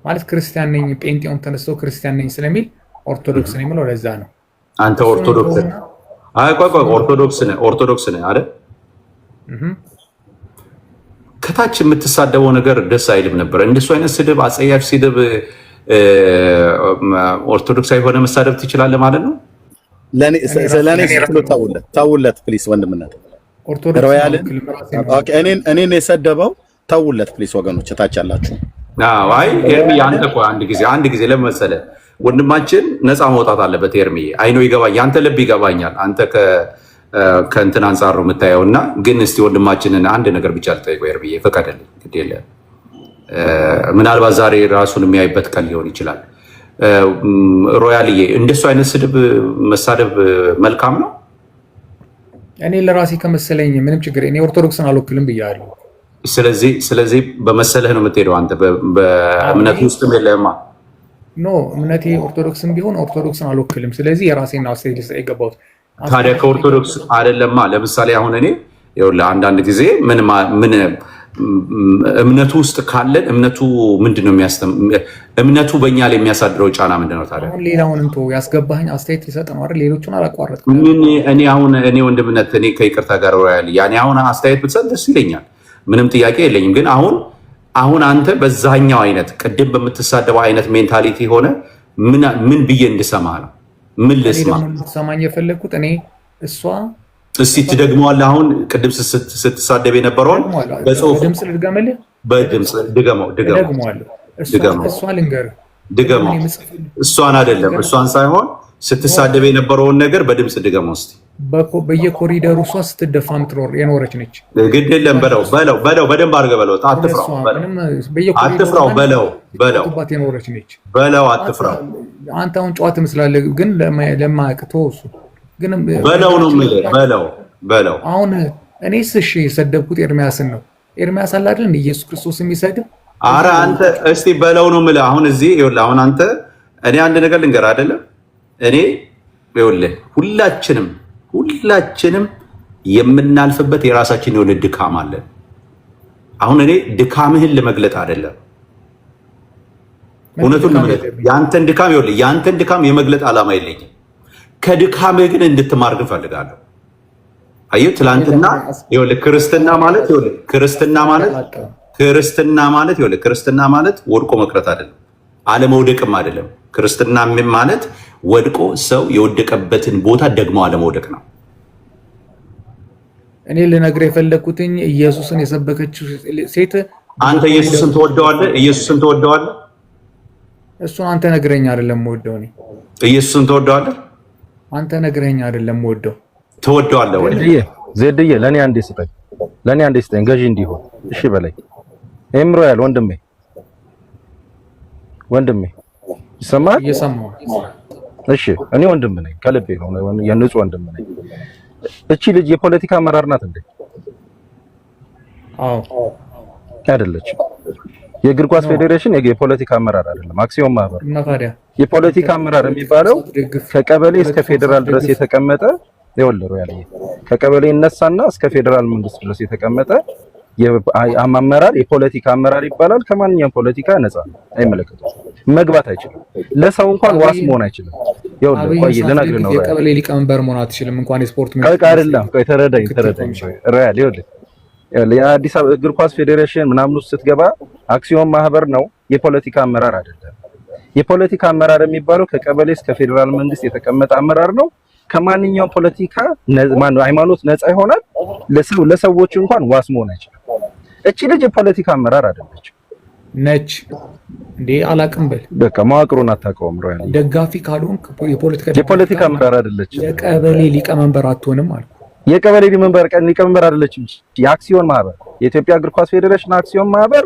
ማለት ክርስቲያን ነኝ። ጴንጤውን ተነስቶ ክርስቲያን ነኝ ስለሚል ኦርቶዶክስ ነኝ የምለው ለዛ ነው። አንተ ኦርቶዶክስ ነህ? አይ ቆይ ኦርቶዶክስ ነህ አይደል? ከታች የምትሳደበው ነገር ደስ አይልም ነበር። እንደሱ አይነት ስድብ፣ አጸያፍ ስድብ ኦርቶዶክሳዊ የሆነ መሳደብ ትችላለህ ማለት ነው። ለኔ ተውለት ፕሊስ ወንድምነት። እኔን የሰደበው ተውለት ፕሊስ ወገኖች፣ ታች ያላችሁ። አይ ኤርሚ አንተ እኮ አንድ ጊዜ ለምን መሰለህ ወንድማችን ነፃ መውጣት አለበት። ኤርሚ አይኖ ይገባኛል፣ አንተ ልብ ይገባኛል። አንተ ከእንትን አንጻር ነው የምታየው። እና ግን እስቲ ወንድማችንን አንድ ነገር ብቻ ልጠይቀው ኤርሚ፣ ፈቀደልኝ። ግድ የለም ምናልባት ዛሬ ራሱን የሚያይበት ቀን ሊሆን ይችላል። ሮያልዬ እንደሱ አይነት ስድብ መሳደብ መልካም ነው? እኔ ለራሴ ከመሰለኝ ምንም ችግር፣ እኔ ኦርቶዶክስን አልወክልም ብያለሁ። ስለዚህ በመሰለህ ነው የምትሄደው አንተ፣ በእምነት ውስጥም የለህማ። ኖ እምነቴ ኦርቶዶክስም ቢሆን ኦርቶዶክስን አልወክልም። ስለዚህ የራሴን አስተያየት ልሰጥ የገባሁት ታዲያ ከኦርቶዶክስ አይደለማ። ለምሳሌ አሁን እኔ አንዳንድ ጊዜ ምን እምነቱ ውስጥ ካለን እምነቱ ምንድነው እምነቱ በእኛ ላይ የሚያሳድረው ጫና ምንድነው? ታዲያ አሁን ሌላውን እንቶ ያስገባኝ አስተያየት ሊሰጥ ነው አይደል? ሌሎቹን አላቋረጥኩም። እኔ ወንድምነት እኔ ከይቅርታ ጋር ያኔ አሁን አስተያየት ብትሰጥ ደስ ይለኛል፣ ምንም ጥያቄ የለኝም። ግን አሁን አንተ በዛኛው አይነት ቅድም በምትሳደበው አይነት ሜንታሊቲ ሆነ ምን ብዬ እንድሰማ ነው? ምን ልስማ? ሰማኝ የፈለግኩት እኔ እሷ እስቲ ትደግመዋለህ። አሁን ቅድም ስትሳደብ የነበረውን በጽሁፍ ድምፅ ልድገምልህ። በድምፅ ድገመው። እሷ ልንገርህ፣ ድገመው። እሷን አይደለም እሷን ሳይሆን ስትሳደብ የነበረውን ነገር በድምፅ ድገመው እስቲ። በየኮሪደሩ እሷ ስትደፋ ምትኖር የኖረች ነች። ግድ የለም በለው፣ በደንብ አድርገህ በለው። አትፍራው የኖረች ነች በለው። አትፍራው። አንተ አሁን ጨዋ ትመስላለህ፣ ግን ለማያውቅ ተወው። እሱ ግን በለው ነው የምልህ። በለው አሁን እኔስ እሺ የሰደብኩት ኤርሚያስን ነው። ኤርሚያስ አለ አይደል ኢየሱስ ክርስቶስ የሚሰድብ። ኧረ አንተ እስቲ በለው ነው የምልህ። አሁን እዚህ ይኸውልህ፣ አሁን አንተ እኔ አንድ ነገር ልንገርህ አይደለም። እኔ ይኸውልህ ሁላችንም የምናልፍበት የራሳችን የሆነ ድካም አለን። አሁን እኔ ድካምህን ለመግለጥ አይደለም፣ እውነቱን ለመግለጥ ያንተን ድካም ይኸውልህ፣ ያንተን ድካም የመግለጥ ዓላማ የለኝም። ከድካምህ ግን እንድትማር ግን ፈልጋለሁ። አየሁ ትላንትና ይኸውልህ ክርስትና ማለት ወድቆ መቅረት አይደለም፣ አለመውደቅም አይደለም። ክርስትና ማለት ወድቆ ሰው የወደቀበትን ቦታ ደግሞ አለመውደቅ ነው። እኔ ልነግርህ የፈለግኩትኝ ኢየሱስን የሰበከችው ሴት አንተ ኢየሱስን ትወደዋለህ? እሱን አንተ ነግረኝ አይደለም የምወደው። እኔ ኢየሱስን ትወደዋለህ? አንተ ነግረኝ አይደለም የምወደው። ትወደዋለህ ወይ? ዜድዬ ለኔ አንዴ ስጠኝ ገዢ እንዲሆን እሺ በላይ ኤምሮ ያል ወንድሜ ይሰማል? እየሰማሁ። እሺ እኔ ወንድም ነኝ፣ ከልቤ ነው፣ የንጹህ ወንድም ነኝ። እቺ ልጅ የፖለቲካ አመራር ናት እንዴ? አዎ አይደለችም። የእግር ኳስ ፌዴሬሽን የፖለቲካ አመራር አይደለም፣ አክሲዮን ማህበር እና ታዲያ የፖለቲካ አመራር የሚባለው ከቀበሌ እስከ ፌዴራል ድረስ የተቀመጠ ይወልሩ ያለ ከቀበሌ ይነሳና እስከ ፌዴራል መንግስት ድረስ የተቀመጠ የአመራር የፖለቲካ አመራር ይባላል። ከማንኛውም ፖለቲካ ነፃ አይመለከቱም፣ መግባት አይችልም፣ ለሰው እንኳን ዋስ መሆን አይችልም። ይወልሩ ቆይ ልነግርህ ነው። የቀበሌ ሊቀመንበር መሆን አትችልም እንኳን የስፖርት አይደለም። ቆይ ተረዳኝ ሪያል ይወልሩ የአዲስ አበባ እግር ኳስ ፌዴሬሽን ምናምን ውስጥ ስትገባ አክሲዮን ማህበር ነው፣ የፖለቲካ አመራር አይደለም። የፖለቲካ አመራር የሚባለው ከቀበሌ እስከ ፌዴራል መንግስት የተቀመጠ አመራር ነው። ከማንኛውም ፖለቲካ ሃይማኖት ነፃ ይሆናል። ለሰዎች እንኳን ዋስ መሆን አይችልም። እቺ ልጅ የፖለቲካ አመራር አይደለች ነች እንዴ? አላቅም በል በቃ መዋቅሩን አታውቀውም። ሮያል ደጋፊ ካልሆንክ የፖለቲካ አመራር አይደለች። የቀበሌ ሊቀመንበር አትሆንም አልኩ። የቀበሌ ሊቀመንበር አይደለችም። የአክሲዮን ማህበር የኢትዮጵያ እግር ኳስ ፌዴሬሽን አክሲዮን ማህበር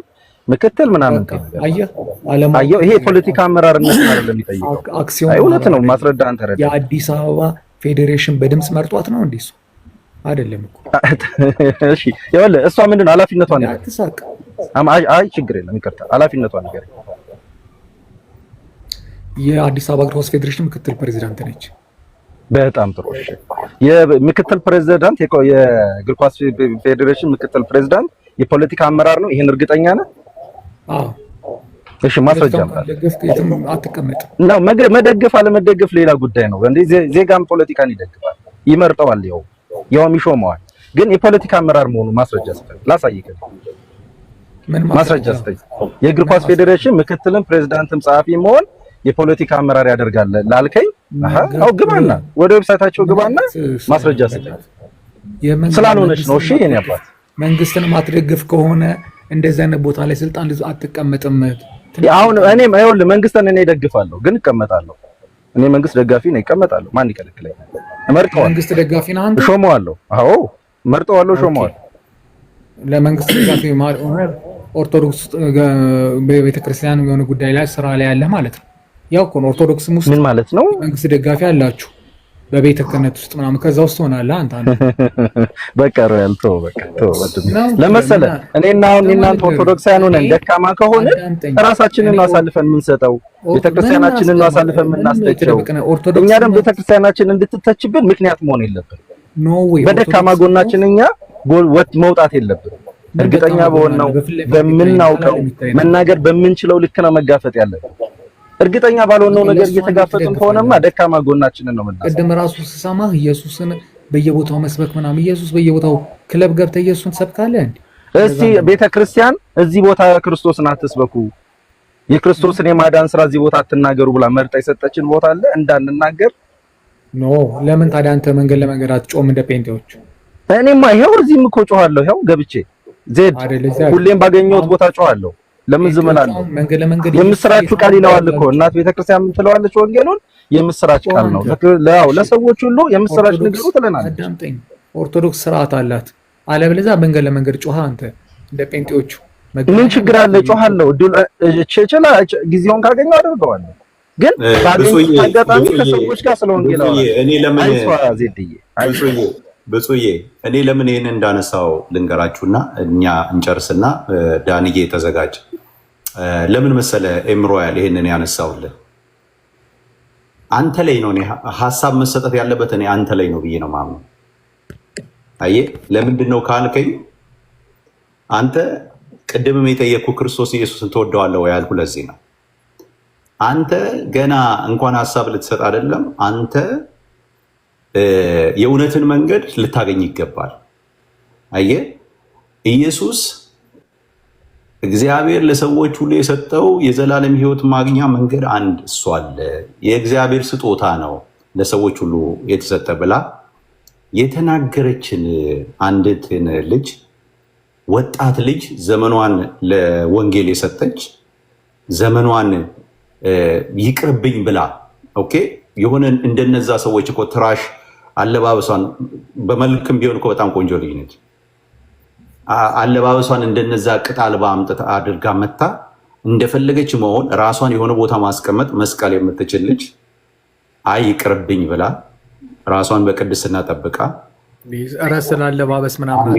ምክትል ምናምን አየሁ። ይሄ የፖለቲካ አመራርነት አይደለም የሚጠይቀው። አክሲዮን እውነት ነው። ማስረዳ አንተ ረዳ የአዲስ አበባ ፌዴሬሽን በድምጽ መርጧት ነው እንዴ? እሱ አይደለም እኮ። እሺ ይኸውልህ እሷ ምንድነው ኃላፊነቷን ነው? አትሳቅ። አይ ችግር የለም ይቅርታ። ኃላፊነቷን ነገር የአዲስ አበባ እግር ኳስ ፌዴሬሽን ምክትል ፕሬዚዳንት ነች። በጣም ጥሩ። እሺ የምክትል ፕሬዚዳንት የእግር ኳስ ፌዴሬሽን ምክትል ፕሬዚዳንት የፖለቲካ አመራር ነው። ይሄን እርግጠኛ ነህ? አዎ። እሺ ማስረጃ አትቀመጥ ነው። መደገፍ አለመደገፍ ሌላ ጉዳይ ነው። እንዴ ዜጋም ፖለቲካን ይደግፋል፣ ይመርጠዋል፣ ያውም ይሾመዋል። ግን የፖለቲካ አመራር መሆኑ ማስረጃ ስጠኝ፣ ላሳይህ። ማስረጃ ስጠኝ። የእግር ኳስ ፌዴሬሽን ምክትልም ፕሬዚዳንትም ጸሐፊ መሆን የፖለቲካ አመራር ያደርጋል ላልከኝ፣ አው ግባና ወደ ዌብሳይታቸው ግባና ማስረጃ ስጠኝ። ስላልሆነች ነው። እሺ የኔ አባት መንግስትን ማትደግፍ ከሆነ እንደዚህ አይነት ቦታ ላይ ስልጣን አትቀመጥም። አሁን እኔም ይኸውልህ መንግስትን እኔ እደግፋለሁ፣ ግን እቀመጣለሁ። እኔ መንግስት ደጋፊ ነኝ፣ እቀመጣለሁ። ማን ይከለክለኛል? እመርጠዋለሁ። መንግስት ደጋፊ ነህ አንተ? እሾመዋለሁ። አዎ እመርጠዋለሁ፣ እሾመዋለሁ። ለመንግስት ደጋፊ ማለት ኦርቶዶክስ በቤተክርስቲያን የሆነ ጉዳይ ላይ ስራ ላይ ያለ ማለት ነው። ያው እኮ ኦርቶዶክስም ውስጥ ምን ማለት ነው? መንግስት ደጋፊ አላችሁ በቤተ ክህነት ውስጥ ምናምን፣ ከዛ ውስጥ ሆናለህ አንተ። በቃ ሮያል ተው፣ በቃ ተው። ለመሰለህ እኔና አሁን እናንተ ኦርቶዶክሳውያን ሆነን ደካማ ከሆነ ራሳችንን አሳልፈን የምንሰጠው ቤተክርስቲያናችንን አሳልፈን የምናስተቸው፣ እኛ ደግሞ ቤተክርስቲያናችን እንድትተችብን ምክንያት መሆን የለብን። በደካማ ጎናችን እኛ መውጣት የለብን። እርግጠኛ በሆነው በምናውቀው መናገር በምንችለው ልክ ነው መጋፈጥ ያለብን። እርግጠኛ ባልሆነው ነገር እየተጋፈጥን ከሆነማ ደካማ ጎናችንን ነው የምናሳየው። ቅድም ራሱ ስሰማህ ኢየሱስን በየቦታው መስበክ ምናምን፣ ኢየሱስ በየቦታው ክለብ ገብተህ ኢየሱስን ትሰብካለህ እንዴ? እስቲ ቤተክርስቲያን እዚህ ቦታ ክርስቶስን አትስበኩ፣ የክርስቶስን የማዳን ስራ እዚህ ቦታ አትናገሩ ብላ መርጣ የሰጠችን ቦታ አለ እንዳንናገር። ኖ ለምን ታዲያ አንተ መንገድ ለመንገድ አትጮም እንደ ጴንጤዎች? እኔማ ይሄው እዚህም እኮ ጮሃለሁ፣ ይሄው ገብቼ ዜድ ሁሌም ባገኘሁት ቦታ ጮሃለሁ። ለምን ዝም እላለሁ? የምስራቹ ቃል ይለዋል እኮ እናት ቤተክርስቲያን ምን ትለዋለች? ወንጌሉን የምስራች ቃል ነው። ለሰዎች ሁሉ የምስራች ንገሩ ትለናለች። አዳምጠኝ፣ ኦርቶዶክስ ስርዓት አላት። አለበለዚያ መንገድ ለመንገድ ጮሃ አንተ እንደ ጴንጤዎቹ ምን ችግር አለ? ጮሃለሁ። ጊዜውን ካገኘው አደርገዋለሁ። ግን ባገኘሁት አጋጣሚ ከሰዎች ጋር ስለ ወንጌል ብፁዬ እኔ ለምን ይህን እንዳነሳው ልንገራችሁና እኛ እንጨርስና ዳንዬ ተዘጋጅ። ለምን መሰለ ኤምሮያል ይህንን ያነሳውልን አንተ ላይ ነው። ሀሳብ መሰጠት ያለበት እኔ አንተ ላይ ነው ብዬ ነው ማምነው። አየህ ለምንድን ነው ካልከኝ አንተ ቅድምም የጠየቅኩ ክርስቶስ ኢየሱስን ትወደዋለህ ወይ ያልኩህ ለዚህ ነው። አንተ ገና እንኳን ሀሳብ ልትሰጥ አይደለም አንተ የእውነትን መንገድ ልታገኝ ይገባል። አየህ ኢየሱስ እግዚአብሔር ለሰዎች ሁሉ የሰጠው የዘላለም ሕይወት ማግኛ መንገድ አንድ እሱ አለ። የእግዚአብሔር ስጦታ ነው ለሰዎች ሁሉ የተሰጠ ብላ የተናገረችን አንዲትን ልጅ ወጣት ልጅ ዘመኗን ለወንጌል የሰጠች ዘመኗን ይቅርብኝ ብላ ኦኬ የሆነ እንደነዛ ሰዎች እኮ ትራሽ አለባበሷን በመልክም ቢሆን እኮ በጣም ቆንጆ ልጅ ነች። አለባበሷን እንደነዛ ቅጣልባ አምጥታ አድርጋ መታ እንደፈለገች መሆን ራሷን የሆነ ቦታ ማስቀመጥ መስቀል የምትችል ልጅ አይ ይቅርብኝ ብላ ራሷን በቅድስና ጠብቃ ረስን አለባበስ ምናምን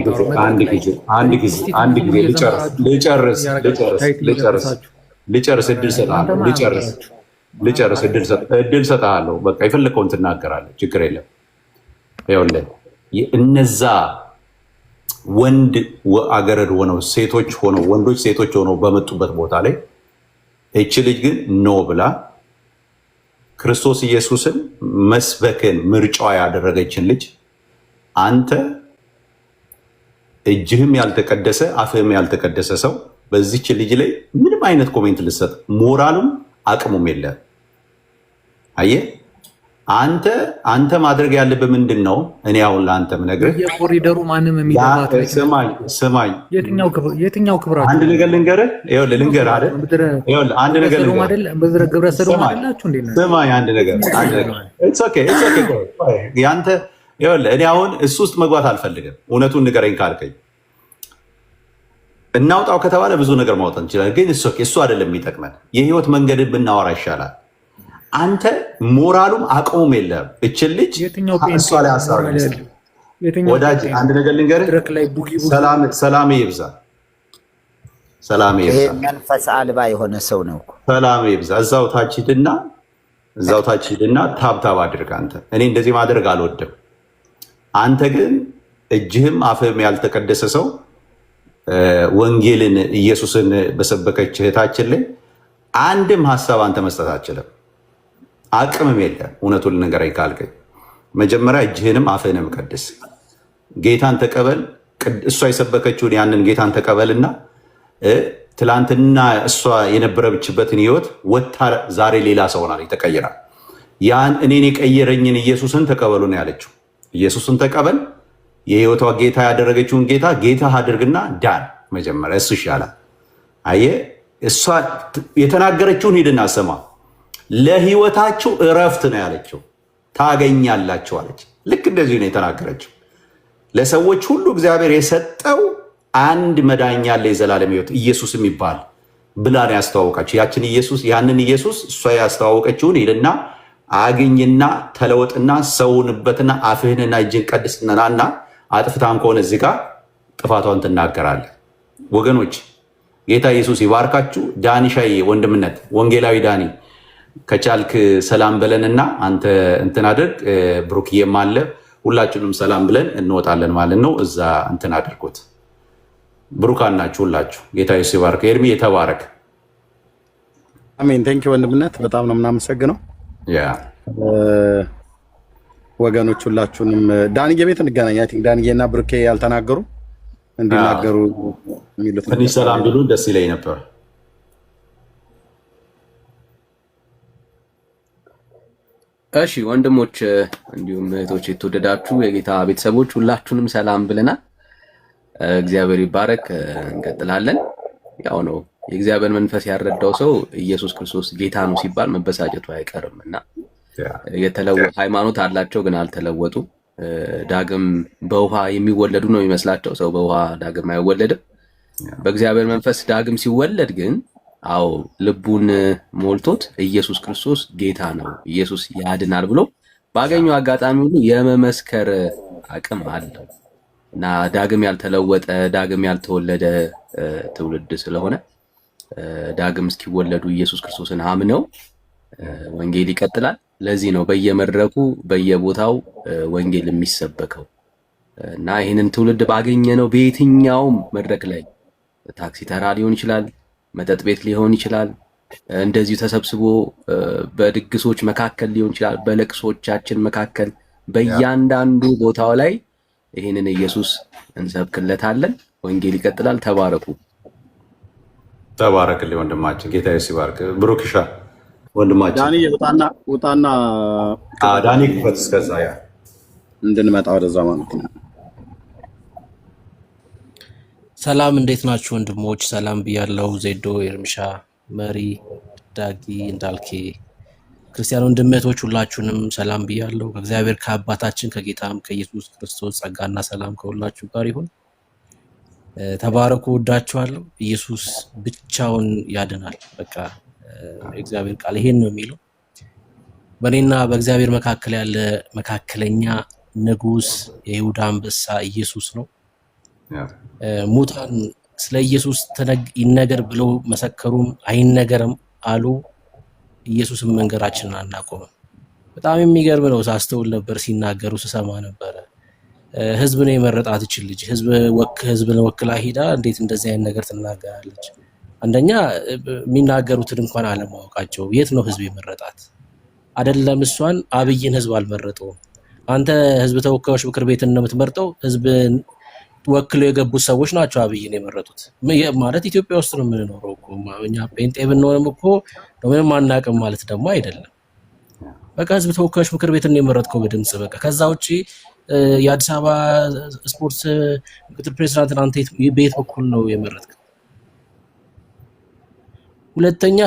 አንድ ጊዜ ልጨርስ እድል ሰጥሃለሁ። በቃ የፈለከውን ትናገራለህ፣ ችግር የለም። ይኸውልህ እነዛ ወንድ አገረድ ሆነው ሴቶች ሆነው ወንዶች ሴቶች ሆነው በመጡበት ቦታ ላይ እቺ ልጅ ግን ኖ ብላ ክርስቶስ ኢየሱስን መስበክን ምርጫዋ ያደረገችን ልጅ አንተ እጅህም ያልተቀደሰ አፍህም ያልተቀደሰ ሰው በዚች ልጅ ላይ ምንም አይነት ኮሜንት ልሰጥ ሞራሉም አቅሙም የለም። አየህ አንተ ማድረግ ያለብህ ምንድን ነው? እኔ አሁን ለአንተ ምነግርህ የኮሪደሩ ማንም የሚገባት ስማኝ፣ የትኛው ክብራችሁ? አንድ ነገር ልንገርህ አይደል? አንድ ነገር ስማኝ፣ አንድ ነገር ያንተ እኔ አሁን እሱ ውስጥ መግባት አልፈልግም። እውነቱን ንገረኝ ካልከኝ እናውጣው ከተባለ ብዙ ነገር ማውጣት እንችላለን። ግን እሱ አይደለም የሚጠቅመን። የህይወት መንገድን ብናወራ ይሻላል። አንተ ሞራሉም አቅሙም የለም። እችን ልጅ እሷ ላይ ሀሳብ ወዳጅ አንድ ነገር ልንገርህ፣ ሰላም ይብዛ። መንፈስ አልባ የሆነ ሰው ነው። ሰላም ይብዛ። እዛው ታች ሂድና ታብታብ አድርግ። አንተ እኔ እንደዚህ ማድረግ አልወድም። አንተ ግን እጅህም አፍህም ያልተቀደሰ ሰው ወንጌልን ኢየሱስን በሰበከች እህታችን ላይ አንድም ሀሳብ አንተ መስጠት አትችልም። አቅምም የለም። እውነቱን ልንገረኝ ካልከኝ መጀመሪያ እጅህንም አፍህንም ቀድስ፣ ጌታን ተቀበል። እሷ የሰበከችውን ያንን ጌታን ተቀበልና ትላንትና እሷ የነበረችበትን ህይወት ወታ ዛሬ ሌላ ሰው ሆና ተቀይራል። ያን እኔን የቀየረኝን ኢየሱስን ተቀበሉ ነው ያለችው። ኢየሱስን ተቀበል፣ የህይወቷ ጌታ ያደረገችውን ጌታ አድርግና ዳን። መጀመሪያ እሱ ይሻላል። አየህ እሷ የተናገረችውን ሂድና ስማ። ለህይወታችሁ እረፍት ነው ያለችው፣ ታገኛላችሁ አለች። ልክ እንደዚሁ ነው የተናገረችው። ለሰዎች ሁሉ እግዚአብሔር የሰጠው አንድ መዳኛ አለ፣ የዘላለም ህይወት ኢየሱስ የሚባል ብላ ነው ያስተዋወቃችሁ። ያንን ኢየሱስ እሷ ያስተዋወቀችውን ሂድና አግኝና ተለወጥና ሰውንበትና አፍህንና እጅን ቀድስናና አጥፍታም ከሆነ እዚህ ጋር ጥፋቷን ትናገራለህ። ወገኖች ጌታ ኢየሱስ ይባርካችሁ። ዳኒሻዬ ወንድምነት ወንጌላዊ ዳኒ ከቻልክ ሰላም ብለንና አንተ እንትን አድርግ። ብሩክዬም አለ፣ ሁላችሁንም ሰላም ብለን እንወጣለን ማለት ነው። እዛ እንትን አድርጎት። ብሩካን ናችሁ ሁላችሁ። ጌታ ኢየሱስ ይባርክ። ኤርሚ የተባረክ። አሜን። ቴንክ ወንድምነት በጣም ነው የምናመሰግነው። ወገኖች ሁላችሁንም ዳንዬ ቤት እንገናኝ። አይ ቲንክ ዳንዬ እና ብሩኬ ያልተናገሩ እንዲናገሩ የሚሉት ትንሽ ሰላም ቢሉ ደስ ይለኝ ነበር። እሺ ወንድሞች እንዲሁም እህቶች የተወደዳችሁ የጌታ ቤተሰቦች ሁላችሁንም ሰላም ብለናል። እግዚአብሔር ይባረክ። እንቀጥላለን። ያው ነው የእግዚአብሔር መንፈስ ያረዳው ሰው ኢየሱስ ክርስቶስ ጌታ ነው ሲባል መበሳጨቱ አይቀርም እና የተለወጡ ሃይማኖት አላቸው ግን አልተለወጡ። ዳግም በውሃ የሚወለዱ ነው የሚመስላቸው። ሰው በውሃ ዳግም አይወለድም። በእግዚአብሔር መንፈስ ዳግም ሲወለድ ግን አዎ ልቡን ሞልቶት ኢየሱስ ክርስቶስ ጌታ ነው፣ ኢየሱስ ያድናል ብሎ ባገኘው አጋጣሚ ሁሉ የመመስከር አቅም አለው እና ዳግም ያልተለወጠ ዳግም ያልተወለደ ትውልድ ስለሆነ ዳግም እስኪወለዱ ኢየሱስ ክርስቶስን አምነው ወንጌል ይቀጥላል። ለዚህ ነው በየመድረኩ በየቦታው ወንጌል የሚሰበከው እና ይህንን ትውልድ ባገኘነው በየትኛውም መድረክ ላይ ታክሲ ተራ ሊሆን ይችላል፣ መጠጥ ቤት ሊሆን ይችላል፣ እንደዚሁ ተሰብስቦ በድግሶች መካከል ሊሆን ይችላል፣ በለቅሶቻችን መካከል በእያንዳንዱ ቦታው ላይ ይህንን ኢየሱስ እንሰብክለታለን። ወንጌል ይቀጥላል። ተባረኩ። ተባረክልኝ ወንድማችን፣ ጌታ ይባርክ። ብሩክሻ ወንድማችን ዳኒ ውጣና ዳኒ ክፈት እስከዛ ያ እንድንመጣ ወደዛ ማለት ነው። ሰላም እንዴት ናችሁ ወንድሞች? ሰላም ብያለው። ዜዶ፣ ኤርምሻ፣ መሪ፣ ዳጊ፣ እንዳልኬ ክርስቲያን ወንድሞች ሁላችሁንም ሰላም ብያለው። ከእግዚአብሔር ከአባታችን ከጌታም ከኢየሱስ ክርስቶስ ጸጋና ሰላም ከሁላችሁ ጋር ይሁን። ተባረኩ። ወዳችኋለሁ። ኢየሱስ ብቻውን ያድናል። በቃ እግዚአብሔር ቃል ይሄን ነው የሚለው። በእኔና በእግዚአብሔር መካከል ያለ መካከለኛ ንጉስ የይሁዳ አንበሳ ኢየሱስ ነው። ሙታን ስለ ኢየሱስ ይነገር ብለው መሰከሩም አይነገርም አሉ። ኢየሱስም መንገራችንን አናቆምም። በጣም የሚገርም ነው። ሳስተውል ነበር፣ ሲናገሩ ስሰማ ነበር። ህዝብ ነው የመረጣት እቺ ልጅ። ህዝብን ወክላ ሂዳ እንዴት እንደዚህ አይነት ነገር ትናገራለች? አንደኛ የሚናገሩትን እንኳን አለማወቃቸው። የት ነው ህዝብ የመረጣት? አይደለም እሷን አብይን ህዝብ አልመረጠውም። አንተ ህዝብ ተወካዮች ምክር ቤትን ነው የምትመርጠው። ህዝብን ወክለው የገቡት ሰዎች ናቸው አብይን የመረጡት። ማለት ኢትዮጵያ ውስጥ ነው የምንኖረው እኮ እኛ ጴንጤ ብንሆንም እኮ ምንም አናውቅም ማለት ደግሞ አይደለም። በቃ ህዝብ ተወካዮች ምክር ቤትን ነው የመረጥከው በድምጽ በቃ። ከዛ ውጪ የአዲስ አበባ ስፖርት ምክትል ፕሬዝዳንት አንተ በየት በኩል ነው የመረጥከው? ሁለተኛ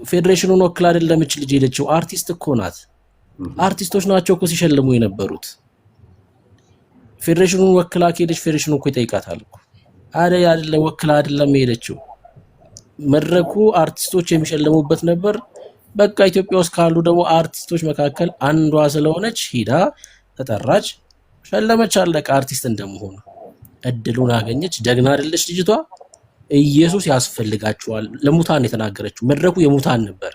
ፌዴሬሽኑን ወክላ አይደለም እቺ ልጅ ሄደችው። አርቲስት እኮ ናት። አርቲስቶች ናቸው እኮ ሲሸልሙ የነበሩት። ፌዴሬሽኑን ወክላ ከሄደች ፌዴሬሽኑ እኮ ይጠይቃታል እኮ አይደለም ወክላ አይደለም ሄደችው። መድረኩ አርቲስቶች የሚሸልሙበት ነበር። በቃ ኢትዮጵያ ውስጥ ካሉ ደግሞ አርቲስቶች መካከል አንዷ ስለሆነች ሂዳ ተጠራች፣ ሸለመች፣ አለቀ። አርቲስት እንደመሆኑ እድሉን አገኘች። ደግና አይደለች ልጅቷ? ኢየሱስ ያስፈልጋቸዋል። ለሙታን የተናገረችው መድረኩ የሙታን ነበር።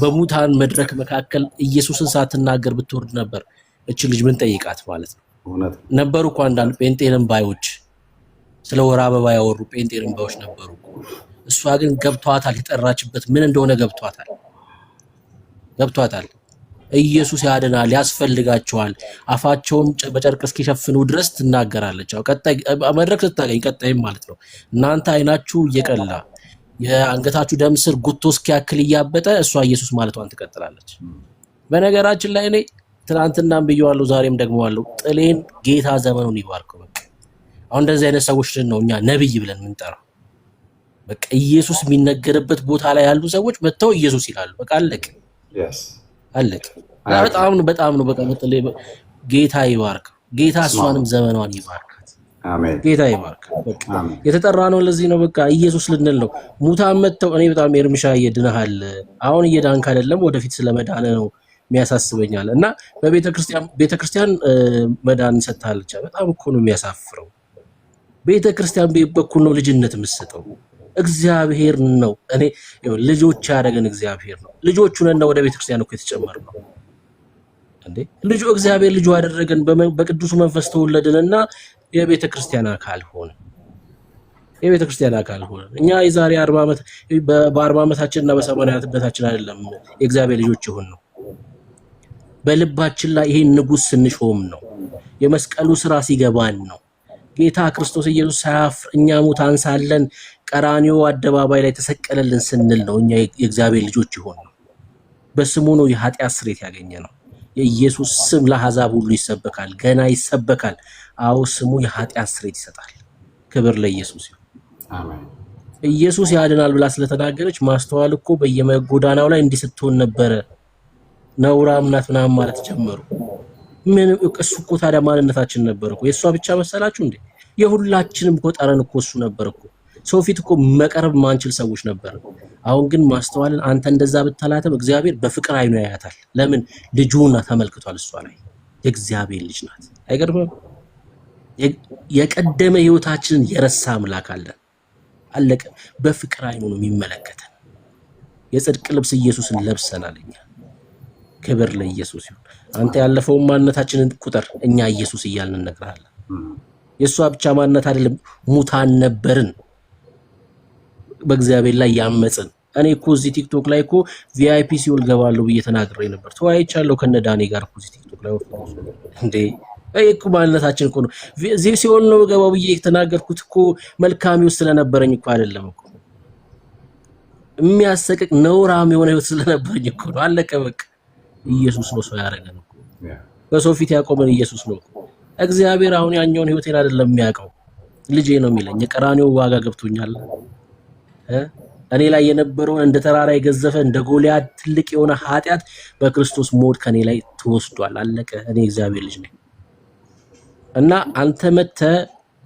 በሙታን መድረክ መካከል ኢየሱስን ሳትናገር ብትወርድ ነበር እቺ ልጅ ምን ጠይቃት ማለት ነው? ነበሩ እኮ አንዳንድ ጴንጤንም ባዮች ስለ ወር አበባ ያወሩ ጴንጤንም ባዮች ነበሩ። እሷ ግን ገብቷታል። የጠራችበት ምን እንደሆነ ገብቷታል። ኢየሱስ ያድናል፣ ያስፈልጋቸዋል። አፋቸውም በጨርቅ እስኪሸፍኑ ድረስ ትናገራለች። ቀጣይ መድረክ ስታገኝ ቀጣይም ማለት ነው እናንተ አይናችሁ እየቀላ የአንገታችሁ ደም ስር ጉቶ እስኪያክል እያበጠ እሷ ኢየሱስ ማለቷን ትቀጥላለች። በነገራችን ላይ እኔ ትናንትናም ብየዋለሁ፣ ዛሬም ደግመዋለሁ። ጥሌን ጌታ ዘመኑን ይባርከው። በቃ አሁን እንደዚህ አይነት ሰዎች ነው እኛ ነብይ ብለን የምንጠራው። በቃ ኢየሱስ የሚነገርበት ቦታ ላይ ያሉ ሰዎች መጥተው ኢየሱስ ይላሉ። በቃ አለቀ። በጣም ነው በቃ ጥሌ ጌታ ይባርክ። ጌታ እሷንም ዘመኗን ይባርካት። አሜን። ጌታ ይባርክ። በቃ የተጠራ ነው ለዚህ ነው በቃ ኢየሱስ ልንል ነው። ሙታን መጥተው እኔ በጣም ኤርምሻ እየድነሃል አሁን እየዳንክ አይደለም ወደፊት ስለመዳነ ነው የሚያሳስበኛል። እና ቤተክርስቲያን መዳን ሰጥታለች። በጣም እኮ ነው የሚያሳፍረው። ቤተክርስቲያን በኩል ነው ልጅነት የምትሰጠው። እግዚአብሔር ነው እኔ ልጆች ያደረገን እግዚአብሔር ነው። ልጆቹ ነን ወደ ቤተክርስቲያን እኮ የተጨመርነው እንዴ። እግዚአብሔር ልጁ ያደረገን በቅዱሱ መንፈስ ተወለድንና የቤተክርስቲያን አካል ሆነ። እኛ የዛሬ 40 ዓመት በ40 ዓመታችንና በ80 ዓመታችን አይደለም የእግዚአብሔር ልጆች ይሆን ነው። በልባችን ላይ ይሄን ንጉስ ስንሾም ነው። የመስቀሉ ስራ ሲገባን ነው። ጌታ ክርስቶስ ኢየሱስ ሳያፍር እኛ ሙታን ሳለን ቀራንዮ አደባባይ ላይ ተሰቀለልን ስንል ነው እኛ የእግዚአብሔር ልጆች ይሆን ነው። በስሙ ነው የኃጢአት ስርየት ያገኘ ነው። የኢየሱስ ስም ለአሕዛብ ሁሉ ይሰበካል፣ ገና ይሰበካል። አዎ ስሙ የኃጢአት ስርየት ይሰጣል። ክብር ለኢየሱስ ይሁን። አሜን። ኢየሱስ ያድናል ብላ ስለተናገረች ማስተዋል እኮ በየጎዳናው ላይ እንዲህ ስትሆን ነበረ። ነውራም ናት ምናምን ማለት ጀመሩ። ምን እሱ እኮ ታዲያ ማንነታችን ነበር እኮ። የእሷ ብቻ መሰላችሁ እንዴ? የሁላችንም እኮ ጠረን እኮ እሱ ነበር እኮ። ሰው ፊት እኮ መቀረብ ማንችል ሰዎች ነበር። አሁን ግን ማስተዋልን አንተ እንደዛ ብታላተም እግዚአብሔር በፍቅር አይኑ ያያታል። ለምን ልጁና ተመልክቷል። እሷ ላይ የእግዚአብሔር ልጅ ናት። አይገርምም? የቀደመ ህይወታችንን የረሳ አምላክ አለን። አለቀ። በፍቅር አይኑ ነው የሚመለከተን። የጽድቅ ልብስ ኢየሱስን ለብሰናል እኛ። ክብር ለኢየሱስ ይሁን። አንተ ያለፈውን ማንነታችንን ቁጥር፣ እኛ ኢየሱስ እያልን እንነግርሃለን። የእሷ ብቻ ማንነት አይደለም፣ ሙታን ነበርን በእግዚአብሔር ላይ ያመጽን። እኔ እኮ እዚህ ቲክቶክ ላይ እኮ ቪአይፒ ሲኦል ገባለሁ ብዬ ተናግሬ ነበር። ተወያይቻለሁ ከነ ዳኔ ጋር እኮ እዚህ ቲክቶክ ላይ እንዴ እኮ ማንነታችን እኮ ነው። እዚህ ሲኦል ነው ገባው ብዬ የተናገርኩት እኮ መልካም ህይወት ስለነበረኝ እኮ አይደለም እኮ የሚያሰቅቅ ነውራም የሆነ ህይወት ስለነበረኝ እኮ ነው። አለቀ በቃ። ኢየሱስ ነው ሰው ያደረገን እኮ። በሰው ፊት ያቆመን ኢየሱስ ነው እኮ። እግዚአብሔር አሁን ያኛውን ህይወቴን አይደለም የሚያውቀው፣ ልጄ ነው የሚለኝ። የቀራኔው ዋጋ ገብቶኛል። እኔ ላይ የነበረውን እንደ ተራራ የገዘፈ እንደ ጎልያድ ትልቅ የሆነ ኃጢአት በክርስቶስ ሞት ከኔ ላይ ተወስዷል። አለቀ። እኔ እግዚአብሔር ልጅ ነኝ። እና አንተ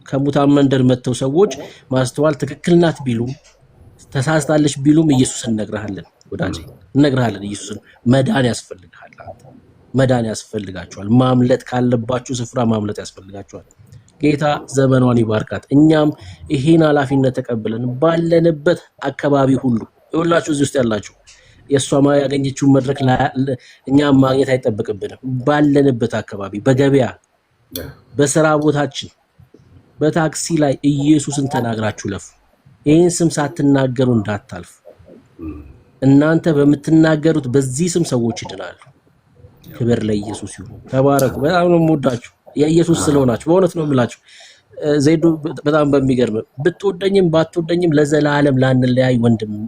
ከሙታን መንደር መተው ሰዎች ማስተዋል ትክክል ናት ቢሉም ተሳስታለች ቢሉም ኢየሱስን እነግርሃለን ወዳጄ፣ እነግርሃለን። ኢየሱስን መዳን ያስፈልጋል። መዳን ያስፈልጋቸዋል። ማምለጥ ካለባችሁ ስፍራ ማምለጥ ያስፈልጋቸዋል። ጌታ ዘመኗን ይባርካት። እኛም ይሄን ኃላፊነት ተቀብለን ባለንበት አካባቢ ሁሉ ይኸውላችሁ፣ እዚህ ውስጥ ያላችሁ የእሷ ያገኘችውን መድረክ እኛም ማግኘት አይጠበቅብንም። ባለንበት አካባቢ፣ በገበያ፣ በስራ ቦታችን፣ በታክሲ ላይ ኢየሱስን ተናግራችሁ ለፉ። ይህን ስም ሳትናገሩ እንዳታልፉ። እናንተ በምትናገሩት በዚህ ስም ሰዎች ይድናሉ። ክብር ለኢየሱስ ይሁን። ተባረኩ። በጣም ነው የምወዳችሁ የኢየሱስ ስለሆናችሁ። በእውነት ነው የምላችሁ። ዜዶ በጣም በሚገርም ብትወደኝም ባትወደኝም ለዘላለም ላንለያይ ወንድምና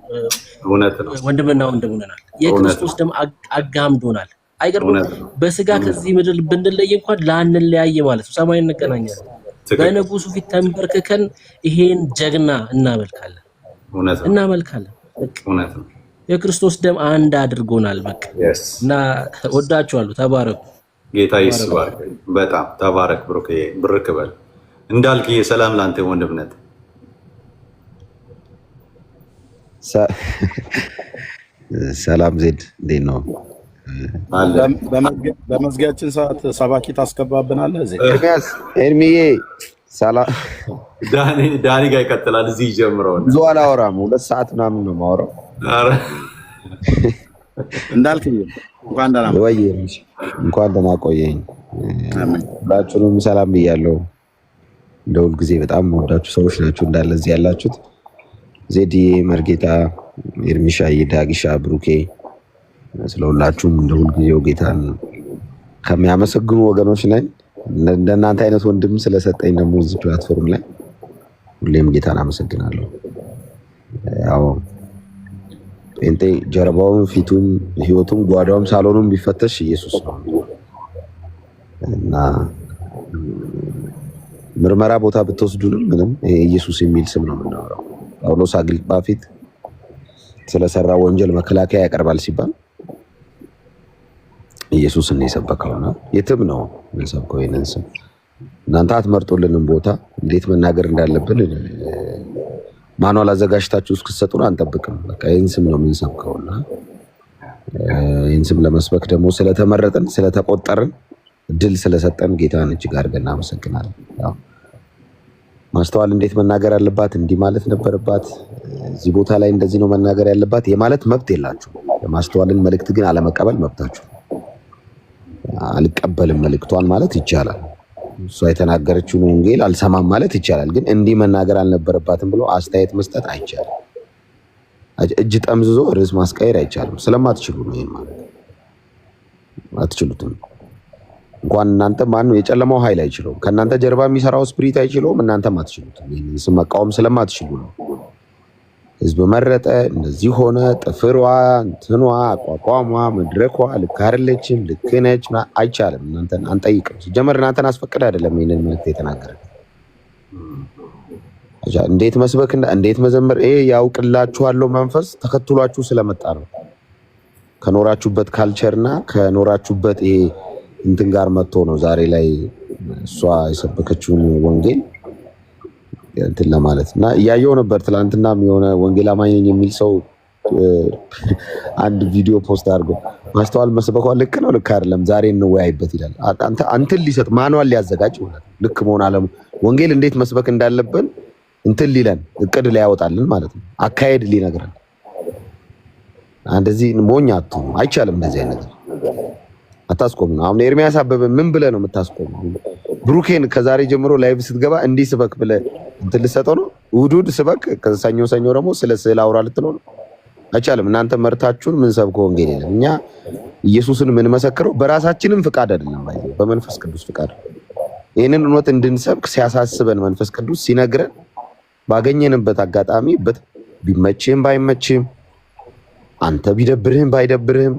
ወንድም ሆነናል። የክርስቶስ ደም አጋምዶናል። አይገርምም? በስጋ ከዚህ ምድር ብንለይ እንኳን ላንለያይ ማለት ነው። ሰማይ እንገናኛለን። በንጉሱ ፊት ተንበርክከን ይሄን ጀግና እናመልካለን። የክርስቶስ ደም አንድ አድርጎናል። በቃ እና ወዳችኋለሁ። ተባረኩ። ጌታ ይስባርክ። በጣም ተባረክ። ብርክ በል እንዳልክ። ሰላም ላንተ ወንድምነት። ሰላም ዜድ፣ እንዴት ነው? በመዝጊያችን ሰዓት ሰባኪ ታስገባብናለህ። ኤርሚያስ ኤርሚዬ ሰላም። ዳኒ ጋር ይቀጥላል። እዚህ ይጀምረው። ብዙ አላወራም፣ 2 ሰዓት ምናምን ነው የማወራው። እንዳልክ እንኳን ደህና ቆየኝ። ሁላችሁንም ሰላም ብያለሁ። እንደ ሁልጊዜ በጣም ወዳችሁ ሰዎች ናችሁ እንዳለ እዚህ ያላችሁት። ዜድዬ፣ መርጌታ፣ ኤርሚሻዬ፣ ዳጊሻ፣ ብሩኬ፣ ስለሁላችሁም እንደ ሁልጊዜው ጌታን ከሚያመሰግኑ ወገኖች ነኝ። እንደናንተ አይነት ወንድም ስለሰጠኝ ደግሞ እዚህ ፕላትፎርም ላይ ሁሌም ጌታን አመሰግናለሁ። ያው ጴንጤ ጀርባውን፣ ፊቱም፣ ህይወቱም፣ ጓዳውም ሳሎኑም ቢፈተሽ ኢየሱስ ነው እና ምርመራ ቦታ ብትወስዱንም ምንም ይሄ ኢየሱስ የሚል ስም ነው የምናወራው። ጳውሎስ አግሪጳ ፊት ስለሰራ ወንጀል መከላከያ ያቀርባል ሲባል ኢየሱስን ነው የሰበከውና የትም ነው የሰበከው ይሄንን ስም። እናንተ አትመርጡልንም ቦታ እንዴት መናገር እንዳለብን ማኑዋል አዘጋጅታችሁ እስክትሰጡን አንጠብቅም። በቃ ይህን ስም ነው የምንሰብከውና ይህን ስም ለመስበክ ደግሞ ስለተመረጥን ስለተቆጠርን ድል ስለሰጠን ጌታን እጅግ አድርገን እናመሰግናለን። ማስተዋል እንዴት መናገር አለባት፣ እንዲህ ማለት ነበረባት፣ እዚህ ቦታ ላይ እንደዚህ ነው መናገር ያለባት የማለት መብት የላችሁ። የማስተዋልን መልእክት ግን አለመቀበል መብታችሁ። አልቀበልም መልእክቷን ማለት ይቻላል። እሷ የተናገረችውን ወንጌል አልሰማም ማለት ይቻላል። ግን እንዲህ መናገር አልነበረባትም ብሎ አስተያየት መስጠት አይቻልም። እጅ ጠምዝዞ ርዕስ ማስቀየር አይቻልም። ስለማትችሉ ነው። ይሄን ማለት አትችሉትም። እንኳን እናንተ ማነው የጨለማው ኃይል አይችለውም። ከእናንተ ጀርባ የሚሰራው ስፒሪት አይችለውም። እናንተም አትችሉትም። ይሄን ስም መቃወም ስለማትችሉ ነው። ህዝብ መረጠ፣ እንደዚህ ሆነ፣ ጥፍሯ፣ እንትኗ፣ አቋቋሟ፣ መድረኳ ልክ አይደለችም፣ ልክ ነች አይቻልም። እናንተን አንጠይቅም። ሲጀመር እናንተን አስፈቅድ አይደለም ይሄንን መልእክት የተናገረ። እንዴት መስበክ እንዴት መዘመር ይሄ ያውቅላችኋለሁ መንፈስ ተከትሏችሁ ስለመጣ ነው። ከኖራችሁበት ካልቸርና ከኖራችሁበት ይሄ እንትን ጋር መጥቶ ነው ዛሬ ላይ እሷ የሰበከችውን ወንጌል እንትን ለማለት እና እያየው ነበር። ትናንትናም የሆነ ወንጌል አማኝ ነኝ የሚል ሰው አንድ ቪዲዮ ፖስት አድርጎ ማስተዋል መስበኳ ልክ ነው ልክ አይደለም ዛሬ እንወያይበት ይላል። አንተን ሊሰጥ ማኑዋል ሊያዘጋጅ ማለት ልክ መሆን አለም ወንጌል እንዴት መስበክ እንዳለብን እንትን ሊለን እቅድ ሊያወጣልን ማለት ነው። አካሄድ ሊነግረን እንደዚህ ሞኝ አትሁኑ። አይቻልም። እንደዚህ አይነት ነገር አታስቆሙ። አሁን ኤርሚያስ አበበ ምን ብለህ ነው የምታስቆሙ? ብሩኬን ከዛሬ ጀምሮ ላይቭ ስትገባ እንዲህ ስበክ ብለህ እንትን ልትሰጠው ነው? እሑድ ስበክ ከሰኞ ደግሞ ስለ ስዕል አውራ ልትለው ነው? አይቻልም። እናንተ መርታችሁን ምን ሰብከው ወንጌል የለም። እኛ ኢየሱስን ምን መሰክረው በራሳችንም ፍቃድ አይደለም፣ በመንፈስ ቅዱስ ፍቃድ። ይህንን እውነት እንድንሰብክ ሲያሳስበን መንፈስ ቅዱስ ሲነግረን ባገኘንበት አጋጣሚ ቢመችህም ባይመችህም አንተ ቢደብርህም ባይደብርህም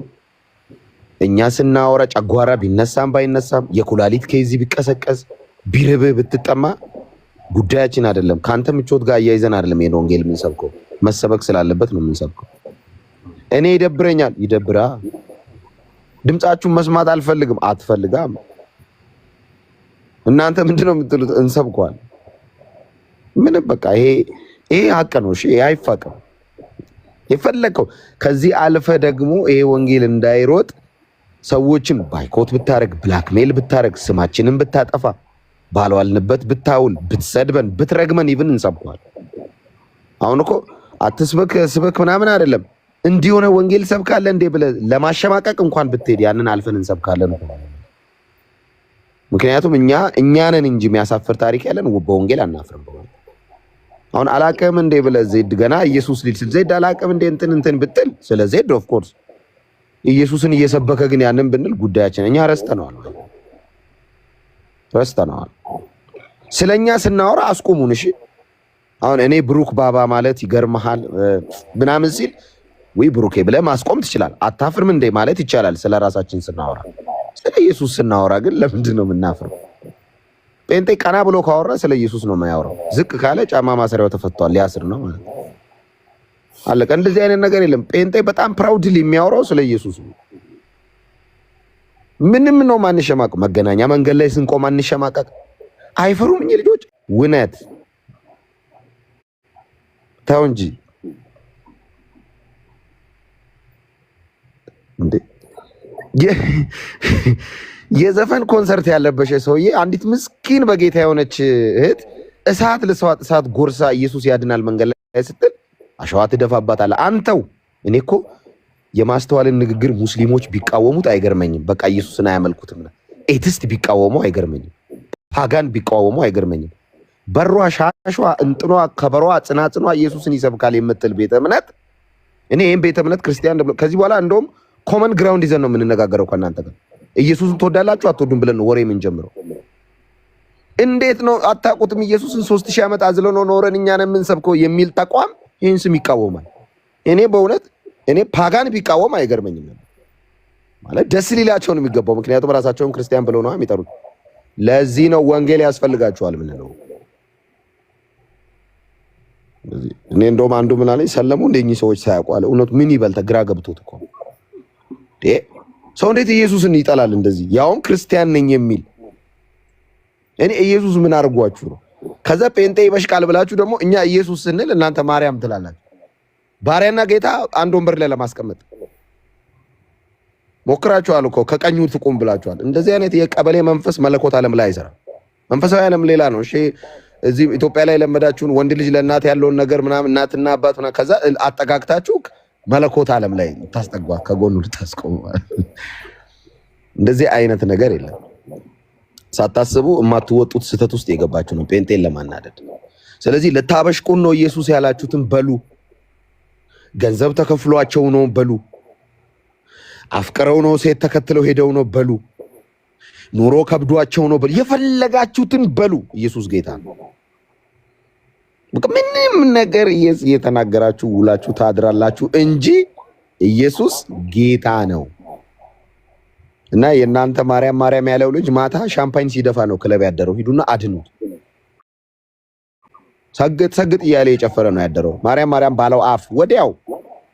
እኛ ስናወራ ጨጓራ ቢነሳም ባይነሳም የኩላሊት ኬዝ ቢቀሰቀስ ቢርብህ ብትጠማ ጉዳያችን አይደለም። ከአንተ ምቾት ጋር እያይዘን አይደለም ይሄን ወንጌል የምንሰብከው፣ መሰበክ ስላለበት ነው የምንሰብከው። እኔ ይደብረኛል፣ ይደብራ። ድምጻችሁን መስማት አልፈልግም፣ አትፈልጋም። እናንተ ምንድነው የምትሉት? እንሰብከዋል። ምንም በቃ ይሄ ሀቅ ነው። እሺ አይፋቅም። የፈለከው ከዚህ አልፈ ደግሞ ይሄ ወንጌል እንዳይሮጥ ሰዎችን ባይኮት ብታረግ፣ ብላክሜል ብታረግ፣ ስማችንን ብታጠፋ፣ ባልዋልንበት ብታውል፣ ብትሰድበን፣ ብትረግመን ይብን እንሰብከዋል። አሁን እኮ አትስበክ ስበክ ምናምን አይደለም። እንዲሆነ ወንጌል ሰብካለ እንዴ ብለ ለማሸማቀቅ እንኳን ብትሄድ ያንን አልፈን እንሰብካለን። ምክንያቱም እኛ ነን እንጂ የሚያሳፍር ታሪክ ያለን በወንጌል አናፍርም። አሁን አላቀም እንዴ ብለ ዜድ ገና ኢየሱስ ሊል ስል ዜድ አላቀም እንዴ እንትን ብትል ስለ ዜድ ኦፍ ኮርስ ኢየሱስን እየሰበከ ግን ያንን ብንል ጉዳያችን እኛ ረስተነዋል። ስለኛ ስናወራ አስቆሙን። እሺ አሁን እኔ ብሩክ ባባ ማለት ይገርመሃል ምናምን ሲል ወይ ብሩኬ ብለህ ማስቆም ትችላል። አታፍርም እንዴ ማለት ይቻላል። ስለ ራሳችን ስናወራ፣ ስለ ኢየሱስ ስናወራ ግን ለምንድን ነው የምናፍረው? ጴንጤ ቀና ብሎ ካወራ ስለ ኢየሱስ ነው የማያወራው። ዝቅ ካለ ጫማ ማሰሪያው ተፈቷል፣ ሊያስር ነው ማለት ነው። አለቀ። እንደዚህ አይነት ነገር የለም። ጴንጤ በጣም ፕራውድሊ የሚያወራው ስለ ኢየሱስ ነው። ምንም ነው ማንሸማቅ። መገናኛ መንገድ ላይ ስንቆም አንሸማቀቅ። አይፈሩም እኚህ ልጆች። ውነት ተው እንጂ እንዴ! የዘፈን ኮንሰርት ያለበሽ ሰውዬ አንዲት ምስኪን በጌታ የሆነች እህት እሳት ልሰዋት እሳት ጎርሳ ኢየሱስ ያድናል መንገድ ላይ ስትል አሸዋ ትደፋባታለህ። አንተው እኔ እኮ የማስተዋልን ንግግር ሙስሊሞች ቢቃወሙት አይገርመኝም። በቃ ኢየሱስን አያመልኩትም። ኤቲስት ቢቃወሙ አይገርመኝም። ፓጋን ቢቃወሙ አይገርመኝም። በሯ ሻሿ እንጥኗ ከበሯ ጽናጽኗ ኢየሱስን ይሰብካል የምትል ቤተ እምነት እኔ ይሄን ቤተ እምነት ክርስቲያን ከዚህ በኋላ እንደውም ኮመን ግራውንድ ይዘን ነው የምንነጋገረው ከእናንተ ጋር። ኢየሱስን ትወዳላችሁ አትወዱም ብለን ነው ወሬ የምንጀምረው። እንዴት ነው አታውቁትም? ኢየሱስን 3000 ዓመት አዝለው ነው ኖረን እኛ ነን የምንሰብከው የሚል ተቋም ይህን ስም ይቃወማል። እኔ በእውነት ፓጋን ቢቃወም አይገርመኝም ማለት ደስ ሊላቸው ነው የሚገባው። ምክንያቱም ራሳቸውን ክርስቲያን ብለው ነው የሚጠሩት። ለዚህ ነው ወንጌል ያስፈልጋቸዋል ምንለው። እኔ እንደውም አንዱ ምን አለኝ ሰለሙ እንደኚህ ሰዎች ሳያውቁ አለ። እውነቱ ምን ይበልጥ ግራ ገብቶት እኮ ሰው እንዴት ኢየሱስን ይጠላል እንደዚህ? ያውም ክርስቲያን ነኝ የሚል እኔ ኢየሱስ ምን አድርጓችሁ ነው? ከዛ ጴንጤ ይበሽቃል ብላችሁ ደግሞ እኛ ኢየሱስ ስንል እናንተ ማርያም ትላላችሁ። ባሪያና ጌታ አንድ ወንበር ላይ ለማስቀመጥ ሞክራችኋል እኮ ከቀኙ ትቁም ብላችኋል። እንደዚህ አይነት የቀበሌ መንፈስ መለኮት ዓለም ላይ አይሰራም። መንፈሳዊ ዓለም ሌላ ነው። እሺ እዚህ ኢትዮጵያ ላይ ለመዳችሁን ወንድ ልጅ ለእናት ያለውን ነገር ምናምን እናትና አባት ምናምን ከዛ አጠጋግታችሁ መለኮት ዓለም ላይ ታስጠጓ ከጎኑ ልታስቆሙ። እንደዚህ አይነት ነገር የለም። ሳታስቡ የማትወጡት ስህተት ውስጥ የገባችሁ ነው ጴንጤን ለማናደድ። ስለዚህ ልታበሽቁን ነው ኢየሱስ ያላችሁትን በሉ። ገንዘብ ተከፍሏቸው ነው በሉ። አፍቅረው ነው ሴት ተከትለው ሄደው ነው በሉ። ኑሮ ከብዷቸው ነው በሉ። የፈለጋችሁትን በሉ። ኢየሱስ ጌታ ነው። ምንም ነገር እየተናገራችሁ ውላችሁ ታድራላችሁ እንጂ ኢየሱስ ጌታ ነው። እና የእናንተ ማርያም ያለው ልጅ ማታ ሻምፓኝ ሲደፋ ነው ክለብ ያደረው። ሂዱና አድኑት። ሰግጥ እያለ የጨፈረ ነው ያደረው። ማርያም ባለው አፍ ወዲያው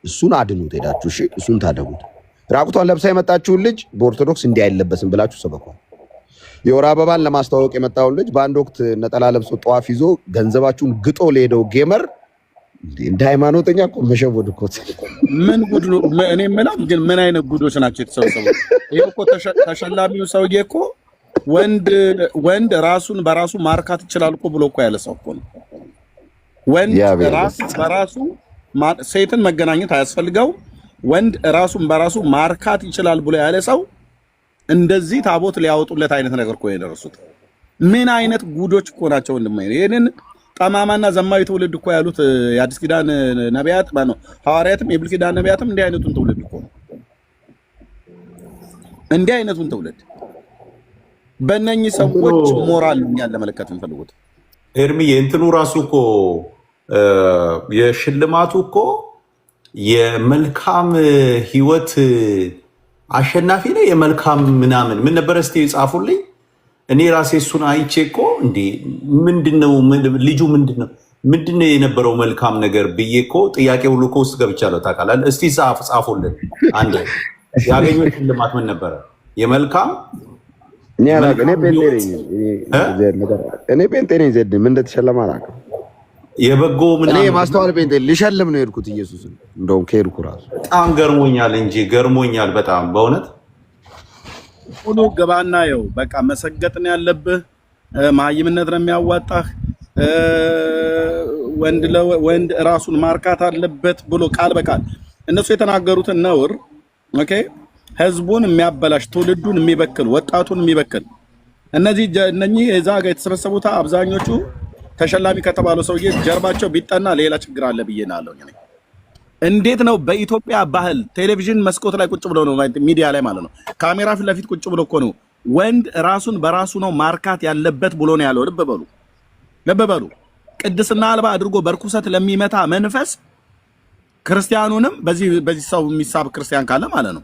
እሱን አድኑት። ሄዳችሁ እሱን ታደጉት። ራቁቷን ለብሳ የመጣችውን ልጅ በኦርቶዶክስ እንዲህ አይለበስም ብላችሁ ሰበኳል። የወር አበባን ለማስተዋወቅ የመጣውን ልጅ በአንድ ወቅት ነጠላ ለብሶ ጧፍ ይዞ ገንዘባችሁን ግጦ ለሄደው ጌመር እንደ ሃይማኖተኛ እኮ መሸወድ እኮ ምን ጉድ ነው? እኔ የምለው ግን ምን አይነት ጉዶች ናቸው የተሰበሰቡት? ይሄ እኮ ተሸላሚው ሰውዬ እኮ ወንድ ራሱን በራሱ ማርካት ይችላል እኮ ብሎ እኮ ያለ ሰው እኮ ነው። ወንድ ራሱ በራሱ ሴትን መገናኘት አያስፈልገው፣ ወንድ ራሱን በራሱ ማርካት ይችላል ብሎ ያለ ሰው እንደዚህ ታቦት ሊያወጡለት አይነት ነገር እኮ የደረሱት ምን አይነት ጉዶች እኮ ናቸው ወንድማዬ። ይሄንን ጠማማና ዘማዊ ትውልድ እኮ ያሉት የአዲስ ኪዳን ነቢያት ነው፣ ሐዋርያትም የብሉይ ኪዳን ነቢያትም እንዲህ አይነቱን ትውልድ እኮ ነው። እንዲህ አይነቱን ትውልድ በእነኚህ ሰዎች ሞራል እኛን ለመለከት እንፈልጉት። ኤርሚዬ እንትኑ ራሱ እኮ የሽልማቱ እኮ የመልካም ህይወት አሸናፊ ነው። የመልካም ምናምን ምን ነበር እስቲ ጻፉልኝ። እኔ ራሴ እሱን አይቼ እኮ እንዴ ምንድነው ልጁ ምንድነው የነበረው መልካም ነገር ብዬ እኮ ጥያቄ ሁሉ እኮ ውስጥ ገብቻለሁ። ታውቃለህ? እስቲ ጻፉልን አንዴ ያገኘው ሽልማት ምን ነበረ? የመልካም እኔ ጴንጤ ነኝ። ዘድ ምን እንደተሸለመ አላውቅም። የበጎ እኔ የማስተዋል ጴንጤ ሊሸልም ነው የሄድኩት ኢየሱስን። እንደውም ከሄድኩ ራሱ በጣም ገርሞኛል እንጂ ገርሞኛል በጣም በእውነት ሁሉ ገባና ይኸው በቃ መሰገጥ ነው ያለብህ። መሀይምነት ነው የሚያዋጣህ። ወንድ ራሱን ማርካት አለበት ብሎ ቃል በቃል እነሱ የተናገሩትን ነውር ኦኬ፣ ህዝቡን የሚያበላሽ ትውልዱን የሚበክል ወጣቱን የሚበክል እነኚህ እዛ ጋር የተሰበሰቡት አብዛኞቹ ተሸላሚ ከተባለው ሰውዬ ጀርባቸው ቢጠና ሌላ ችግር አለ ብዬ ናለው። እንዴት ነው በኢትዮጵያ ባህል ቴሌቪዥን መስኮት ላይ ቁጭ ብሎ ነው ሚዲያ ላይ ማለት ነው ካሜራ ፊት ለፊት ቁጭ ብሎ እኮ ነው ወንድ ራሱን በራሱ ነው ማርካት ያለበት ብሎ ነው ያለው። ልብ በሉ። ቅድስና አልባ አድርጎ በርኩሰት ለሚመታ መንፈስ ክርስቲያኑንም በዚህ ሰው የሚሳብ ክርስቲያን ካለ ማለት ነው።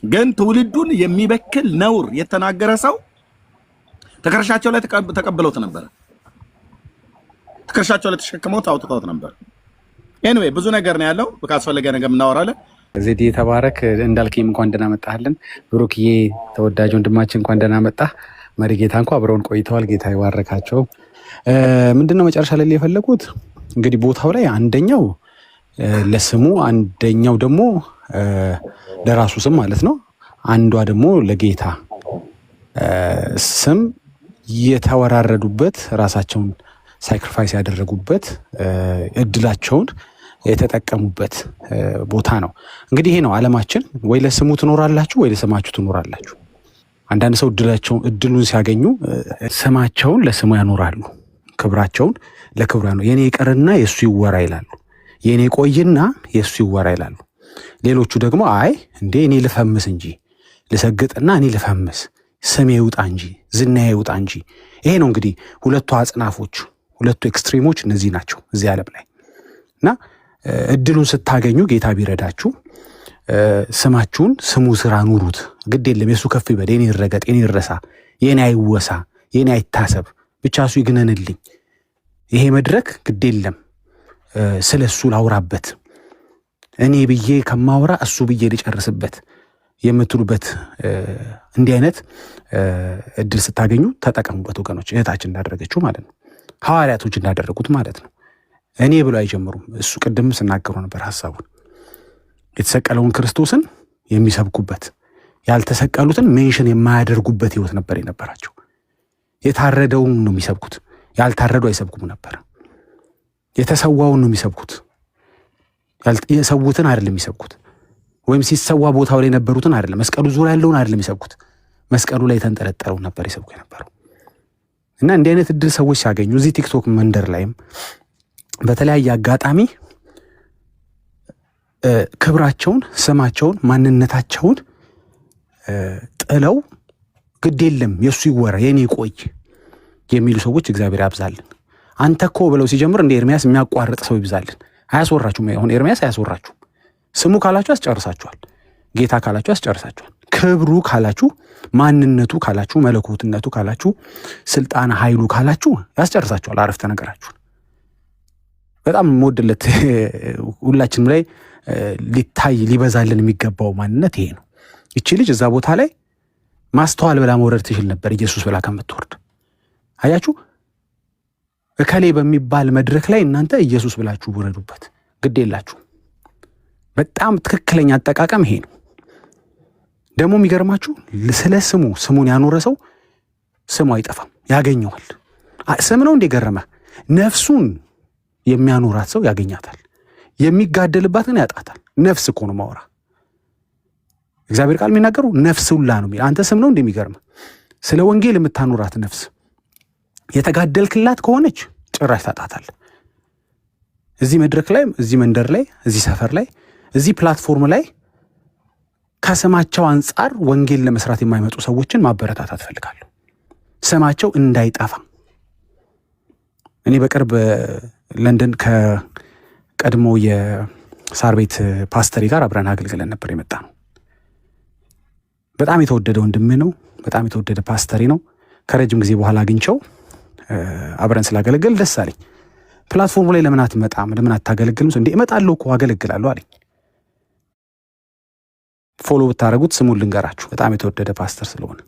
ግን ትውልዱን የሚበክል ነውር የተናገረ ሰው ትከሻቸው ላይ ተቀብለውት ነበር። ትከሻቸው ላይ ተሸክመውት አውጥተውት ነበር። ኤኒዌይ ብዙ ነገር ነው ያለው። ካስፈለገ ነገር እናወራለን። ዜድ የተባረክ እንዳልከኝ እንኳን ደህና መጣህልን። ብሩክዬ ተወዳጅ ወንድማችን እንኳን ደህና መጣህ። መሪጌታ እንኳን አብረውን ቆይተዋል። ጌታ ይባረካቸው። ምንድነው መጨረሻ ላይ የፈለጉት እንግዲህ ቦታው ላይ አንደኛው ለስሙ አንደኛው ደግሞ ለራሱ ስም ማለት ነው። አንዷ ደግሞ ለጌታ ስም የተወራረዱበት ራሳቸውን ሳክሪፋይስ ያደረጉበት እድላቸውን የተጠቀሙበት ቦታ ነው። እንግዲህ ይሄ ነው ዓለማችን። ወይ ለስሙ ትኖራላችሁ ወይ ለስማችሁ ትኖራላችሁ። አንዳንድ ሰው እድሉን ሲያገኙ ስማቸውን ለስሙ ያኖራሉ፣ ክብራቸውን ለክብሩ ያኖራሉ። የኔ ይቀርና የሱ ይወራ ይላሉ። የኔ ቆይና የሱ ይወራ ይላሉ። ሌሎቹ ደግሞ አይ እንዴ እኔ ልፈምስ እንጂ ልሰግጥና እኔ ልፈምስ ስሜ ይውጣ እንጂ ዝናዬ ይውጣ እንጂ። ይሄ ነው እንግዲህ ሁለቱ አጽናፎች፣ ሁለቱ ኤክስትሪሞች እነዚህ ናቸው እዚህ ዓለም ላይ እና እድሉን ስታገኙ ጌታ ቢረዳችሁ ስማችሁን ስሙ ስራ ኑሩት። ግድ የለም የሱ ከፍ ይበል፣ የኔ ይረገጥ፣ የኔ ይረሳ፣ የኔ አይወሳ፣ የኔ አይታሰብ፣ ብቻ እሱ ይግነንልኝ። ይሄ መድረክ ግድ የለም ስለሱ ላውራበት፣ እኔ ብዬ ከማውራ እሱ ብዬ ልጨርስበት የምትሉበት እንዲህ አይነት እድል ስታገኙ ተጠቀሙበት ወገኖች። እህታችን እንዳደረገችው ማለት ነው፣ ሐዋርያቶች እንዳደረጉት ማለት ነው። እኔ ብሎ አይጀምሩም። እሱ ቅድም ስናገሩ ነበር ሐሳቡን የተሰቀለውን ክርስቶስን የሚሰብኩበት ያልተሰቀሉትን ሜንሽን የማያደርጉበት ህይወት ነበር የነበራቸው። የታረደውን ነው የሚሰብኩት፣ ያልታረዱ አይሰብኩም ነበር። የተሰዋውን ነው የሚሰብኩት፣ የሰዉትን አይደለም የሚሰብኩት። ወይም ሲሰዋ ቦታው ላይ የነበሩትን አይደለም፣ መስቀሉ ዙሪያ ያለውን አይደለም የሚሰብኩት፣ መስቀሉ ላይ የተንጠለጠለው ነበር ይሰብኩ የነበረው። እና እንዲህ አይነት እድል ሰዎች ሲያገኙ እዚህ ቲክቶክ መንደር ላይም በተለያየ አጋጣሚ ክብራቸውን፣ ስማቸውን፣ ማንነታቸውን ጥለው ግድ የለም የሱ ይወራ የኔ ቆይ የሚሉ ሰዎች እግዚአብሔር ያብዛልን። አንተ እኮ ብለው ሲጀምር እንደ ኤርሚያስ የሚያቋርጥ ሰው ይብዛልን። አያስወራችሁም። አሁን ኤርሚያስ አያስወራችሁም። ስሙ ካላችሁ ያስጨርሳችኋል። ጌታ ካላችሁ ያስጨርሳችኋል። ክብሩ ካላችሁ፣ ማንነቱ ካላችሁ፣ መለኮትነቱ ካላችሁ፣ ስልጣን ኃይሉ ካላችሁ ያስጨርሳችኋል። አረፍተ ነገራችሁን በጣም የምወድለት ሁላችንም ላይ ሊታይ ሊበዛልን የሚገባው ማንነት ይሄ ነው። ይቺ ልጅ እዛ ቦታ ላይ ማስተዋል ብላ መውረድ ትችል ነበር ኢየሱስ ብላ ከምትወርድ። አያችሁ፣ እከሌ በሚባል መድረክ ላይ እናንተ ኢየሱስ ብላችሁ ውረዱበት፣ ግድ የላችሁ። በጣም ትክክለኛ አጠቃቀም ይሄ ነው። ደግሞ የሚገርማችሁ ስለ ስሙን ያኖረ ሰው ስሙ አይጠፋም፣ ያገኘዋል። ስም ነው እንደገረመ ነፍሱን የሚያኖራት ሰው ያገኛታል፣ የሚጋደልባት ግን ያጣታል። ነፍስ እኮ ነው ማወራ። እግዚአብሔር ቃል የሚናገሩ ነፍስ ሁላ ነው የሚል። አንተ ስም ነው እንደሚገርም ስለ ወንጌል የምታኖራት ነፍስ የተጋደልክላት ከሆነች ጭራሽ ታጣታል። እዚህ መድረክ ላይ፣ እዚህ መንደር ላይ፣ እዚህ ሰፈር ላይ፣ እዚህ ፕላትፎርም ላይ ከስማቸው አንጻር ወንጌል ለመስራት የማይመጡ ሰዎችን ማበረታታት ፈልጋለሁ፣ ስማቸው እንዳይጠፋ። እኔ በቅርብ ለንደን ከቀድሞ የሳር ቤት ፓስተሪ ጋር አብረን አገልግለን ነበር የመጣ ነው። በጣም የተወደደ ወንድሜ ነው። በጣም የተወደደ ፓስተሪ ነው። ከረጅም ጊዜ በኋላ አግኝቸው አብረን ስላገለገል ደስ አለኝ። ፕላትፎርሙ ላይ ለምን አትመጣም? ለምን አታገለግልም? እንዴ እመጣለሁ እኮ አገለግላለሁ አለኝ። ፎሎ ብታደርጉት ስሙን ልንገራችሁ፣ በጣም የተወደደ ፓስተር ስለሆነ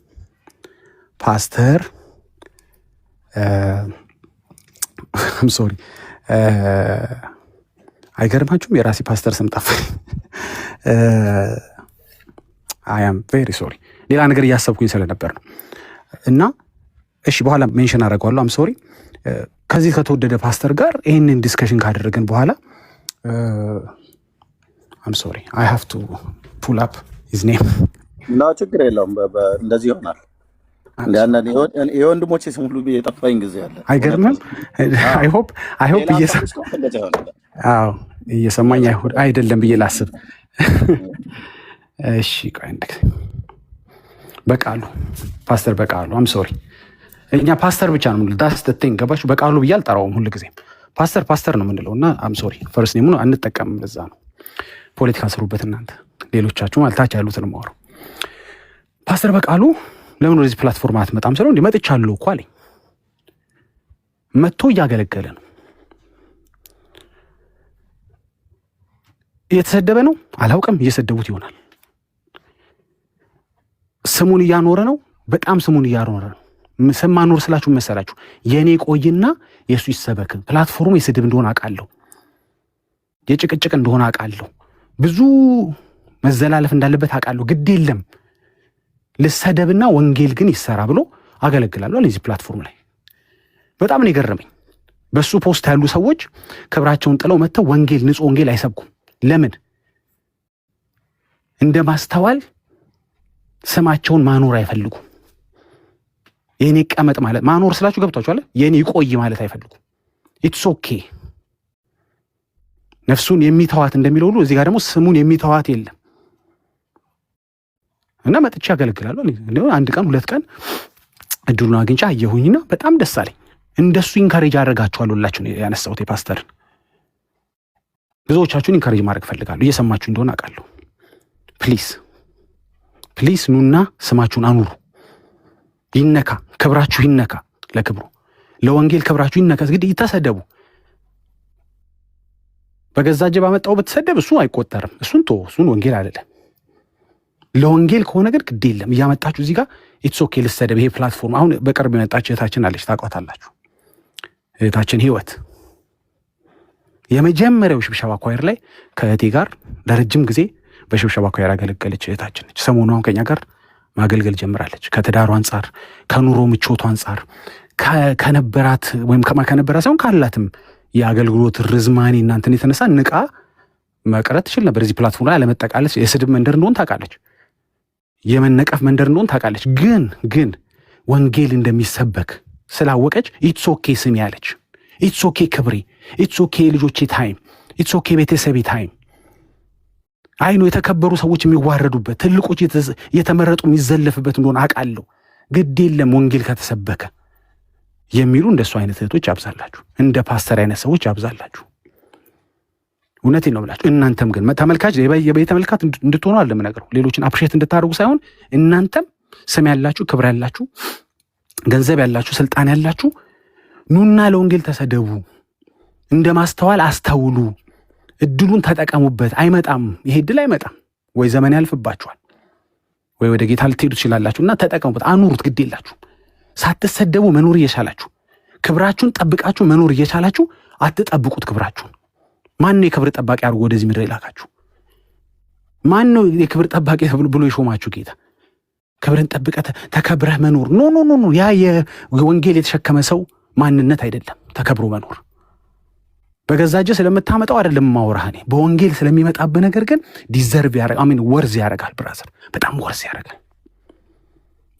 ፓስተር ሶሪ አይገርማችሁም? የራሴ ፓስተር ስም ጠፋኝ። አም ቬሪ ሶሪ፣ ሌላ ነገር እያሰብኩኝ ስለነበር ነው። እና እሺ በኋላ ሜንሽን አደርገዋለሁ። አም ሶሪ። ከዚህ ከተወደደ ፓስተር ጋር ይህንን ዲስከሽን ካደረግን በኋላ አም ሶሪ አይ ሃቭ ቱ ፑል አፕ ሂዝ ኔም። እና ችግር የለውም፣ እንደዚህ ይሆናል። የወንድሞቼ ስም ሁሉ የጠፋኝ ጊዜ አለ። አይገርምም? አይ ሆፕ እየሰማኝ አይደለም ብዬ ላስብ። እሺ ቆይ አንድ ጊዜ በቃሉ ፓስተር በቃሉ አም ሶሪ። እኛ ፓስተር ብቻ ነው የምንለው። ዳስ ቲንግ ገባችሁ? በቃሉ ብዬ አልጠራውም ሁሉ ጊዜ ፓስተር ነው የምንለው እና አም ሶሪ ፈርስት ኔም ነው አንጠቀምም። ለዛ ነው ፖለቲካ ስሩበት እናንተ ሌሎቻችሁ ማለት ታች ያሉትን ማወሩ። ፓስተር በቃሉ ለምን ወደዚህ ፕላትፎርም አትመጣም ስለው እንዴ መጥቻለሁ እኮ አለኝ። መጥቶ እያገለገለ ነው። እየተሰደበ ነው አላውቅም፣ እየሰደቡት ይሆናል። ስሙን እያኖረ ነው፣ በጣም ስሙን እያኖረ ነው። ስም ማኖር ስላችሁ መሰላችሁ የኔ ቆይና የሱ ይሰበክ። ፕላትፎርሙ የስድብ እንደሆነ አውቃለሁ፣ የጭቅጭቅ እንደሆነ አውቃለሁ፣ ብዙ መዘላለፍ እንዳለበት አውቃለሁ። ግድ የለም ልሰደብና ወንጌል ግን ይሰራ ብሎ አገለግላለሁ እዚህ ፕላትፎርም ላይ። በጣም ነው የገረመኝ። በሱ ፖስት ያሉ ሰዎች ክብራቸውን ጥለው መጥተው ወንጌል፣ ንጹህ ወንጌል አይሰብኩም። ለምን? እንደ ማስተዋል ስማቸውን ማኖር አይፈልጉም። የኔ ቀመጥ ማለት ማኖር ስላችሁ ገብቷችኋል? የኔ ይቆይ ማለት አይፈልጉም። ኢትስ ኦኬ። ነፍሱን የሚተዋት እንደሚለው ሁሉ እዚህ ጋር ደግሞ ስሙን የሚተዋት የለም። እና መጥቼ አገለግላለሁ። አንድ ቀን ሁለት ቀን እድሉን አግኝቼ አየሁኝና በጣም ደስ አለኝ። እንደሱ ኢንካሬጅ አደርጋችኋለሁ ላችሁ ያነሳሁት የፓስተርን። ብዙዎቻችሁን ኢንካሬጅ ማድረግ ፈልጋለሁ። እየሰማችሁ እንደሆነ አውቃለሁ። ፕሊዝ ኑና ስማችሁን አኑሩ። ይነካ፣ ክብራችሁ ይነካ። ለክብሩ ለወንጌል ክብራችሁ ይነካ። እንግዲህ ይተሰደቡ። በገዛ እጅ ባመጣው በተሰደብ እሱ አይቆጠርም። እሱን ወንጌል አይደለም። ለወንጌል ከሆነ ግን ግድ የለም እያመጣችሁ እዚህ ጋር ኢትስ ኦኬ ልሰደብ። ይሄ ፕላትፎርም አሁን በቅርብ የመጣች እህታችን አለች፣ ታውቋታላችሁ። እህታችን ህይወት የመጀመሪያው ሽብሸባ ኳየር ላይ ከእህቴ ጋር ለረጅም ጊዜ በሽብሸባ ኳየር ያገለገለች እህታችን ነች። ሰሞኑ አሁን ከኛ ጋር ማገልገል ጀምራለች። ከትዳሩ አንጻር፣ ከኑሮ ምቾቱ አንጻር፣ ከነበራት ወይም ከነበራት ሳይሆን ካላትም የአገልግሎት ርዝማኔ እናንተን የተነሳ ንቃ መቅረት ትችል ነበር። እዚህ ፕላትፎርም ላይ አለመጠቃለች። የስድብ መንደር እንደሆን ታውቃለች። የመነቀፍ መንደር እንደሆን ታውቃለች። ግን ወንጌል እንደሚሰበክ ስላወቀች ኢትስ ኦኬ ስም ያለች፣ ኢትስ ኦኬ ክብሬ፣ ኢትስ ኦኬ ልጆቼ ታይም፣ ኢትስ ኦኬ ቤተሰቤ ታይም። አይኑ የተከበሩ ሰዎች የሚዋረዱበት፣ ትልቆች የተመረጡ የሚዘለፍበት እንደሆነ አውቃለሁ። ግድ የለም ወንጌል ከተሰበከ የሚሉ እንደሱ አይነት እህቶች ያብዛላችሁ። እንደ ፓስተር አይነት ሰዎች ያብዛላችሁ። እውነቴን ነው ብላችሁ እናንተም ግን ተመልካች የቤተ ተመልካች እንድትሆኑ አለ የምነግረው። ሌሎችን አፕሪሼት እንድታደርጉ ሳይሆን እናንተም ስም ያላችሁ፣ ክብር ያላችሁ፣ ገንዘብ ያላችሁ፣ ስልጣን ያላችሁ ኑና ለወንጌል ተሰደቡ። እንደ ማስተዋል አስተውሉ። እድሉን ተጠቀሙበት። አይመጣም፣ ይሄ እድል አይመጣም። ወይ ዘመን ያልፍባችኋል፣ ወይ ወደ ጌታ ልትሄዱ ትችላላችሁ እና ተጠቀሙበት፣ አኑሩት። ግድ የላችሁ ሳትሰደቡ መኖር እየቻላችሁ ክብራችሁን ጠብቃችሁ መኖር እየቻላችሁ አትጠብቁት ክብራችሁን። ማን ነው የክብር ጠባቂ አድርጎ ወደዚህ ምድር የላካችሁ? ማን ነው የክብር ጠባቂ ብሎ የሾማችሁ ጌታ? ክብርን ጠብቀህ ተከብረህ መኖር ኖ ኖ ኖ፣ ያ የወንጌል የተሸከመ ሰው ማንነት አይደለም። ተከብሮ መኖር በገዛ እጅህ ስለምታመጣው አይደለም ማውራህ። እኔ በወንጌል ስለሚመጣብህ ነገር ግን ዲዘርቭ ያደርጋል፣ ወርዝ ያደርጋል። ብራዘር በጣም ወርዝ ያደርጋል።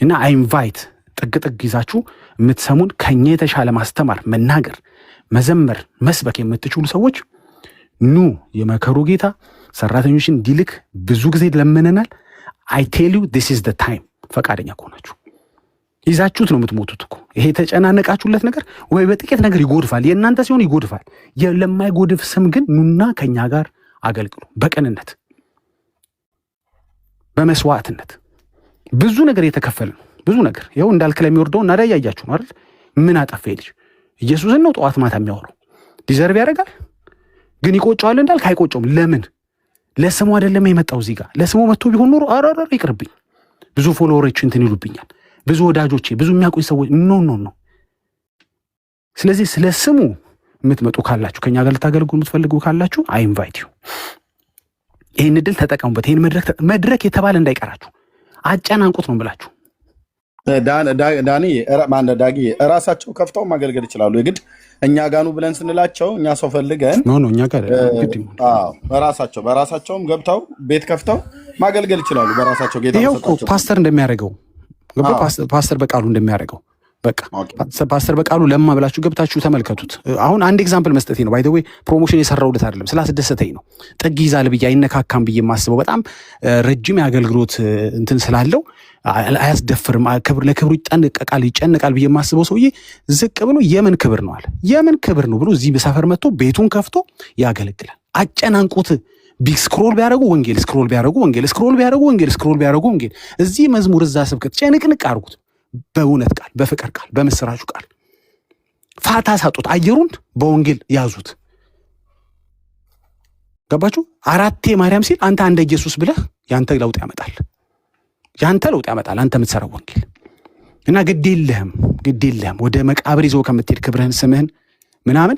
እና አይ ኢንቫይት ጥግ ይዛችሁ የምትሰሙን ከኛ የተሻለ ማስተማር፣ መናገር፣ መዘመር፣ መስበክ የምትችሉ ሰዎች ኑ። የመከሩ ጌታ ሰራተኞችን እንዲልክ ብዙ ጊዜ ለምነናል። አይ ቴል ዩ ዲስ ኢዝ ዘ ታይም። ፈቃደኛ ከሆናችሁ ይዛችሁት ነው የምትሞቱት እኮ። ይሄ የተጨናነቃችሁለት ነገር ወይ በጥቂት ነገር ይጎድፋል፣ የእናንተ ሲሆን ይጎድፋል። ለማይጎድፍ ስም ግን ኑና ከኛ ጋር አገልግሉ። በቅንነት በመስዋዕትነት ብዙ ነገር የተከፈለ ነው። ብዙ ነገር ይኸው እንዳልክ ለሚወርደው እና ላይ ያያችሁ ነው አይደል? ምን አጠፋ ልጅ ኢየሱስን ነው ጠዋት ማታ የሚያወራው። ዲዘርቭ ያደርጋል ግን ይቆጨዋል እንዳልክ አይቆጨውም። ለምን? ለስሙ አይደለም የመጣው እዚህ ጋር። ለስሙ መጥቶ ቢሆን ኖሮ አራራ ይቅርብኝ፣ ብዙ ፎሎወሮች እንትን ይሉብኛል፣ ብዙ ወዳጆቼ፣ ብዙ የሚያውቁኝ ሰዎች ኖ። ስለዚህ ስለ ስሙ የምትመጡ ካላችሁ፣ ከኛ ጋር ልታገልግሉ የምትፈልጉ ካላችሁ አይ ኢንቫይት ዩ። ይህን እድል ተጠቀሙበት። ይህን መድረክ የተባለ እንዳይቀራችሁ፣ አጨናንቁት ነው ብላችሁ ዳኒ ዳጊ እራሳቸው ከፍተው ማገልገል ይችላሉ። የግድ እኛ ጋኑ ብለን ስንላቸው እኛ ሰው ፈልገን እኛ ጋር በራሳቸውም ገብተው ቤት ከፍተው ማገልገል ይችላሉ። በራሳቸው ጌታ ሰጣቸው። ፓስተር እንደሚያደርገው ፓስተር በቃሉ እንደሚያደርገው በቃ ፓስተር በቃሉ ለማ ብላችሁ ገብታችሁ ተመልከቱት። አሁን አንድ ኤግዛምፕል መስጠቴ ነው። ባይ ዘ ዌይ ፕሮሞሽን የሰራውለት አይደለም፣ ስላስደሰተኝ ነው። ጥግ ይዛል ብዬ አይነካካም ብዬ የማስበው በጣም ረጅም የአገልግሎት እንትን ስላለው አያስደፍርም፣ ለክብሩ ይጨነቃል ብዬ የማስበው ሰውዬ ዝቅ ብሎ የምን ክብር ነው አለ። የምን ክብር ነው ብሎ እዚህ በሰፈር መጥቶ ቤቱን ከፍቶ ያገለግላል። አጨናንቁት። ስክሮል ቢያደርጉ ወንጌል፣ ስክሮል ቢያደርጉ ወንጌል፣ ስክሮል ቢያደርጉ ወንጌል፣ ስክሮል ቢያደርጉ ወንጌል። እዚህ መዝሙር፣ እዛ ስብከት፣ ጭንቅንቅ አድርጉት። በእውነት ቃል፣ በፍቅር ቃል፣ በምስራቹ ቃል ፋታ ሳጡት። አየሩን በወንጌል ያዙት። ገባችሁ? አራቴ ማርያም ሲል አንተ አንደ ኢየሱስ ብለህ ያንተ ለውጥ ያመጣል። አንተ የምትሰራው ወንጌል እና ግድ የለህም ወደ መቃብር ይዘው ከምትሄድ ክብርህን፣ ስምህን ምናምን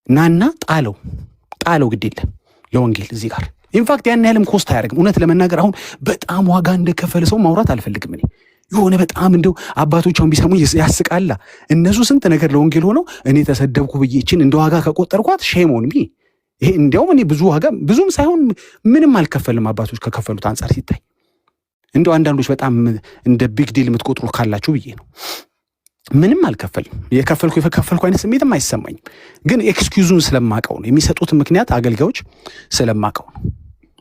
ናና ጣለው። ግድ የለህም ለወንጌል እዚህ ጋር ኢንፋክት ያን ያህልም ኮስት አያደርግም። እውነት ለመናገር አሁን በጣም ዋጋ እንደከፈለ ሰው ማውራት አልፈልግም እኔ። የሆነ በጣም እንደው አባቶቻውን ቢሰሙ ያስቃላ። እነሱ ስንት ነገር ለወንጌል ሆነው እኔ ተሰደብኩ ብዬ ይችን እንደ ዋጋ ከቆጠርኳት ሼም ኦን ሚ። ይሄ እንዲያውም እኔ ብዙ ዋጋ ብዙም ሳይሆን ምንም አልከፈልም አባቶች ከከፈሉት አንጻር ሲታይ። እንደው አንዳንዶች በጣም እንደ ቢግ ዲል የምትቆጥሩ ካላችሁ ብዬ ነው። ምንም አልከፈልም። የከፈልኩ አይነት ስሜትም አይሰማኝም። ግን ኤክስኪውዙን ስለማቀው ነው፣ የሚሰጡት ምክንያት አገልጋዮች ስለማቀው ነው።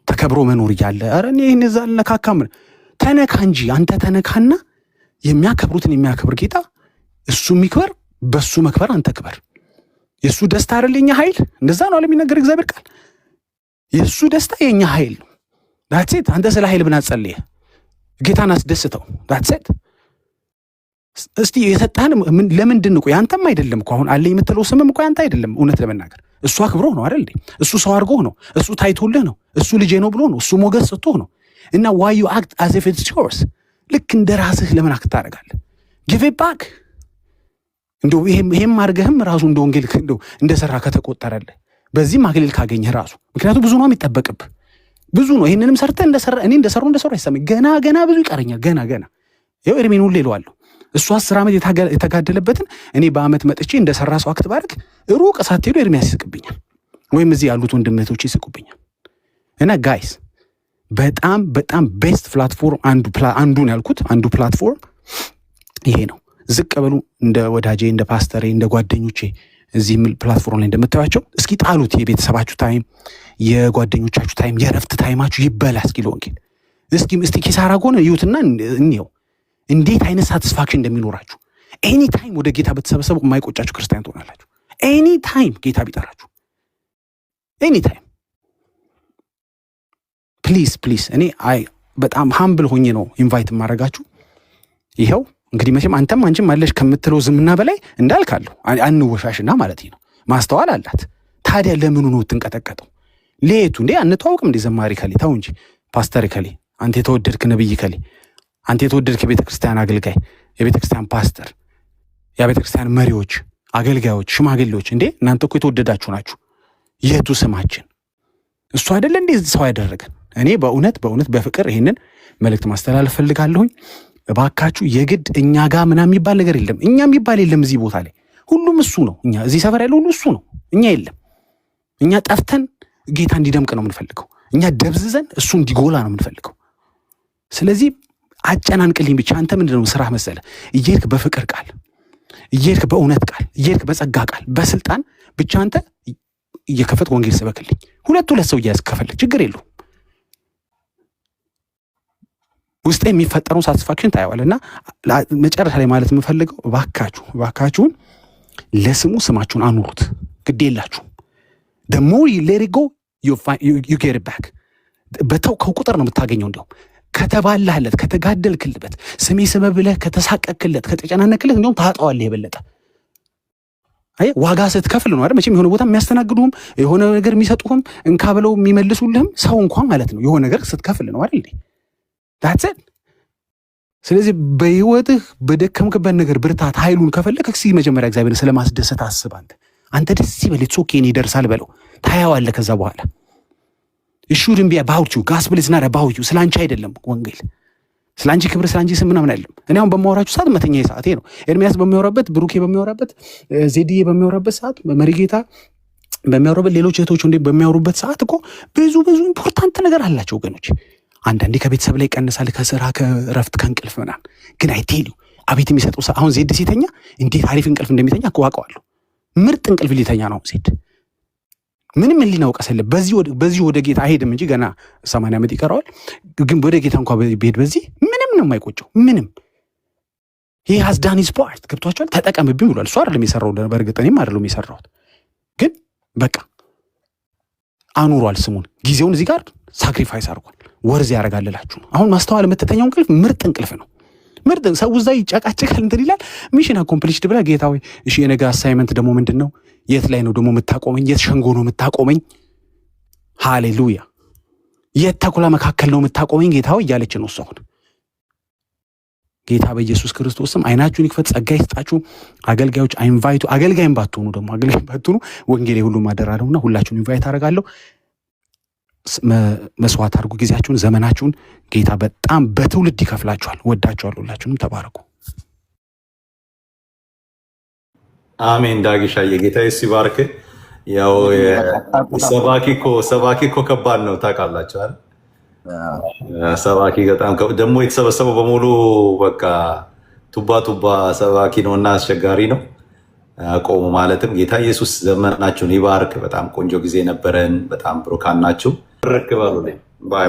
ተከብሮ መኖር እያለ ኧረ እኔ ይህን እዛ አልነካካም። ተነካ እንጂ አንተ ተነካና የሚያከብሩትን የሚያከብር ጌታ እሱ የሚክበር፣ በሱ መክበር አንተ ክበር። የእሱ ደስታ አይደል የኛ ኃይል? እንደዛ ነው ለሚነገር እግዚአብሔር ቃል። የእሱ ደስታ የኛ ኃይል ነው። ዳትሴት አንተ ስለ ኃይል ብና ጸልየ ጌታን አስደስተው። ዳትሴት እስቲ የሰጣህን ለምንድን ነው? ያንተም አይደለም እኮ አሁን አለ የምትለው ስምም እኮ ያንተ አይደለም። እውነት ለመናገር እሱ አክብሮህ ነው አይደል? እሱ ሰው አድርጎህ ነው። እሱ ታይቶልህ ነው። እሱ ልጄ ነው ብሎ ነው። እሱ ሞገስ ሰጥቶህ ነው። እና why you act as if it's yours? ልክ እንደ ራስህ ለምን አክት ታደርጋለህ? give it back። እንደው ይሄም አድርገህም ራሱ እንደ ወንጌል እንደው እንደሰራ ከተቆጠረልህ በዚህም አክሊል ካገኘህ ራሱ ምክንያቱም ብዙ ነው የሚጠበቅብህ፣ ብዙ ነው። ይሄንንም ሰርተህ እንደሰራ እኔ እንደሰራው አይሰማኝ። ገና ብዙ ይቀረኛል። ገና ይኸው ኤርሜን ሁሌ እለዋለሁ። እሱ 10 ዓመት የተጋደለበትን እኔ በአመት መጥቼ እንደሰራ ሰው አክት ባደርግ ሩቅ ሳትሄዱ ኤርሚያስ ይስቅብኛል፣ ወይም እዚህ ያሉት ወንድምቶች ይስቁብኛል። እና ጋይስ በጣም ቤስት ፕላትፎርም አንዱን ያልኩት አንዱ ፕላትፎርም ይሄ ነው። ዝቅ በሉ እንደ ወዳጄ፣ እንደ ፓስተሬ፣ እንደ ጓደኞቼ እዚህ ፕላትፎርም ላይ እንደምታዩቸው እስኪ ጣሉት። የቤተሰባችሁ ታይም፣ የጓደኞቻችሁ ታይም፣ የረፍት ታይማችሁ ይበላ እስኪ ለወንጌል። እስቲ ኪሳራ ጎነ ይዩትና እንየው እንዴት አይነት ሳቲስፋክሽን እንደሚኖራችሁ። ኤኒ ታይም ወደ ጌታ በተሰበሰቡ የማይቆጫችሁ ክርስቲያን ትሆናላችሁ። ኤኒ ታይም ጌታ ቢጠራችሁ፣ ኤኒ ታይም ፕሊዝ። እኔ በጣም ሃምብል ሆኜ ነው ኢንቫይት የማደርጋችሁ። ይኸው እንግዲህ መቼም አንተም አንቺም አለሽ ከምትለው ዝምና በላይ እንዳልካለሁ አንወሻሽና ማለት ነው። ማስተዋል አላት። ታዲያ ለምኑ ነው ትንቀጠቀጠው? ሌቱ እንዴ አንተዋውቅም እንዴ? ዘማሪ ከሌ ተው እንጂ ፓስተር ከሌ አንተ የተወደድክ ነብይ ከሌ፣ አንተ የተወደድክ የቤተክርስቲያን አገልጋይ፣ የቤተክርስቲያን ፓስተር፣ የቤተክርስቲያን መሪዎች፣ አገልጋዮች፣ ሽማግሌዎች እንዴ እናንተ እኮ የተወደዳችሁ ናችሁ። የቱ ስማችን እሱ አይደለ እንዴ ሰው ያደረገን? እኔ በእውነት በፍቅር ይሄንን መልእክት ማስተላለፍ ፈልጋለሁኝ። እባካችሁ የግድ እኛ ጋር ምናምን የሚባል ነገር የለም። እኛ የሚባል የለም እዚህ ቦታ ላይ ሁሉም እሱ ነው። እኛ እዚህ ሰፈር ያለው ሁሉ እሱ ነው። እኛ የለም። እኛ ጠፍተን ጌታ እንዲደምቅ ነው የምንፈልገው። እኛ ደብዝዘን እሱ እንዲጎላ ነው የምንፈልገው። ስለዚህ አጨናንቅልኝ ብቻ። አንተ ምንድነው ስራ መሰለ? እየሄድክ በፍቅር ቃል፣ እየሄድክ በእውነት ቃል፣ እየሄድክ በጸጋ ቃል፣ በስልጣን ብቻ አንተ እየከፈት ወንጌል ስበክልኝ። ሁለት ሰው እያስከፈለ ችግር የለውም። ውስጥ የሚፈጠረውን ሳቲስፋክሽን ታየዋለና መጨረሻ ላይ ማለት የምፈልገው እባካችሁን ለስሙ ስማችሁን አኑሩት። ግድ የላችሁም። the more you let it go you get it back። በተውከው ቁጥር ነው የምታገኘው። እንዲያውም ከተባላህለት፣ ከተጋደልክልበት፣ ስሜ ብለህ ከተሳቀቅለት፣ ከተጨናነቅለት እንዲያውም ታጣዋለህ የበለጠ። አይ ዋጋ ስትከፍል ነው አይደል? መቼም የሆነ ቦታ የሚያስተናግዱህም የሆነ ነገር የሚሰጡህም እንካ ብለው የሚመልሱልህም ሰው እንኳን ማለት ነው የሆነ ነገር ስትከፍል ነው አይደል? that's it። ስለዚህ በህይወትህ በደከምክበት ነገር ብርታት ኃይሉን ከፈለክ እስኪ መጀመሪያ እግዚአብሔርን ስለማስደሰት አስብ። አንተ ደስ ይበልህ ሶኬ እኔ ይደርሳል በለው፣ ታያዋለህ። ከዛ በኋላ it shouldn't be about you gospel is not about you። ስላንቺ አይደለም ወንጌል፣ ስላንቺ ክብር፣ ስላንቺ ስም ምናምን አይደለም። እኔ አሁን በማወራችሁ ሰዓት መተኛ ሰዓቴ ነው። ኤርሚያስ በሚያወራበት፣ ብሩኬ በሚያወራበት፣ ዜድዬ በሚያወራበት ሰዓት፣ መሪጌታ በሚያወራበት፣ ሌሎች እህቶች እንደ በሚያወሩበት ሰዓት እኮ ብዙ ኢምፖርታንት ነገር አላቸው ወገኖች። አንዳንዴ ከቤተሰብ ላይ ይቀንሳል፣ ከስራ ከረፍት ከእንቅልፍ ምናምን። ግን አይቴሉ አቤት የሚሰጠው አሁን ዜድ ሲተኛ እንዴት አሪፍ እንቅልፍ እንደሚተኛ እኮ አውቀዋለሁ። ምርጥ እንቅልፍ ሊተኛ ነው ዜድ። ምንም ሊናውቀሰለ በዚህ ወደ ጌታ አይሄድም እንጂ ገና 80 ዓመት ይቀረዋል። ግን ወደ ጌታ እንኳን ቢሄድ በዚህ ምንም ነው የማይቆጨው። ምንም ይሄ ሀዝዳኒ ስፖርት ገብቷቸዋል። ተጠቀምብኝ ብሏል። እሱ አይደለም የሰራው፣ በእርግጥ እኔም አይደለም የሰራሁት። ግን በቃ አኑሯል ስሙን፣ ጊዜውን እዚህ ጋር ሳክሪፋይስ አድርጓል። ወርዝ ያደርጋልላችሁ። አሁን ማስተዋል የምትተኛው እንቅልፍ ምርጥ እንቅልፍ ነው። ምርጥ ሰው እዛ ይጨቃጨቃል እንትን ይላል። ሚሽን አኮምፕሊሽድ ብላ ጌታ ሆይ እሺ የነገ አሳይመንት ደግሞ ምንድነው? የት ላይ ነው ደግሞ የምታቆመኝ? የት ሸንጎ ነው የምታቆመኝ? ሃሌሉያ። የት ተኩላ መካከል ነው የምታቆመኝ ጌታ ሆይ እያለች ነው እሱ። አሁን ጌታ በኢየሱስ ክርስቶስ ስም አይናችሁን ይክፈት፣ ጸጋ ይስጣችሁ። አገልጋዮች ኢንቫይቱ፣ አገልጋይም ባትሆኑ ደግሞ አገልጋይም ባትሆኑ ወንጌል ሁሉ ማደራ ነውና ሁላችሁን ኢንቫይት አደርጋለሁ። መስዋዕት አድርጉ ጊዜያችሁን፣ ዘመናችሁን። ጌታ በጣም በትውልድ ይከፍላችኋል። ወዳችኋለሁ። ሁላችሁንም ተባረኩ። አሜን። ዳግሻዬ ጌታ ይባርክ። ያው ሰባኪ እኮ ከባድ ነው ታውቃላችሁ አይደል? ሰባኪ በጣም ደግሞ የተሰበሰበው በሙሉ በቃ ቱባ ሰባኪ ነውና አስቸጋሪ ነው። ቆሙ ማለትም ጌታ ኢየሱስ ዘመናችሁን ይባርክ። በጣም ቆንጆ ጊዜ ነበረን። በጣም ብሩካን ናችሁ። ርክበሉ። ባይ